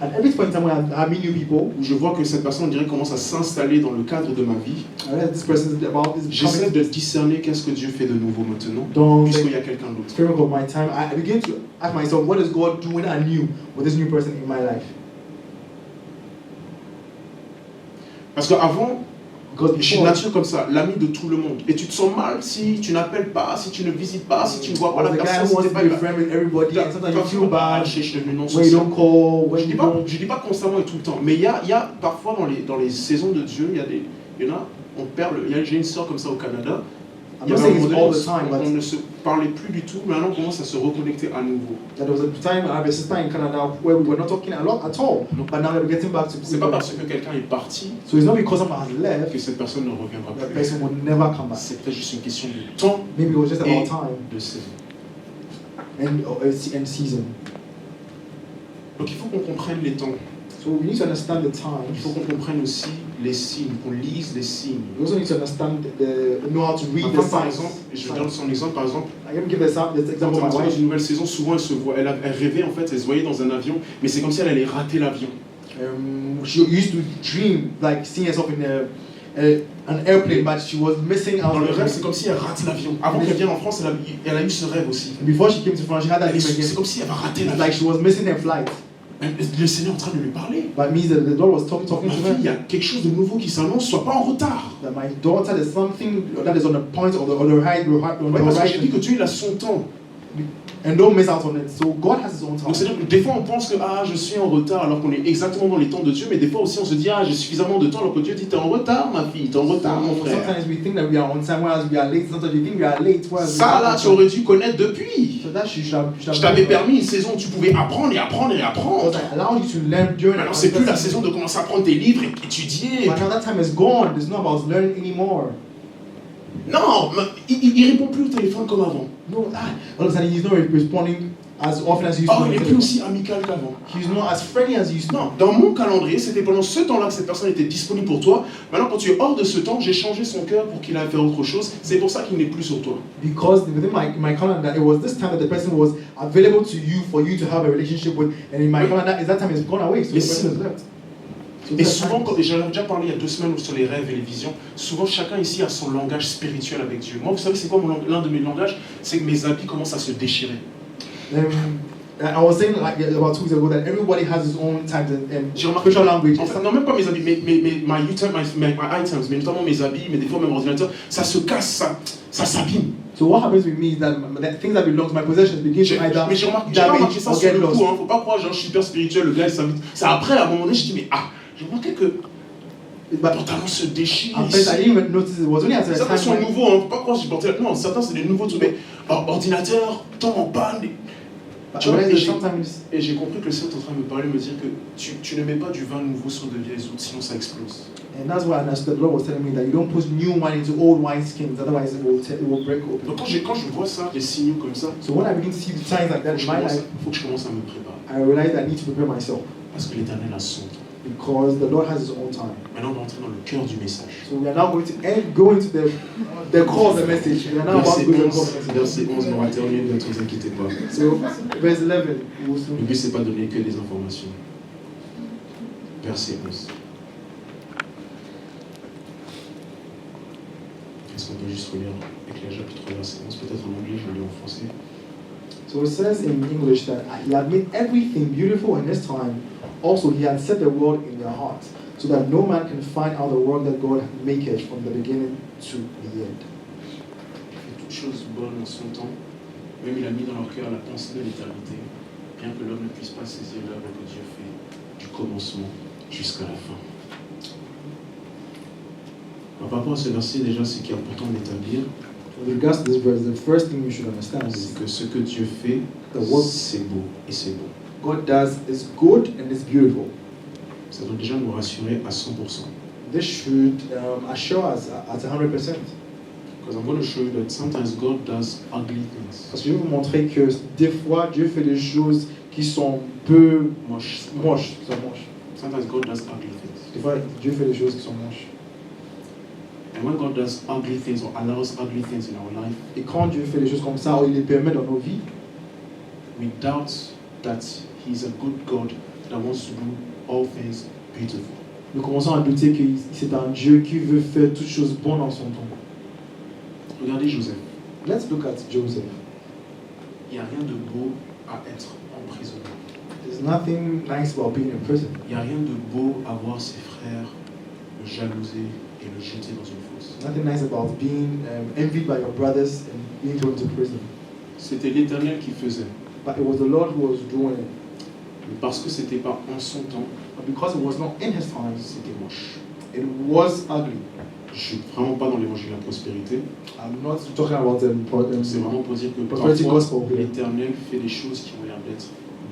At every point in time when I meet new people,
où je vois que cette personne, on dirait, commence à s'installer dans le cadre de ma vie,
I realize this person is about this
j'essaie de discerner qu'est-ce que Dieu fait de nouveau maintenant,
Dans
puisqu'il y a quelqu'un d'autre.
framework of my time. I begin to ask myself, what is God doing anew with this new person in my life?
Parce qu'avant,
Because
je suis de
before,
nature comme ça, l'ami de tout le monde. Et tu te sens mal si tu n'appelles pas, si tu ne visites pas, si tu ne vois pas
I
la
was the guy
personne,
who
si
wants
t'es
to
pas
be
là.
a friend with everybody, and sometimes you feel bad
Je suis devenu non
when you
social.
don't call, when
Je
you
dis
don't.
dis pas constamment et tout le temps, mais il y a parfois dans les saisons de Dieu, il y en a, on perd j'ai une sœur comme ça au Canada.
I'm
Il y
not
avait un
saying it's
moment
all
donné,
the time,
on
but
ne se parlait plus du tout, mais maintenant on commence à se reconnecter à nouveau.
there was a time I have a sister in Canada where we were not talking a lot at all, but now we're getting back to.
C'est pas parce que quelqu'un est parti
So it's not because someone has left
que cette personne ne reviendra
that
plus.
person will never come back.
C'est peut-être juste une question de temps
Maybe it was just
et
about time
de saison.
and season.
Donc il faut qu'on comprenne les temps.
So we need to understand the
Il faut
times.
qu'on comprenne aussi les signes, qu'on lise les signes.
We also need to understand know how to read
Ma
the
femme, par
signs.
exemple, je donne son exemple, par exemple,
I can give this
quand
example
on
of my
était dans
wife.
une nouvelle saison, souvent elle rêvait en fait, elle se voyait dans un avion, mais c'est comme si elle allait rater l'avion.
She used to dream like seeing herself in an airplane, but she was missing out.
Dans le rêve, c'est comme si elle rate l'avion. Avant qu'elle vienne en France, elle a eu ce rêve aussi.
Before she came to France, she had that dream
C'est
again.
comme si elle va rater
It's
l'avion.
like she was missing her flight.
Le Seigneur est en train de lui parler.
But means that the Lord was talking
Ma
to
fille, il y
her.
a quelque chose de nouveau qui s'annonce, sois pas en retard.
That my daughter, there's something that is on the point of on the right, on
Ouais,
the
parce que j'ai dit
horizon.
que Dieu il a son temps.
And don't miss out on it. So God has His own time.
Donc c'est-à-dire que des fois on pense que je suis en retard alors qu'on est exactement dans les temps de Dieu, mais des fois aussi on se dit j'ai suffisamment de temps alors que Dieu dit t'es en retard ma fille, t'es en retard mon frère.
Sometimes we think that we are on time, whereas we are late. Sometimes we think we are late, whereas
Ça là tu aurais dû connaître depuis.
So that you should
Je t'avais permis une saison où tu pouvais apprendre et apprendre et apprendre.
Because I allowed you to learn during.
Maintenant c'est plus la saison de commencer à prendre tes livres et étudier.
But now that time is gone. It's not about learning anymore.
Non, il répond plus au téléphone comme avant.
No, all of a sudden he's not responding as often as he used
Oh,
to.
il est plus aussi amical qu'avant.
He's not as friendly as he used to.
Non, dans mon calendrier, c'était pendant ce temps-là que cette personne était disponible pour toi. Maintenant, quand tu es hors de ce temps, j'ai changé son cœur pour qu'il aille faire autre chose. C'est pour ça qu'il n'est plus sur toi.
Because within my calendar, it was this time that the person was available to you for you to have a relationship with, and in my calendar, that time is gone away. So the person has left. So
Et
that
souvent,
time-
j'en ai déjà parlé il y a 2 semaines sur les rêves et les visions, souvent chacun ici a son langage spirituel avec Dieu. Moi, vous savez, c'est quoi l'un de mes langages? C'est que mes habits commencent à se déchirer.
I was saying like about 2 weeks ago that everybody has his own types and
J'ai remarqué,
special language.
en fait, non, même pas mes habits, my items, mais notamment mes habits, mais des fois même ordinateur, ça se casse, ça s'abîme.
So what happens with me is that things that belong to my possessions begin to either
Mais j'ai remarqué ça
or
sur
get
le coup,
lost.
faut pas croire genre je suis super spirituel, le gars il s'invite. C'est après, à un moment donné, je dis mais j'ai remarqué que Ton talon se déchire.
En fait, I didn't notice it was only at a
Certains sont
time
nouveaux, hein. Pas quand j'ai porté. Non, certains c'est des nouveaux trucs, mais ordinateur, tombe en panne. Tu vois, et j'ai compris que le Seigneur est en train de me parler, me dire que tu ne mets pas du vin nouveau sur de vieilles outres, sinon ça explose.
And that's why the Lord was telling me that you don't put new wine into old wineskins, otherwise it will break open.
Donc quand je vois ça, les signaux comme ça,
so when I begin to see the signs like that in my life,
faut que je commence à me préparer.
I realize I need to prepare myself.
Parce que l'Éternel a son temps.
Because the Lord has His own time.
Maintenant, on va entrer dans le cœur du message.
So we are now going to go into the core of the message. We are now about to go to the core of the message.
Verset 11, on va terminer, ne vous inquiétez pas.
So, verse 11.
Le but, c'est pas de donner que des informations. Verset 11. Est-ce qu'on peut juste relire Ecclésiaste chapitre 3, verset 11, peut-être en anglais, je le lis en français.
So it says in English that He had made everything beautiful in His time. Also, He had set the world in their hearts, so that no man can find out the work that God maketh from the beginning to the end.
Il fait toutes choses bonnes en son temps. Même il a mis dans leur cœur la pensée de l'éternité, bien que l'homme ne puisse pas saisir l'œuvre que Dieu fait du commencement jusqu'à la fin. Alors, par rapport à ce verset, déjà, ce qui est important d'établir,
With regards to this verse, the first thing you should understand is
c'est que ce que Dieu fait, c'est beau et c'est bon.
God does is good and is beautiful.
Ça doit déjà nous rassurer à 100%.
This should assure us at 100%.
Because I'm going to show you that sometimes God does ugly things.
Parce que je vais vous montrer que des fois Dieu fait des choses qui sont peu moches.
Sometimes God does ugly things.
Des fois Dieu fait des choses qui sont moches.
And when God does ugly things or allows ugly things in our life,
et quand Dieu fait des choses comme ça, ou il les permet dans nos vies,
we doubt that He's a good God that wants to do all things beautiful.
Nous commençons à douter que c'est un Dieu qui veut faire toutes choses bonnes en son temps.
Regardez Joseph.
Let's look at Joseph.
Il n'y a rien de beau à être emprisonné.
There's nothing nice about being in prison.
Il n'y a rien de beau à voir ses frères le jalouser et le jeter dans une fosse.
Nothing nice about being envied by your brothers and being thrown to prison.
C'était l'Éternel qui faisait.
But it was the Lord who was doing it.
Mais parce que c'était pas en son temps,
But because it was not in His time,
c'était moche.
it was ugly.
Je suis vraiment pas dans l'évangile de la prospérité.
I'm not talking about
C'est vraiment pour dire que
prosperity
parfois
gospel.
l'Éternel fait des choses qui ont l'air d'être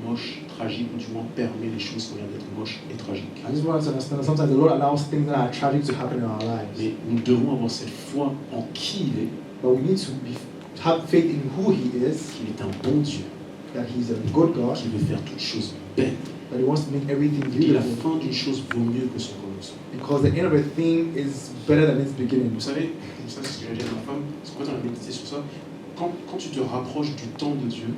moches, tragiques, ou du moins permet les choses qui ont l'air d'être moches et tragiques.
I just want to understand that sometimes the Lord allows things that are tragic to happen in our lives.
Mais nous devons avoir cette foi en qui il est,
But we need to have faith in who He is,
qu'il est un bon Dieu,
that He's a good God,
qui veut faire toutes choses belles,
that He wants to make everything
et que la
beautiful.
fin d'une chose vaut mieux que son commencement.
Because the end of a thing is better than its beginning.
Vous savez, ça c'est ce que j'ai dit à ma femme, c'est quoi on a médité sur ça, quand tu te rapproches du temps de Dieu,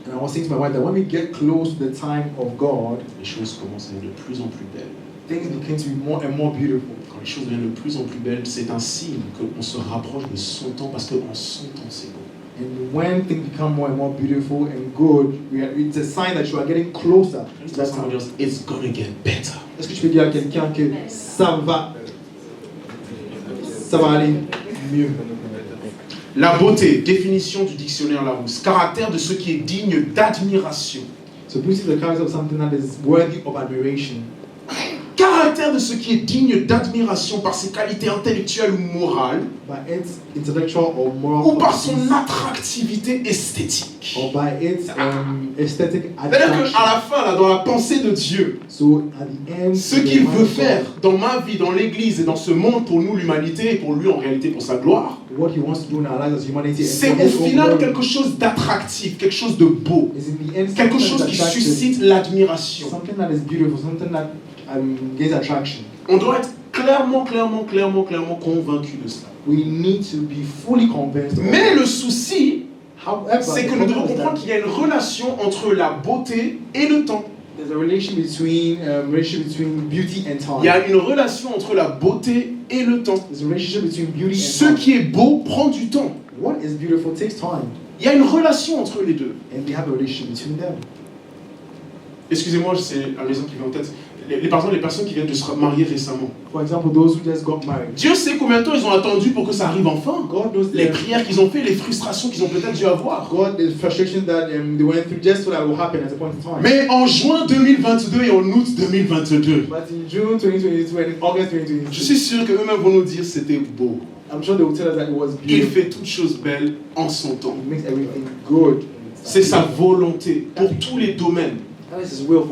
And I was saying to my wife that when we get close to the time of God,
les choses commencent à être de plus en plus belles.
things begin to be more and more beautiful.
Quand les choses deviennent de plus en plus belles, c'est un signe qu'on se rapproche de son temps, parce qu'en son temps c'est bon.
And when things become more and more beautiful and good, it's a sign that you are getting closer to that time.
It's gonna get better.
Est-ce que tu peux dire à quelqu'un que ça va aller mieux?
La beauté, définition du dictionnaire Larousse, caractère de ce qui est digne d'admiration.
So beauty is the character of something that is worthy of admiration.
Caractère de ce qui est digne d'admiration par ses qualités intellectuelles ou morales,
By its intellectual or moral
ou par son
qualities,
attractivité esthétique.
or by its aesthetic
C'est-à-dire
attraction.
qu'à la fin, là, dans la pensée de Dieu,
So at the end,
ce qu'il veut faire dans ma vie, dans l'Église et dans ce monde pour nous, l'humanité, et pour lui en réalité pour sa gloire,
what He wants to do in our lives as humanity,
c'est au final quelque chose d'attractif, quelque chose de beau,
is in the end
quelque
something
chose
that's
qui
attractive,
suscite l'admiration.
something that is beautiful, something that gains attraction.
On doit être clairement convaincu de cela.
We need to be fully convinced.
Mais le souci,
However,
c'est que
the
nous devons
problem is
comprendre
that
qu'il y a une relation entre la beauté et le temps.
there's a relationship between beauty and time.
Il y a une relation entre la beauté et le temps.
There's a relationship between beauty
Ce
and time.
qui est beau prend du temps.
What is beautiful takes time,
Il y a une relation entre les deux.
and we have a relationship between them.
Excusez-moi, c'est un exemple qui vient en tête. par exemple, les personnes qui viennent de se marier récemment.
For example, those who just got married.
Dieu sait combien de temps ils ont attendu pour que ça arrive enfin.
God knows
Les prières qu'ils ont fait, les frustrations qu'ils ont peut-être dû avoir.
God, the frustration that they went through just so that will happen at a point in time.
Mais en juin 2022 et en août 2022,
But in June 2022 and in August 2022,
je suis sûr qu'eux-mêmes vont nous dire c'était beau.
I'm sure they will tell us that it was
Il
beautiful.
fait toutes choses belles en son temps.
It makes everything good.
C'est sa volonté pour tous les domaines.
And this is will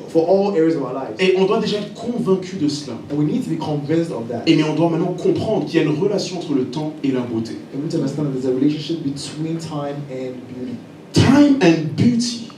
for all areas of our lives.
Et on doit déjà être convaincu de cela.
And we need to be convinced of that.
Et mais on doit maintenant comprendre qu'il y a une relation entre le temps et la beauté.
And we need to understand that there's a relationship between time and beauty.
Time and beauty.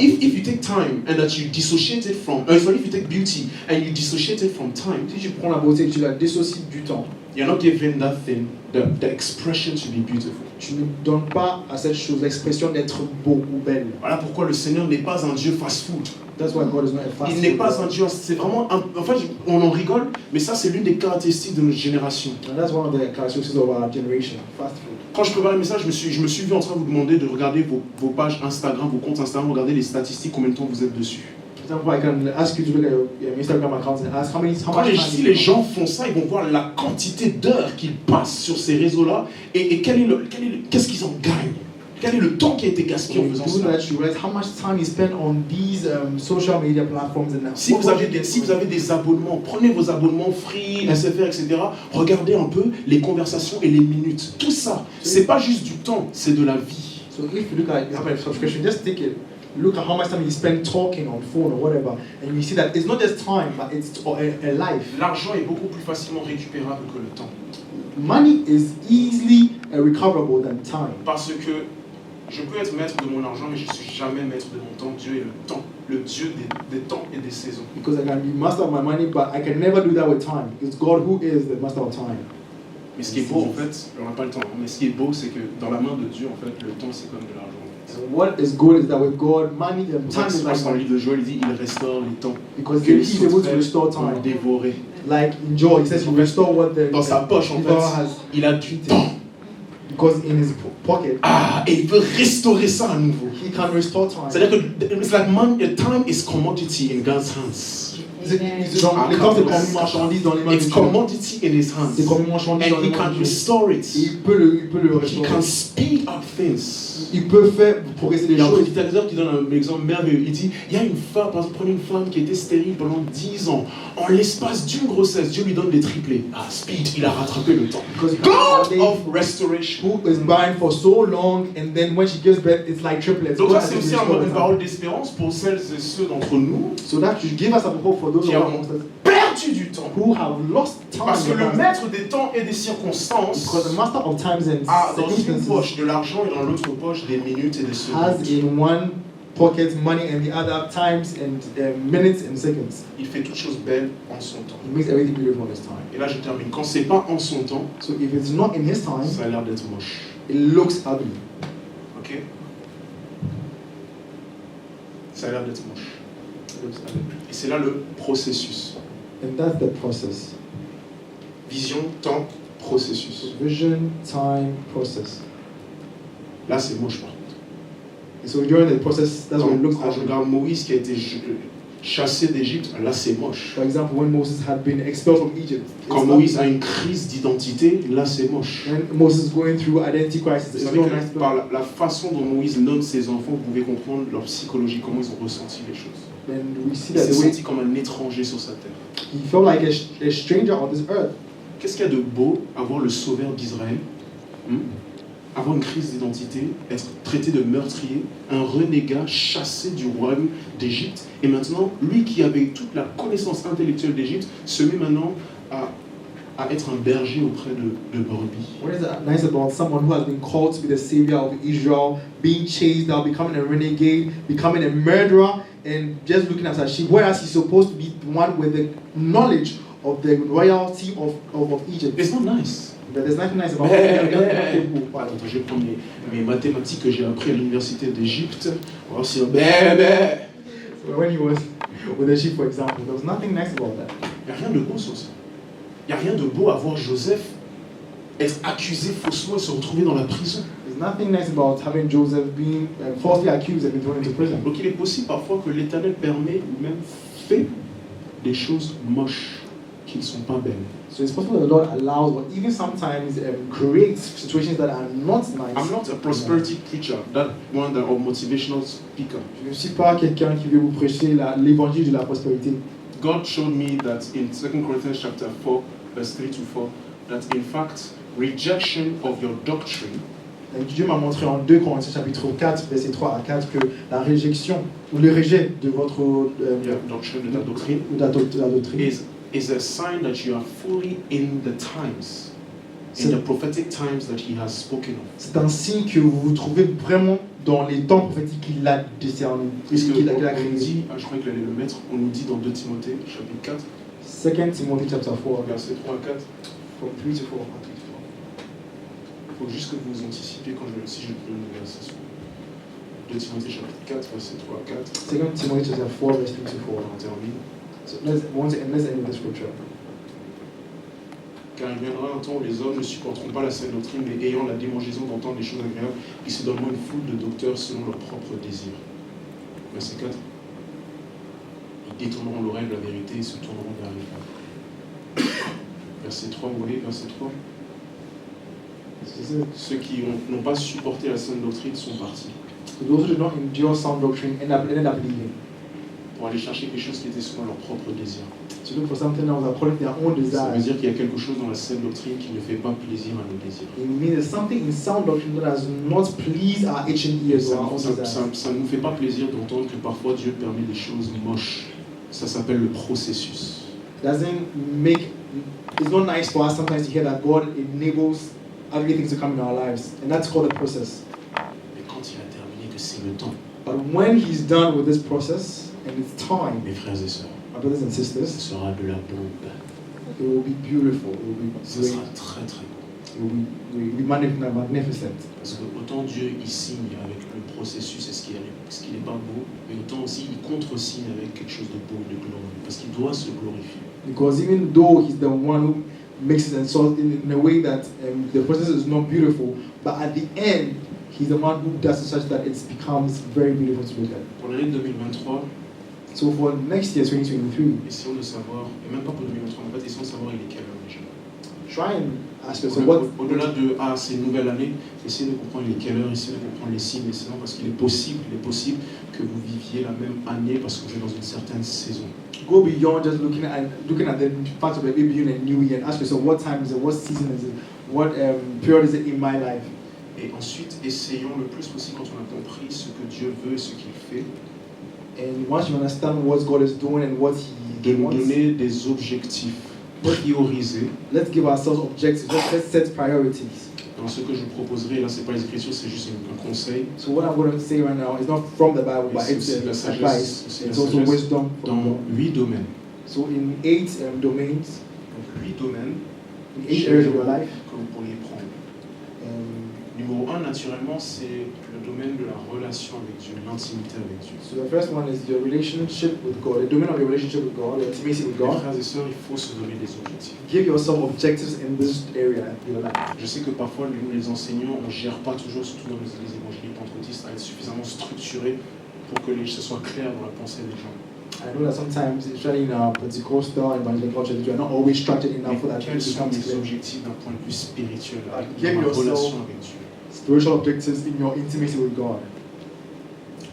If
If you take time and that you dissociate it from, sorry, if you take beauty and you dissociate it from time,
si tu prends la beauté et que tu la dissocies du temps,
you're not giving that thing the expression to be beautiful.
tu ne donnes pas à cette chose l'expression d'être beau ou belle.
Voilà pourquoi le Seigneur n'est pas un Dieu fast-food.
That's why God is not a fast
Il n'est
food
pas
God.
un Dieu, c'est vraiment, en fait, on en rigole, mais ça c'est l'une des caractéristiques de notre génération.
And that's one of the characteristics of our generation, fast food.
Quand je préparais le message, je me suis vu en train de vous demander de regarder vos pages Instagram, vos comptes Instagram, regarder les statistiques, combien de temps vous êtes dessus.
For example, I can ask you to look at your Instagram account and ask how
Quand
much
si
time
les gens font ça, ils vont voir la quantité d'heures qu'ils passent sur ces réseaux-là et qu'est-ce qu'ils en gagnent. Quel est le temps qui a été gaspillé en faisant
do
ça.
that, you realize how much time you spend on these social media platforms and
Si vous avez des abonnements, prenez vos abonnements Free, SFR, etc. Regardez un peu les conversations et les minutes. Tout ça, c'est pas juste du temps, c'est de la vie.
So if you look at your subscription, just take it. Look at how much time you spend talking on phone or whatever, and you see that it's not just time, but it's a life.
L'argent est beaucoup plus facilement récupérable que le temps.
Money is easily recoverable than time.
Parce que je peux être maître de mon argent, mais je ne suis jamais maître de mon temps. Dieu est le temps, le Dieu des temps et des saisons.
Because I can be master of my money, but I can never do that with time. It's God who is the master of time.
Mais ce qui est beau, en fait, on n'a pas le temps, mais ce qui est beau, c'est que dans la main de Dieu, en fait, le temps, c'est comme de l'argent.
So what is good is that with God, money and time is like
Dans le livre de Joël, il dit il restaure les temps.
because
Que les
He is able to
sauterelles
restore
ont
time.
dévoré.
Like in Joel, He says you restore what the
Dans sa poche, en
devourer
fait,
has.
il a du temps.
Because in his pocket,
Et il veut restaurer ça à nouveau.
He can restore time.
C'est-à-dire que it's like time is commodity in God's hands.
Les temps c'est comme une marchandise dans les mains de
It's
Dieu.
commodity in his hands.
C'est comme une marchandise dans
And
les
he
mains
can
de Dieu.
restore
Et
it.
il peut le
He
restaurer.
can speed up things.
Il peut faire progresser les
Il y a un
choses.
prédicateur qui donne un exemple merveilleux. Il dit, il y a une femme, par exemple, prenez une femme qui était stérile pendant 10 ans. En l'espace d'une grossesse, Dieu lui donne des triplés. Speed, il a rattrapé le temps.
Because
God of restoration.
who is barren for so long, and then when she gives birth, it's like triplets.
Donc
God
ça,
has
c'est aussi
restored
une
time.
parole d'espérance pour celles et ceux d'entre nous
So that should give us a hope for those
qui
of
ont
us
perdu du temps.
who have lost time.
Parce que
in the
le
past.
maître des temps et des circonstances
Because the master of times and
a dans une
circumstances
poche de l'argent et dans l'autre poche des minutes et des
has
secondes.
in one pocket money and the other times and minutes and seconds.
Il fait toutes choses belles en son temps.
He makes everything beautiful in his time.
Et là, je termine. Quand c'est pas en son temps,
So if it's not in his time,
ça a l'air d'être moche.
it looks ugly.
Ok? Ça a l'air d'être moche.
It looks ugly.
Et c'est là le processus.
And that's the process.
Vision, temps, processus.
Vision, time, process.
Là, c'est moche par contre.
And so during the process, that's what it looks
Quand je
ugly.
regarde Moïse qui a été chassé d'Égypte, là, c'est moche.
For example, when Moses had been expelled from Egypt, it's
Quand
ugly.
Moïse a une crise d'identité, là, c'est moche.
When Moses is going through identity crisis,
Vous
it's
savez
not
que
nice.
par la façon dont Moïse nomme ses enfants, vous pouvez comprendre leur psychologie, comment ils ont ressenti les choses.
Then we see
Il
that
s'est
the way
senti comme un étranger sur sa terre.
he felt like a stranger on this earth.
Qu'est-ce qu'il y a de beau à voir le sauveur d'Israël avoir une crise d'identité, être traité de meurtrier, un renégat chassé du royaume d'Égypte, et maintenant, lui qui avait toute la connaissance intellectuelle d'Égypte, se met maintenant à être un berger auprès de brebis.
What is nice about someone who has been called to be the savior of Israel, being chased out, becoming a renegade, becoming a murderer, and just looking after sheep, whereas he's supposed to be the one with the knowledge of the royalty of Egypt.
It's not nice.
But there's nothing nice about
Attends, je vais prendre mes mathématiques que j'ai appris à l'université d'Égypte. On va voir si bébé.
So when he was with the sheep, for example, there was nothing nice about that.
Il n'y a rien de beau sur ça. Il n'y a rien de beau à voir Joseph être accusé faussement et se retrouver dans la prison.
There's nothing nice about having Joseph being falsely accused and being thrown into prison.
Donc il est possible parfois que l'Éternel permet ou même fait des choses moches qui ne sont pas belles.
So it's possible that the Lord allows, or even sometimes creates situations that are not nice.
I'm not a prosperity preacher, that one that or motivational speaker.
Je ne suis pas quelqu'un qui veut vous prêcher l'évangile de la prospérité.
God showed me that in 2 Corinthians chapter 4, verse 3 to 4, that in fact, rejection of your doctrine,
Dieu m'a montré en 2 Corinthiens chapitre 4, verset 3 à 4, que la réjection ou le rejet de votre
doctrine, de ta doctrine,
ou de la doctrine
is a sign that you are fully in the times, in the prophetic times that he has spoken of.
C'est un signe que vous vous trouvez vraiment dans les temps prophétiques qu'il a décernés.
Qu'il a dit, je crois qu'il allait le mettre, on nous dit dans 2 Timothée, chapitre 4,
2 Timothée chapter 4,
verset 3 à 4.
From 3 to 4.
Il faut juste que vous anticipiez si je prends le verset. 2 Timothée chapitre 4, verset 3 à 4.
2 Timothée chapter 4, verset 3 to 4.
On termine.
So let's end the scripture.
Car il viendra un temps où les hommes ne supporteront pas la saine doctrine, mais ayant la démangeaison d'entendre des choses agréables, ils se donneront une foule de docteurs selon leurs propres désirs. Verset 4. Ils détourneront l'oreille de la vérité et se tourneront vers les femmes. Verset 3, vous voyez, verset 3. Ceux qui n'ont pas supporté la saine doctrine sont partis.
Those who did not endure sound doctrine ended up leaving.
Pour aller chercher quelque chose qui était selon leur propre désir.
To look for something that was according to their own desires.
Ça veut dire qu'il y a quelque chose dans la saine doctrine qui ne fait pas plaisir à nos désirs.
It means there's something in sound doctrine that does not please our itching ears or our own desires.
Ça ne nous fait pas plaisir d'entendre que parfois Dieu permet des choses moches. Ça s'appelle le processus.
It's not nice for us sometimes to hear that God enables ugly things to come in our lives, and that's called a process.
Mais quand il a terminé, que c'est le temps.
But when He's done with this process and it's time,
mes frères et sœurs,
my brothers and sisters,
ce sera de la bombe.
It will be beautiful. It will be great.
Ce sera très très beau.
It will be magnificent.
Parce que autant Dieu il signe avec le processus et ce qui n'est pas beau, mais autant aussi il contre-signe avec quelque chose de beau, de glorieux, parce qu'il doit se glorifier.
Because even though He's the one who makes it and so in a way that the process is not beautiful, but at the end He's the one who does it such that it becomes very beautiful to look at.
Pour l'année 2023,
so for next year 2023,
essayons de savoir, et même pas pour 2023, en fait, essayons de savoir il est quelle heure déjà.
Try and ask yourself
au-delà de c'est une nouvelle année, essayez de comprendre il est quelle heure, essayez de comprendre les signes et sinon parce qu'il est possible que vous viviez la même année parce que vous êtes dans une certaine saison.
Go beyond just looking at the fact of maybe being a new year and ask yourself what time is it, what season is it, what period is it in my life.
Et ensuite, essayons le plus possible quand on a compris ce que Dieu veut et ce qu'il fait.
And once you understand what God is doing and what He
de
wants,
nous donner des objectifs priorisés.
Let's give ourselves objectives. Let's set priorities.
Dans ce que je vous proposerai, là, c'est pas les Écritures, c'est juste un conseil.
So what I'm going to say right now is not from the Bible, but it's advice. It's also wisdom.
Dans 8 domaines.
So in 8 domains.
Donc 8 domaines.
In 8 areas of your life.
Que vous pourriez prendre. Numéro 1, naturellement, c'est le domaine de la relation avec Dieu, l'intimité avec Dieu.
So the first one is your relationship with God, the domain of your relationship with God, your intimacy with God.
Frères et sœurs, il faut se donner des objectifs.
Give yourself objectives in this area of your life.
Je sais que parfois, nous les enseignants, on ne gère pas toujours, surtout dans les églises évangéliques pentecôtistes, à être suffisamment structurés pour que ce soit clair dans la pensée des gens.
I know that sometimes, especially in our Pentecostal and evangelical churches, we are not always structured enough for that to become
clear. Quels sont les objectifs d'un point de vue spirituel, dans la relation avec Dieu?
Spiritual objectives in your intimacy with God.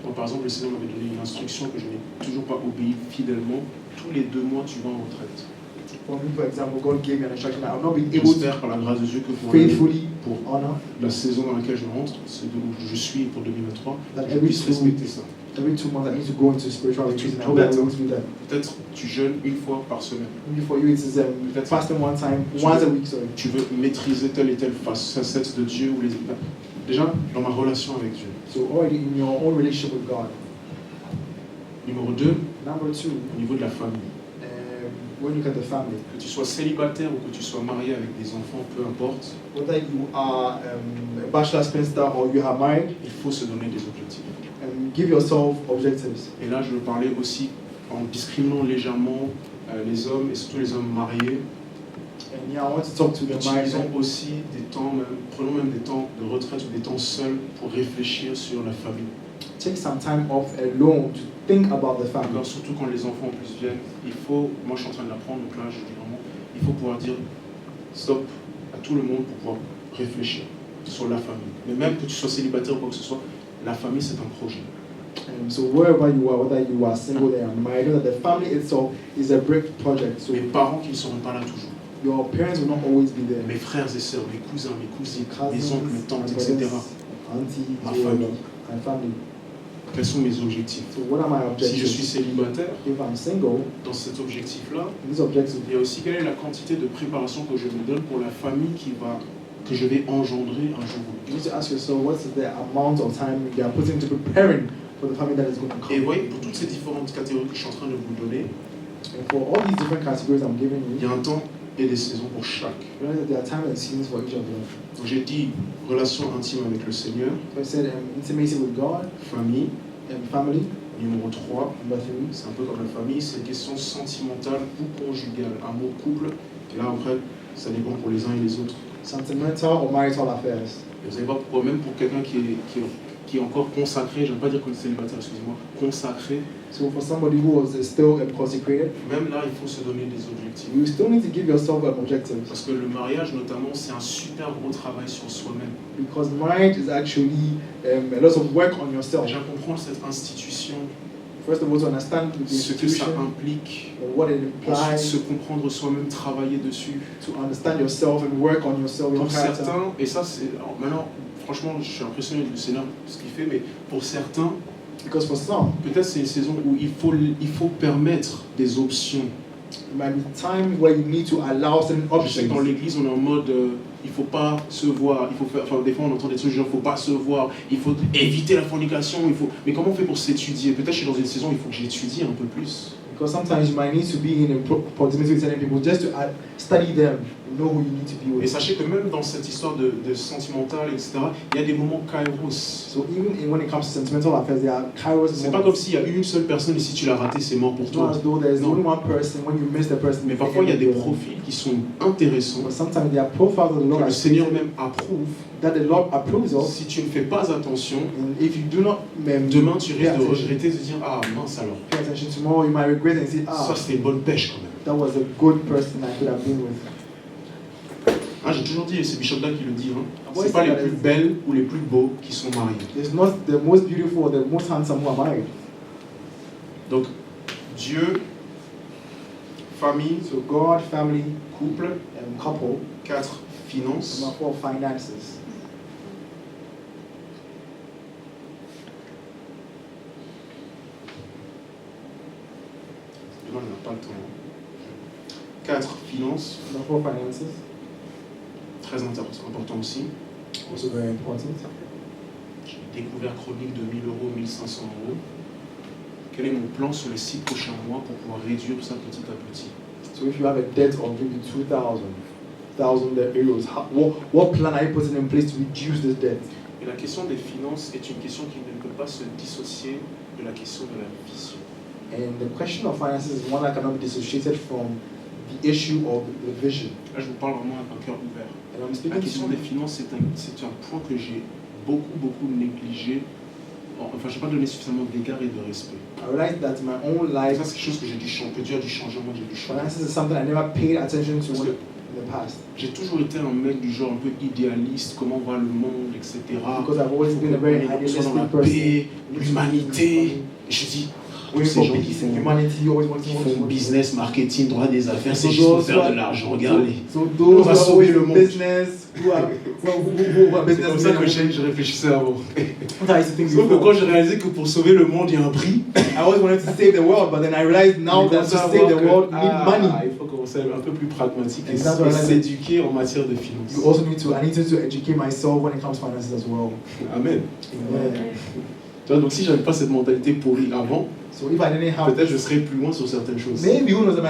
Bon, par exemple, le Seigneur m'avait donné une instruction que je n'ai toujours pas obéie fidèlement. Tous les 2 mois, tu vas en retraite.
For me, for example, God gave me an instruction that I've not been able to
par la grâce de Dieu que
faithfully pour honor
la saison dans laquelle je rentre, c'est où je suis pour 2023,
that
je puisse respecter ça.
Every 2 months, I need to go into spiritual retreat, and I hope that I will do that.
Peut-être tu jeûnes une fois par semaine.
Maybe for you, it is fasting once a week. Sorry.
Tu veux maîtriser telle et telle facette de Dieu ou les déjà dans ma relation avec Dieu.
So already in your own relationship with God.
Numéro 2.
Number 2.
Au niveau de la famille.
When you look at the family.
Que tu sois célibataire ou que tu sois marié avec des enfants, peu importe.
Whether you are a bachelor spinster or you are married.
Il faut se donner des objectifs.
And give yourself objectives.
Et là, je veux parler aussi en discriminant légèrement les hommes et surtout les hommes mariés.
And yeah, I want to talk to the married.
Utilisons aussi des temps, prenons même des temps de retraite ou des temps seuls pour réfléchir sur la famille.
take some time off alone to think about the family.
Alors, surtout quand les enfants en plus viennent, il faut, moi je suis en train de l'apprendre, donc là je dis vraiment, il faut pouvoir dire stop à tout le monde pour pouvoir réfléchir sur la famille. Mais même que tu sois célibataire ou quoi que ce soit, la famille c'est un projet.
So wherever you are, whether you are single or married, know that the family itself is a big project. So
mes parents qui ne seront pas là toujours.
Your parents will not always be there.
Mes frères et sœurs, mes cousins, mes cousines, mes
Cousins,
oncles, mes tantes,
brothers,
etc.
auntie,
Ma famille.
my family.
Quels sont mes objectifs?
So what are my objectives?
Si je suis célibataire,
if I'm single,
dans cet objectif-là,
this objective,
il y a aussi quelle est la quantité de préparation que je me donne pour la famille que je vais engendrer un jour.
You need to ask yourself what's the amount of time you are putting into preparing for the family that is going to come.
Et voyez, pour toutes ces différentes catégories que je suis en train de vous donner,
and for all these different categories I'm giving
il y
you,
a un temps et des saisons pour chaque.
realize that there are times and seasons for each of them.
Donc j'ai dit relation intime avec le Seigneur,
So I said intimacy with God
famille.
and family.
Numéro 3,
Number 3,
c'est un peu comme la famille, c'est question sentimentale ou conjugale, amour, couple. Et là après, ça dépend pour les uns et les autres.
sentimental or marital affairs.
Et vous savez pas pourquoi, même pour quelqu'un qui est encore consacré, je ne veux pas dire qu'on est célibataire, excusez-moi, consacré,
So for somebody who was still consecrated,
même là il faut se donner des objectifs.
you still need to give yourself an objective.
Parce que le mariage notamment, c'est un super gros travail sur soi-même.
Because marriage is actually a lot of work on yourself.
Déjà comprendre cette institution,
First of all, to understand the
ce que ça
institution,
implique,
what it
ensuite
implies,
se comprendre soi-même, travailler dessus.
to understand yourself and work on yourself, your
Pour
character.
certains, et ça c'est, alors maintenant franchement je suis impressionné du Seigneur, ce qu'il fait, mais pour certains,
Because for some,
peut-être c'est une saison où il faut permettre des options.
it might be time where you need to allow certain
Je sais que dans
options.
l'église on est en mode il faut pas se voir, il faut faire, enfin des fois on entend des trucs genre il faut pas se voir, il faut éviter la fornication, il faut. Mais comment on fait pour s'étudier? Peut-être que je suis dans une saison où il faut que j'étudie un peu plus.
Because sometimes you might need to be in proximity with certain people just to study them, know who you need to be
Et
with.
sachez que même dans cette histoire de sentimentale, etc., il y a des moments kairos.
So even when it comes to sentimental affairs, there are kairos
C'est pas
moments.
comme s'il y a une seule personne et si tu l'as raté, c'est mort pour
It's not
toi.
as though there's
No.
only one person. When you miss the person,
Mais parfois il y a des profils qui sont intéressants,
But sometimes there are profiles that the
que
Lord
le
has
Seigneur
created
même approuve.
that the Lord approves of.
Si tu ne fais pas attention,
And if you do not
demain tu
pay
risques de
attention,
regretter, de dire ah mince alors,
pay attention tomorrow, you might regret and say,
ça c'était une bonne pêche quand même.
that was a good person I could have been with.
Hein, j'ai toujours dit, et c'est Bishop Dan qui le dit, hein,
Ouais,
c'est pas
c'est
les
la-
plus belles ou les plus beaux qui sont mariés.
It's not the most beautiful or the most handsome who are married.
Donc Dieu, famille,
So God, family,
couple,
and couple.
4, finances.
Number 4, finances.
Là, on n'a pas le temps. 4, finances,
Number 4, finances.
très important aussi.
Also very important.
J'ai découvert chronique de 1000 euros, 1500 euros. Quel est mon plan sur les 6 prochains mois pour pouvoir réduire ça petit à petit?
So if you have a debt of maybe 2,000 euros, what plan are you putting in place to reduce this debt?
Et la question des finances est une question qui ne peut pas se dissocier de la question de la vision.
And the question of finances is one that cannot be dissociated from the issue of the vision.
Là, je vous parle vraiment avec un cœur ouvert.
And I'm
La
speaking
question
to
des finances, c'est un point que j'ai beaucoup négligé. Enfin, je n'ai pas donné suffisamment d'égard et de respect.
I realized that in my own
Et
life,
ça, c'est quelque chose que j'ai dû changer, que Dieu a dû changer, moi j'ai dû changer.
finances is something I never paid attention to
Parce que
in the past.
j'ai toujours été un mec du genre un peu idéaliste, comment va le monde, etc.
Because I've always been a very
On soit dans la
idealistic person.
paix, l'humanité. Et je dis,
Going
ces
for
gens qui
peace
font,
and humanity, always
qui
wanting
font business, marketing, droit des affaires, c'est
So
juste pour
those
faire
who
de
are-
l'argent, regardez.
So
On
those
va
who are
sauver
always
le
in
monde.
business, who are
C'est
business
comme ça que
men,
je réfléchissais avant.
what I used to think
Sauf que
before.
quand j'ai réalisé que pour sauver le monde, il y a un prix.
I always wanted to save the world, but then I realized now that to save the world, you need money.
Il faut commencer à être un peu plus pragmatique et,
And that's what I like.
s'éduquer en matière de finances.
You also need to, I needed to educate myself when it comes to finances as well.
Amen.
Amen.
Tu vois, donc si j'avais pas cette mentalité pourrie avant,
So if I didn't have,
peut-être je serais plus loin sur certaines choses.
maybe who knows, I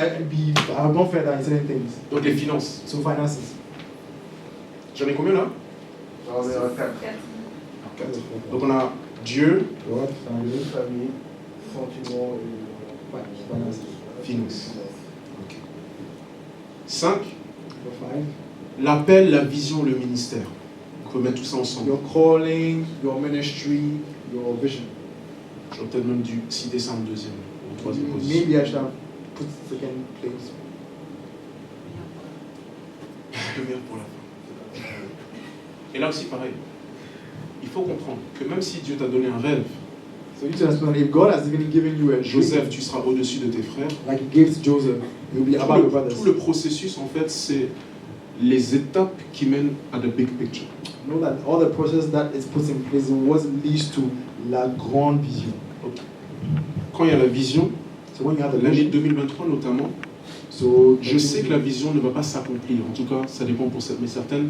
have gone further in certain things.
Donc les finances.
So finances.
J'en ai combien là? 4. Donc on a Dieu,
God, family,
famille, sentiments et
finances.
finances. 5.
Number 5.
L'appel, la vision, le ministère. On peut mettre tout ça ensemble.
Your calling, your ministry, your vision.
J'aurais peut-être même dû citer ça en deuxième ou en troisième position.
Maybe I should have put second place.
Le meilleur pour la fin. Et là aussi, pareil. Il faut comprendre que même si Dieu t'a donné un rêve,
So you should understand, if God has even given you a
Joseph, tu seras au-dessus de tes frères.
like He gave to Joseph, you'll be above your brothers.
Tout le processus, en fait, c'est les étapes qui mènent à the big picture.
Know that all the process that is put in place is what leads to la grande vision.
Okay. Quand il y a la vision,
So when you have the
l'année
vision,
2023 notamment,
je
sais que la vision ne va pas s'accomplir. En tout cas, ça dépend pour certaines, mais certaines.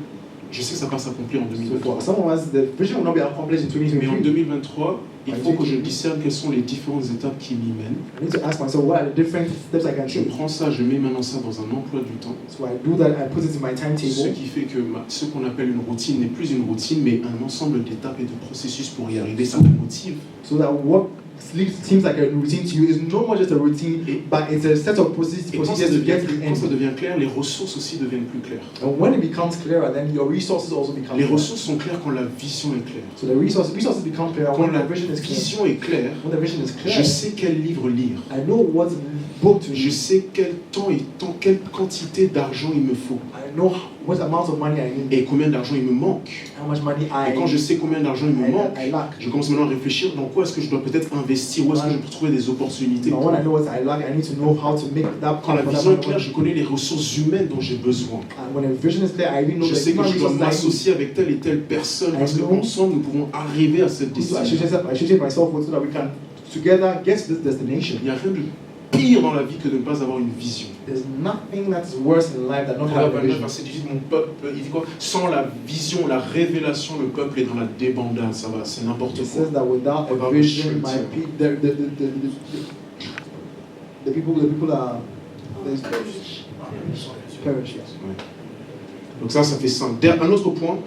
Je sais que ça va s'accomplir en 2023.
Some of us, the vision will not be accomplished in
Mais en
2023.
2023, il faut que je discerne quelles sont les différentes étapes qui m'y mènent.
I need to ask myself, what are the different steps I can
Je
take?
prends ça, je mets maintenant ça dans un emploi du temps.
So I do that, I put it in my
Ce
timetable.
qui fait que ce qu'on appelle une routine n'est plus une routine, mais un ensemble d'étapes et de processus pour y arriver. Ça me motive.
So that what seems like a routine to you is no more just a routine, but it's a set of procedures
Et quand
to get to the
quand ça
end.
devient clair, les ressources aussi deviennent plus claires.
And when it becomes clearer, then your resources also become
Les
clear.
ressources sont claires quand la vision est claire.
So the resources become clear
Quand
when
la
the vision is clear.
vision est claire,
When the vision is clear,
je sais quel livre lire.
I know what book to
Je
read.
sais quel temps et quelle quantité d'argent il me faut.
I know what amount of money I need,
Et combien d'argent il me manque.
how much money
Et quand je sais combien d'argent il me manque,
I lack.
je commence maintenant à réfléchir dans quoi est-ce que je dois peut-être investir, où est-ce que je peux trouver des opportunités.
Now, when I know what I lack, I need to know how to make that
Quand la
come
vision est
from
claire,
that
je connais les ressources humaines dont j'ai besoin.
And when a vision is clear, I even know
Je
the
sais que
human
je dois
resources I need.
m'associer avec telle et telle personne parce qu'ensemble nous pouvons arriver à cette
So I
destination.
associate myself with so that we can together get to this destination.
Il n'y a rien de pire dans la vie que de ne pas avoir une vision.
There's nothing that's worse in life than not
Proverbe
having a
29,
vision.
verset 18, mon peuple, il dit quoi? Sans la vision, la révélation, le peuple est dans la débandade. Ça va, c'est n'importe
It
quoi.
says that without a vision, the people are perish. Yes.
Ouais. Donc ça fait 5. Un autre point,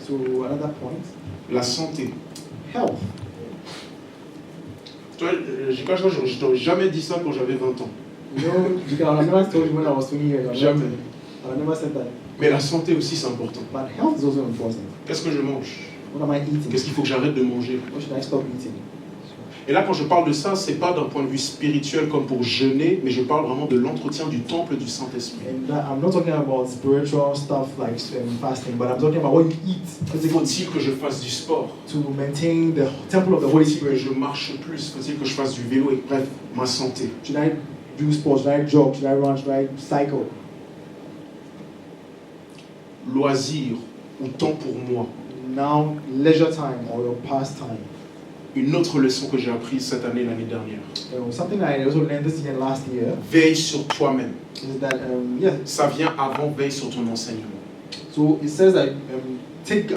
So another point,
la santé.
health.
Tu vois, je t'aurais jamais dit ça quand j'avais 20 ans.
You know, I've never told you when I was 20 years old.
Jamais.
I've never said that.
Mais la santé aussi, c'est important.
But health is also important.
Qu'est-ce que je mange?
What am I eating?
Qu'est-ce qu'il faut que j'arrête de manger?
What should I stop eating?
Et là, quand je parle de ça, c'est pas d'un point de vue spirituel comme pour jeûner, mais je parle vraiment de l'entretien du temple du Saint-Esprit.
And that, I'm not talking about spiritual stuff like fasting, but I'm talking about what you eat
Faut-il que je fasse du sport?
to maintain the temple of the Holy
Faut-il que
Spirit.
je marche plus? Faut-il que je fasse du vélo? Et bref, ma santé.
Should I do sports? Should I jog? Should I run? Should I cycle?
Loisir ou temps pour moi.
Now, leisure time or your pastime.
Une autre leçon que j'ai apprise cette année, l'année dernière.
Something that I also learned this year and last year
Veille sur toi-même.
is that, yes,
Ça vient avant veille sur ton enseignement.
so it says that take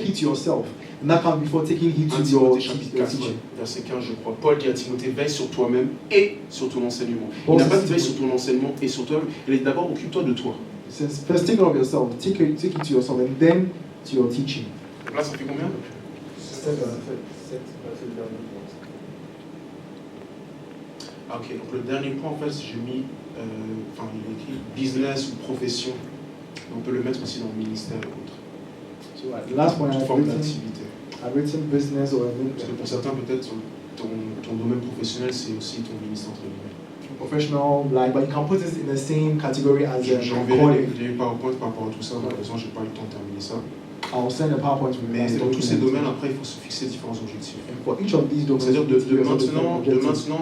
heed to yourself. And that comes before taking heed
1
to your
Timothée chapitre 4,
teaching.
verset 15, je crois. Paul dit à Timothée, veille sur toi-même et sur ton enseignement.
Paul
Il n'a pas
says
dit veille sur ton enseignement et sur toi-même. Il a dit d'abord, occupe-toi de toi.
It says, first take care of yourself, take it to yourself, and then to your teaching.
Donc là, ça fait combien? Ah, ok, donc le dernier point, en fait, j'ai mis, il est écrit business ou profession. On peut le mettre aussi dans le ministère et autres.
So the last one
Toute forme d'activité.
I've written business or
Parce que pour certains, peut-être, ton domaine professionnel, c'est aussi ton ministère, entre guillemets.
professional life, but you can put this in the same category as a
J'enverrai
calling.
les PowerPoint par rapport à tout ça. Malheureusement, j'ai pas eu le temps de terminer ça.
I'll send a PowerPoint with
Mais
me.
dans tous ces domaines, après, il faut se fixer différents objectifs.
And for each of these domains,
C'est-à-dire de
there are different
maintenant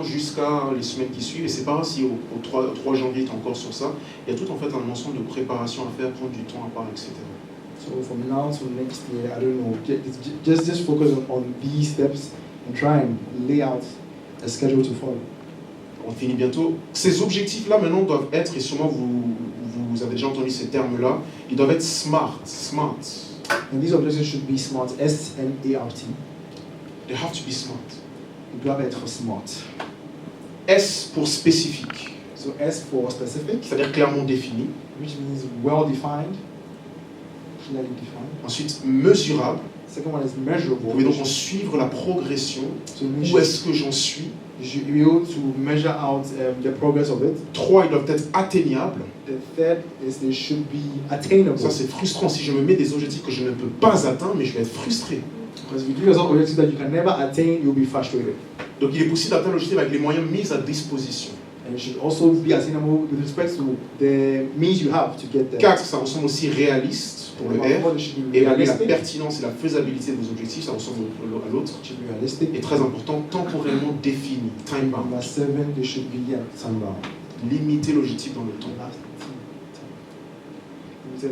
objectives.
jusqu'à les semaines qui suivent, et c'est pas grave si au 3 janvier tu es encore sur ça, il y a tout en fait un ensemble de préparations à faire, prendre du temps à part, etc.
So from now to next year, I don't know, just focus on these steps and try and lay out a schedule to follow.
On finit bientôt. Ces objectifs-là maintenant doivent être, et sûrement vous avez déjà entendu ces termes-là, ils doivent être smart.
And these objectives should be smart, S-M-A-R-T.
They have to be smart.
Ils doivent être smart.
S pour spécifique,
So S for specific,
c'est-à-dire clairement défini.
which means well defined, clearly defined.
Ensuite, mesurable.
Second one is
Vous
measurable.
pouvez donc en suivre la progression.
So
Où est-ce que j'en suis?
you should be able to measure out the progress of it.
3, ils doivent être atteignables.
The third is they should be attainable.
Ça, c'est frustrant. Si je me mets des objectifs que je ne peux pas atteindre, mais je vais être frustré.
Because if you give yourself objectives that you can never attain, you'll be frustrated.
Donc il est possible d'atteindre l'objectif avec les moyens mis à disposition.
And it should also be attainable with respect to the means you have to get there.
4, ça ressemble aussi réaliste pour le R. Évaluer la pertinence et la faisabilité de vos objectifs, ça ressemble à l'autre. Et très important, temporellement défini, time bound.
Number 7, they should be time bound.
Limiter l'objectif dans le temps. Vous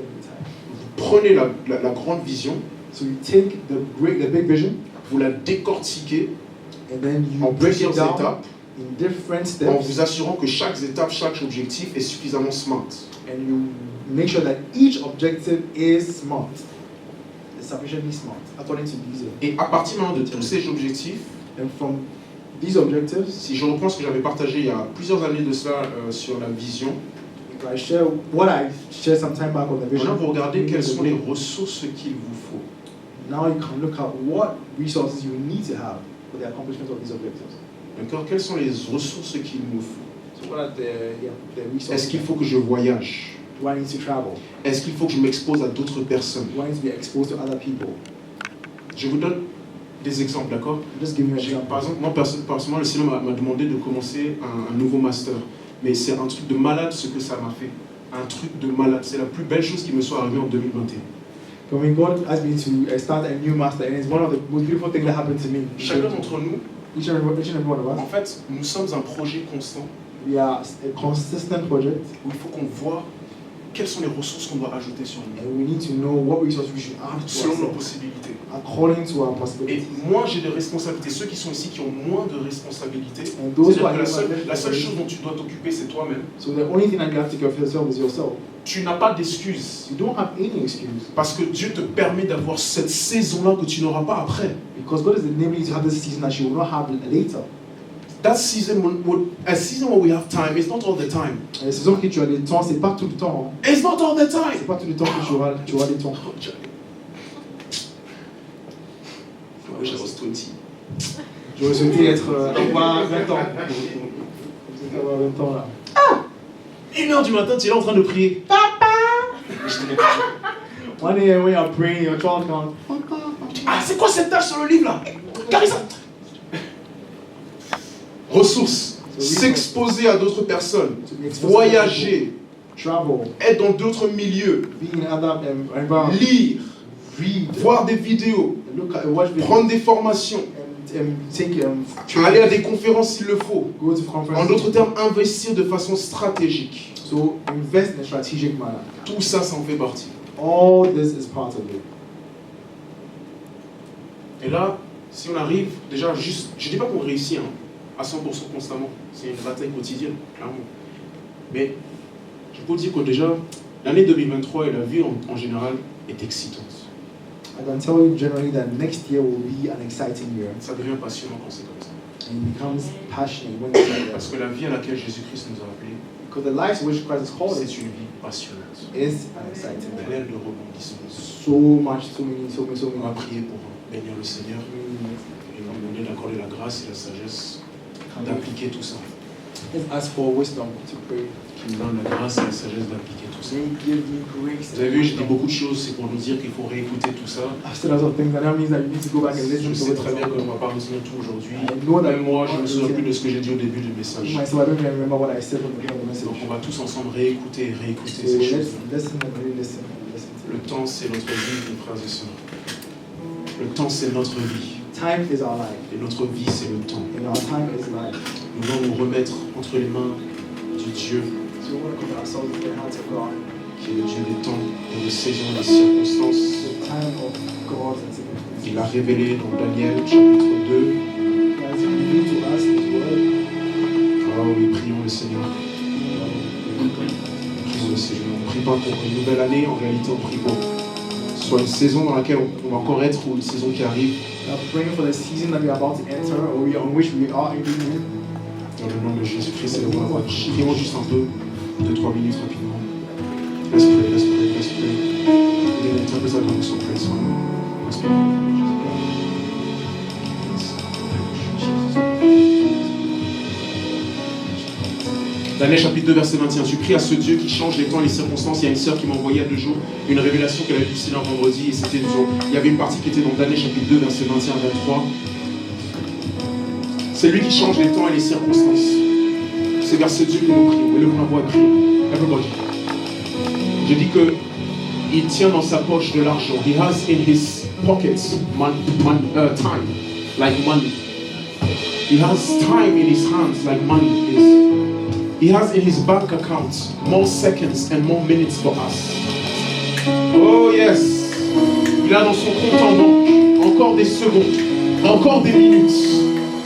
prenez la grande vision,
so you take the big vision,
vous la décortiquez
and then you
en plusieurs
break it down
étapes,
in different steps,
en vous assurant que chaque étape, chaque objectif est suffisamment smart.
and you make sure that each objective is smart, is sufficiently smart, according to these.
Et à partir maintenant de tous ces objectifs,
And from these objectives,
si je reprends ce que j'avais partagé il y a plusieurs années de cela sur la vision,
if I share what I shared some time back on the vision,
maintenant vous regardez quelles sont les ressources qu'il vous faut.
now you can look at what resources you need to have for the accomplishment of these objectives.
D'accord? Quelles sont les ressources qu'il nous faut?
So what are the resources?
Est-ce qu'il faut que je voyage?
Do I need to travel?
Est-ce qu'il faut que je m'expose à d'autres personnes?
Do I need to be exposed to other people?
Je vous donne des exemples, d'accord?
Just give me an example.
Par exemple, moi personnellement, le Seigneur m'a demandé de commencer un nouveau master. Mais c'est un truc de malade ce que ça m'a fait. Un truc de malade. C'est la plus belle chose qui me soit arrivée en 2021.
I mean, God asked me to start a new master, and it's one of the most beautiful things that happened to me.
Chacun d'entre nous,
Each and every one of
en
us,
fait, nous sommes un projet constant
we are a consistent project,
où il faut qu'on voit quelles sont les ressources qu'on doit ajouter sur nous,
and we need to know what resources we should add to
selon nos
ourselves,
possibilités.
according to our
Et
possibilities.
moi, j'ai des responsabilités. Ceux qui sont ici qui ont moins de responsabilités,
And those who
c'est-à-dire
are
que
here,
la seule chose dont tu dois t'occuper, c'est toi-même.
So the only thing that you have to take care of yourself is yourself.
Tu n'as pas d'excuses.
You don't have any excuse,
Parce que Dieu te permet d'avoir cette saison-là que tu n'auras pas après.
because God is enabling you to have this season that you will not have later.
That season, a season where we have time, it's not all the time.
La saison que tu as le temps, c'est pas tout le temps. Hein.
It's not all the
C'est
time.
pas tout le temps que tu auras le temps.
I wish I was 20.
J'aurais souhaité avoir 20 ans. Vous avoir 20 ans là.
1h du matin, tu es là en train de prier.
1 a.m. when you're praying, your child comes.
Ah, c'est quoi cette tâche sur le livre là? Carissa. Ressources. S'exposer à d'autres personnes. Voyager.
Travel.
Être dans d'autres milieux.
Be in other environments.
Lire.
Read.
Voir des vidéos.
Look at, watch videos.
Prendre des formations.
And take
Aller à des conférences s'il le faut.
Go to
En
conferences.
d'autres termes, investir de façon stratégique.
So invest in a strategic manner.
Tout ça, ça en fait partie.
All this is part of it.
Et là, si on arrive, déjà, juste, je ne dis pas qu'on réussit à 100% constamment. C'est une bataille quotidienne, clairement. Mais je peux dire que déjà, l'année 2023 et la vie en général est excitante.
I can tell you generally that next year will be an exciting year.
Ça devient passionnant quand c'est comme ça.
And it becomes passionate when it's like
Parce
that.
que la vie à laquelle Jésus-Christ nous a appelés,
Because the life which Christ is called
c'est une vie passionnante,
is an exciting life.
pleine de rebondissements.
So many.
On va prier pour bénir le Seigneur et lui demander d'accorder la grâce et la sagesse d'appliquer tout ça.
Let's ask for wisdom to pray.
Qu'il nous donne la grâce et la sagesse d'appliquer tout ça.
May He give you grace.
Vous avez vu, j'ai dit beaucoup de choses, c'est pour nous dire qu'il faut réécouter tout ça.
I've said a lot of things, and that means that you need to go back and
Je
listen to
sais
it.
très bien qu'on ne va pas retenir tout aujourd'hui.
know that-
Même moi, je ne me souviens plus de ce que j'ai dit au début du message.
Myself, I don't even remember what I said from the beginning of the message.
Donc on va tous ensemble réécouter
So
ces
let's
choses.
listen and re-listen and listen to
Le
it.
temps, c'est notre vie, mes frères et sœurs. Le temps, c'est notre vie.
Time is our life,
Et notre vie, c'est le temps.
and our time is life.
Nous devons nous remettre entre les mains du Dieu,
So we want to commit ourselves to the hands of God.
qui est le Dieu des temps et des saisons et des circonstances.
The time of God and significance.
Il l'a révélé dans Daniel, chapitre 2.
He has revealed to us His word.
Oh oui, prions le Seigneur. Prions le Seigneur. On ne prie pas pour une nouvelle année, en réalité, on prie pour soit une saison dans laquelle on va encore être ou une saison qui arrive.
We are praying for the season that we are about to enter, or on which we are entering in.
Dans le nom de Jésus-Christ et de roi. Prions juste un peu, 2-3 minutes rapidement. Let's pray, let's pray, let's pray. Il y a des temps que ça donne son praise. Let's pray. Daniel chapitre 2 verset 21. Tu pries à ce Dieu qui change les temps et les circonstances. Il y a une sœur qui m'a envoyé il y a 2 jours une révélation qu'elle a vue ici un vendredi. Et c'était il y avait une partie qui était dans Daniel chapitre 2 verset 21 à 23. C'est lui qui change les temps et les circonstances. C'est vers ce Dieu que nous prions. Et le la voix prie. Everybody. Je dis que il tient dans sa poche de l'argent. He has in his pockets time, like money. He has time in his hands like money is. He has in his bank account more seconds and more minutes for us. Oh yes. Il a dans son compte en banque encore des secondes, encore des minutes,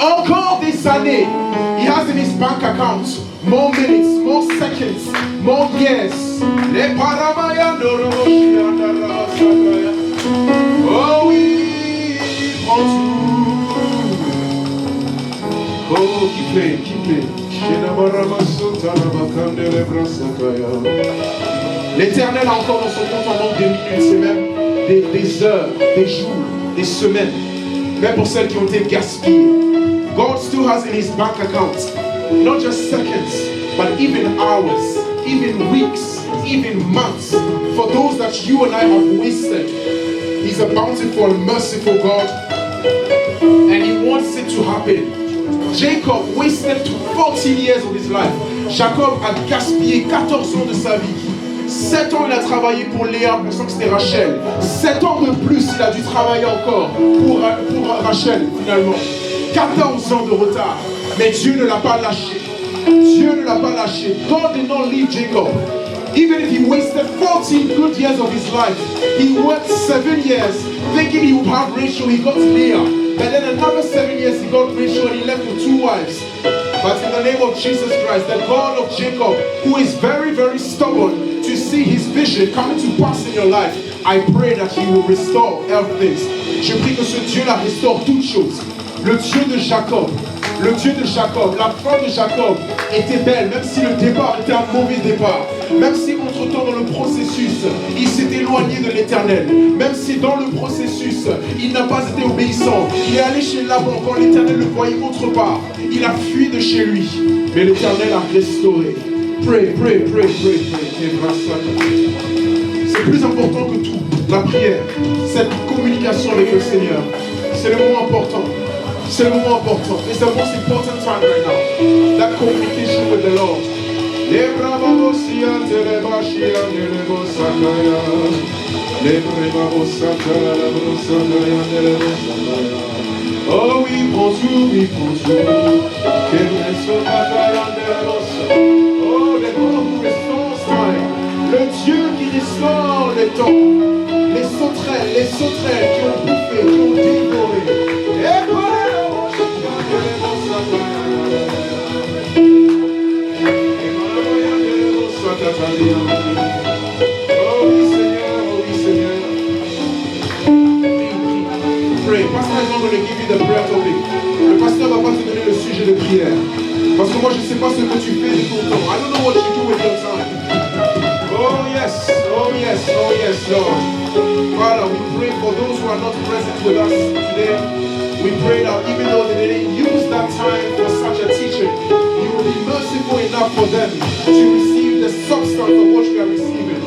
encore des années. He has in his bank account more minutes, more seconds, more years. Oh oui, prends tout. Oh, keep it. L'Éternel a encore dans son compte en banque des minutes, c'est même des heures, des jours, des semaines, même pour celles qui ont été gaspillées. God still has in his bank account not just seconds, but even hours, even weeks, even months, for those that you and I have wasted. He's a bountiful and merciful God, and he wants it to happen. Jacob wasted 14 years of his life. Jacob a gaspillé 14 ans de sa vie. 7 ans il a travaillé pour Léa, pensant que c'était Rachel. 7 ans de plus il a dû travailler encore pour Rachel finalement. 14 ans de retard. Mais Dieu ne l'a pas lâché. Dieu ne l'a pas lâché. God did not leave Jacob. Even if he wasted 14 good years of his life, he worked 7 years thinking he would have Rachel. He got Leah. But then another 7 years he got Rachel and he left with 2 wives. But in the name of Jesus Christ, the God of Jacob, who is very, very stubborn to see his vision coming to pass in your life, I pray that he will restore all things. Je prie que ce Dieu-là restaure toutes choses. Le Dieu de Jacob, la fin de Jacob était belle, même si le départ était un mauvais départ. Même si entre-temps dans le processus, il s'est éloigné de l'Éternel. Même si dans le processus, il n'a pas été obéissant. Il est allé chez Laban quand l'Éternel le voyait autre part. Il a fui de chez lui. Mais l'Éternel a restauré. Pray. C'est plus important que tout. La prière, cette communication avec le Seigneur. C'est le moment important. C'est le moment important. It's the most important time right now. That communication with the Lord. Oh oui, prends tout. Oh, the God who restores time. Le Dieu qui restaure le temps. Les sauterelles qui ont bouffé, qui ont dévoré. Oh oui Seigneur. Pray. Pastor is not going to give you the prayer topic. Le pasteur va pas te donner le sujet de prière. Parce que moi je ne sais pas ce que tu fais de ton temps. I don't know what you do with your time. Oh yes, Lord. Father, we pray for those who are not present with us today. We pray that even though they didn't use that time for such a teaching, you will be merciful enough for them to receive the substance of what we are receiving.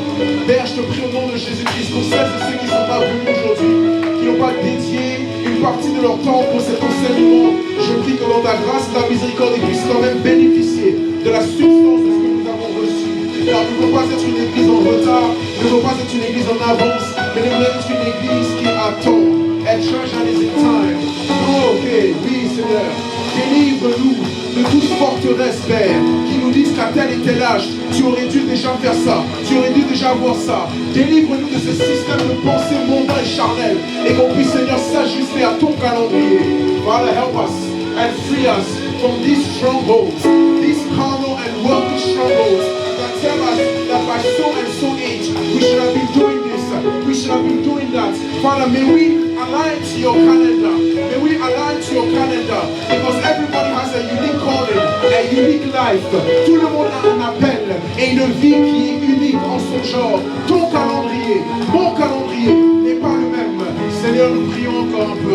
Père, je te prie au nom de Jésus-Christ pour celles et ceux qui ne sont pas venus aujourd'hui, qui n'ont pas dédié une partie de leur temps pour cet enseignement. Je prie que dans ta grâce et ta miséricorde, ils puissent quand même bénéficier de la substance de ce que nous avons reçu. Car nous ne pouvons pas être une église en retard, nous ne pouvons pas être une église en avance, mais nous devons être une église qui attend. A church that is in time. Oh, ok, oui Seigneur. Délivre-nous de toute forteresse, Père, qui nous disent qu'à tel et tel âge, tu aurais dû déjà faire ça, tu aurais dû déjà voir ça. Délivre-nous de ce système de pensée mondain et charnel, et qu'on puisse, Seigneur, s'ajuster à ton calendrier. Father, help us and free us from these strongholds, these carnal and worldly strongholds that tell us that by so and so age, we should have been doing this, we should have been doing that. Father, may we align to your calendar. May we align to your calendar, because everybody has a unique calling, a unique life. Tout le monde a un appel et une vie qui est unique en son genre. Ton calendrier, mon calendrier n'est pas le même. Seigneur, nous prions encore un peu.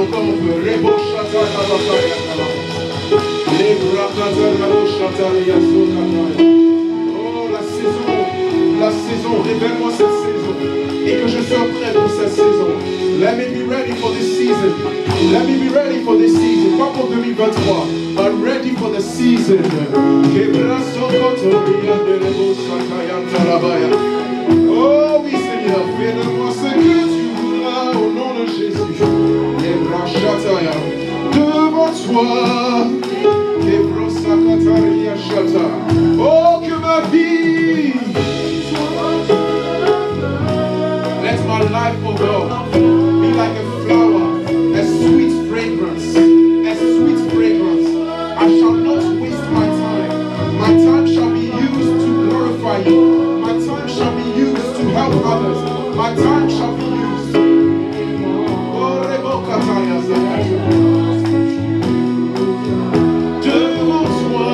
Les la saison, révèle-moi cette saison. Et que je sois prêt pour cette saison. Let me be ready for this season. Let me be ready for this season. Pas pour 2023, but ready for the season. Oh oui Seigneur, fais-le-moi ce que tu voudras au nom de Jésus. Devant toi, oh que ma vie, let my life, oh God, be like a flower, a sweet fragrance, a sweet fragrance. I shall not waste my time. My time shall be used to glorify you. My time shall be used to help others. My time shall be used. Oh, Rebokataya Zakaya. Devant toi,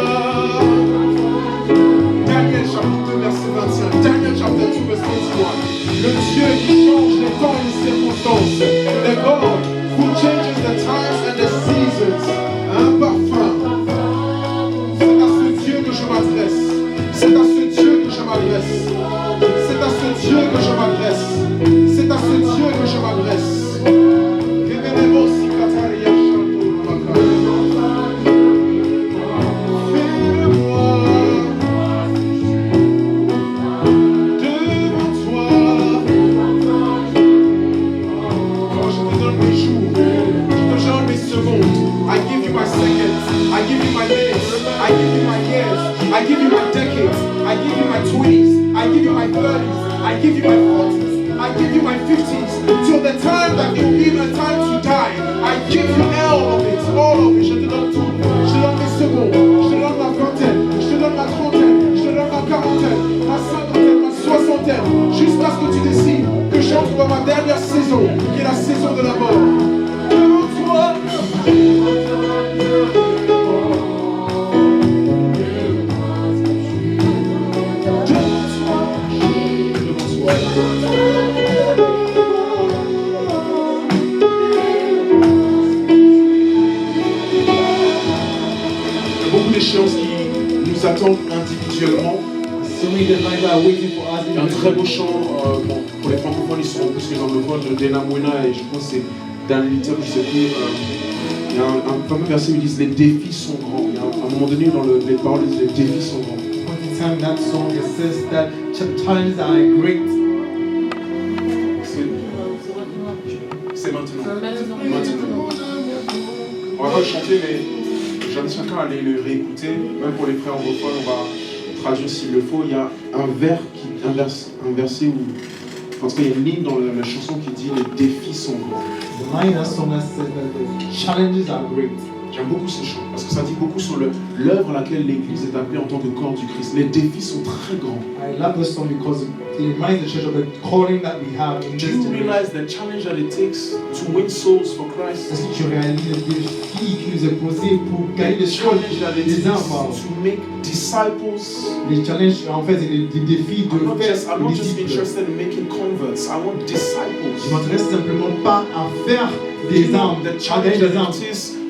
Daniel chapitre 2 verset 25, Daniel chapter 2 verset 21, le Dieu qui change les temps et les circonstances, the God who changes the times and the seasons, un parfum, c'est à ce Dieu que je m'adresse, c'est à ce Dieu que je m'adresse, c'est à ce Dieu que je m'adresse, c'est à ce Dieu que je m'adresse. I give you my decades, I give you my 20s, I give you my 30s, I give you my 40s, I give you my 50s, till the time that it will be the time to die. I give you all of it, je te donne tout. Je te donne mes secondes, je te donne ma vingtaine, je te donne ma trentaine, je te donne ma quarantaine, ma cinquantaine, ma soixantaine, jusqu'à ce que tu décides que j'entre dans ma dernière saison, qui est la saison de la mort. Devant toi, choses qui nous attendent individuellement. Il y a un très beau chant, bon, pour les francophones, ils seront plus que les anglophones, de Dena Mwena, et je pense que c'est dans le littère qui se trouve. Il y a un fameux verset où ils disent les défis sont grands. Il y a un moment donné dans les paroles, ils disent les défis sont grands.
That song it says that challenges are great.
C'est maintenant. On va pas le chanter, mais j'invite chacun à aller le réécouter. Même pour les frères anglophones, on va traduire s'il le faut. Il y a un verset où, en tout cas, il y a une ligne dans la chanson qui dit les défis sont grands.
The line that song says that the challenges are great.
J'aime beaucoup ce chant parce que ça dit beaucoup sur l'œuvre à laquelle l'Église est appelée en tant que corps du Christ. Les défis sont très grands.
I love this song because it reminds the church of the calling that we have in this
generation. Do you realize the challenge that it takes to win souls for Christ?
Est-ce que tu réalises le défi qui nous est posé pour gagner des souls, des âmes?
To make disciples.
Les challenges, en fait, c'est des défis de faire des disciples.
I'm not just interested in making converts. I want disciples.
Je m'intéresse simplement pas à faire des âmes, à gagner des âmes.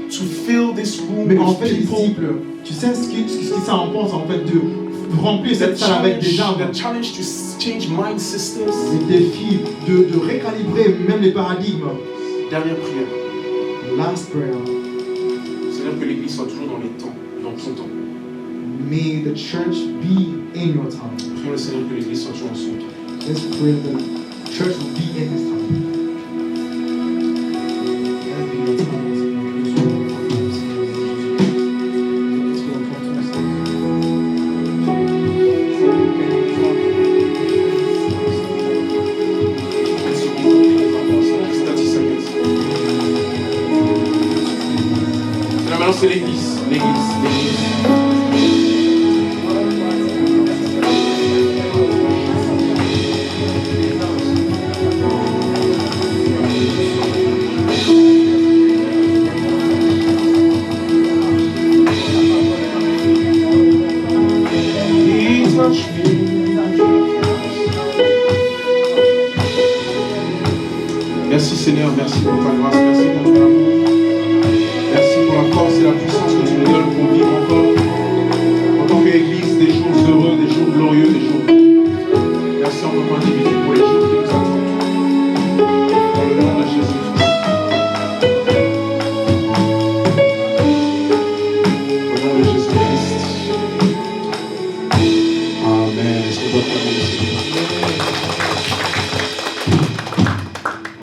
To fill this room
mais en fait, les disciples, tu sais ce que ça en pense en fait de remplir cette salle avec des âmes.
The challenge to change mind systems.
Les défis de récalibrer même les paradigmes.
Dernière prière.
Last prayer.
C'est-à-dire que l'Église soit toujours dans les temps, dans son temps.
May the church be in your time.
Prions le Seigneur que l'Église soit toujours dans son temps.
Let's pray that the church will be in this time. Let's be in time.
C'est l'Église, l'Église. Merci Seigneur, merci pour ta grâce, merci pour ton amour. Merci pour la force et la puissance que tu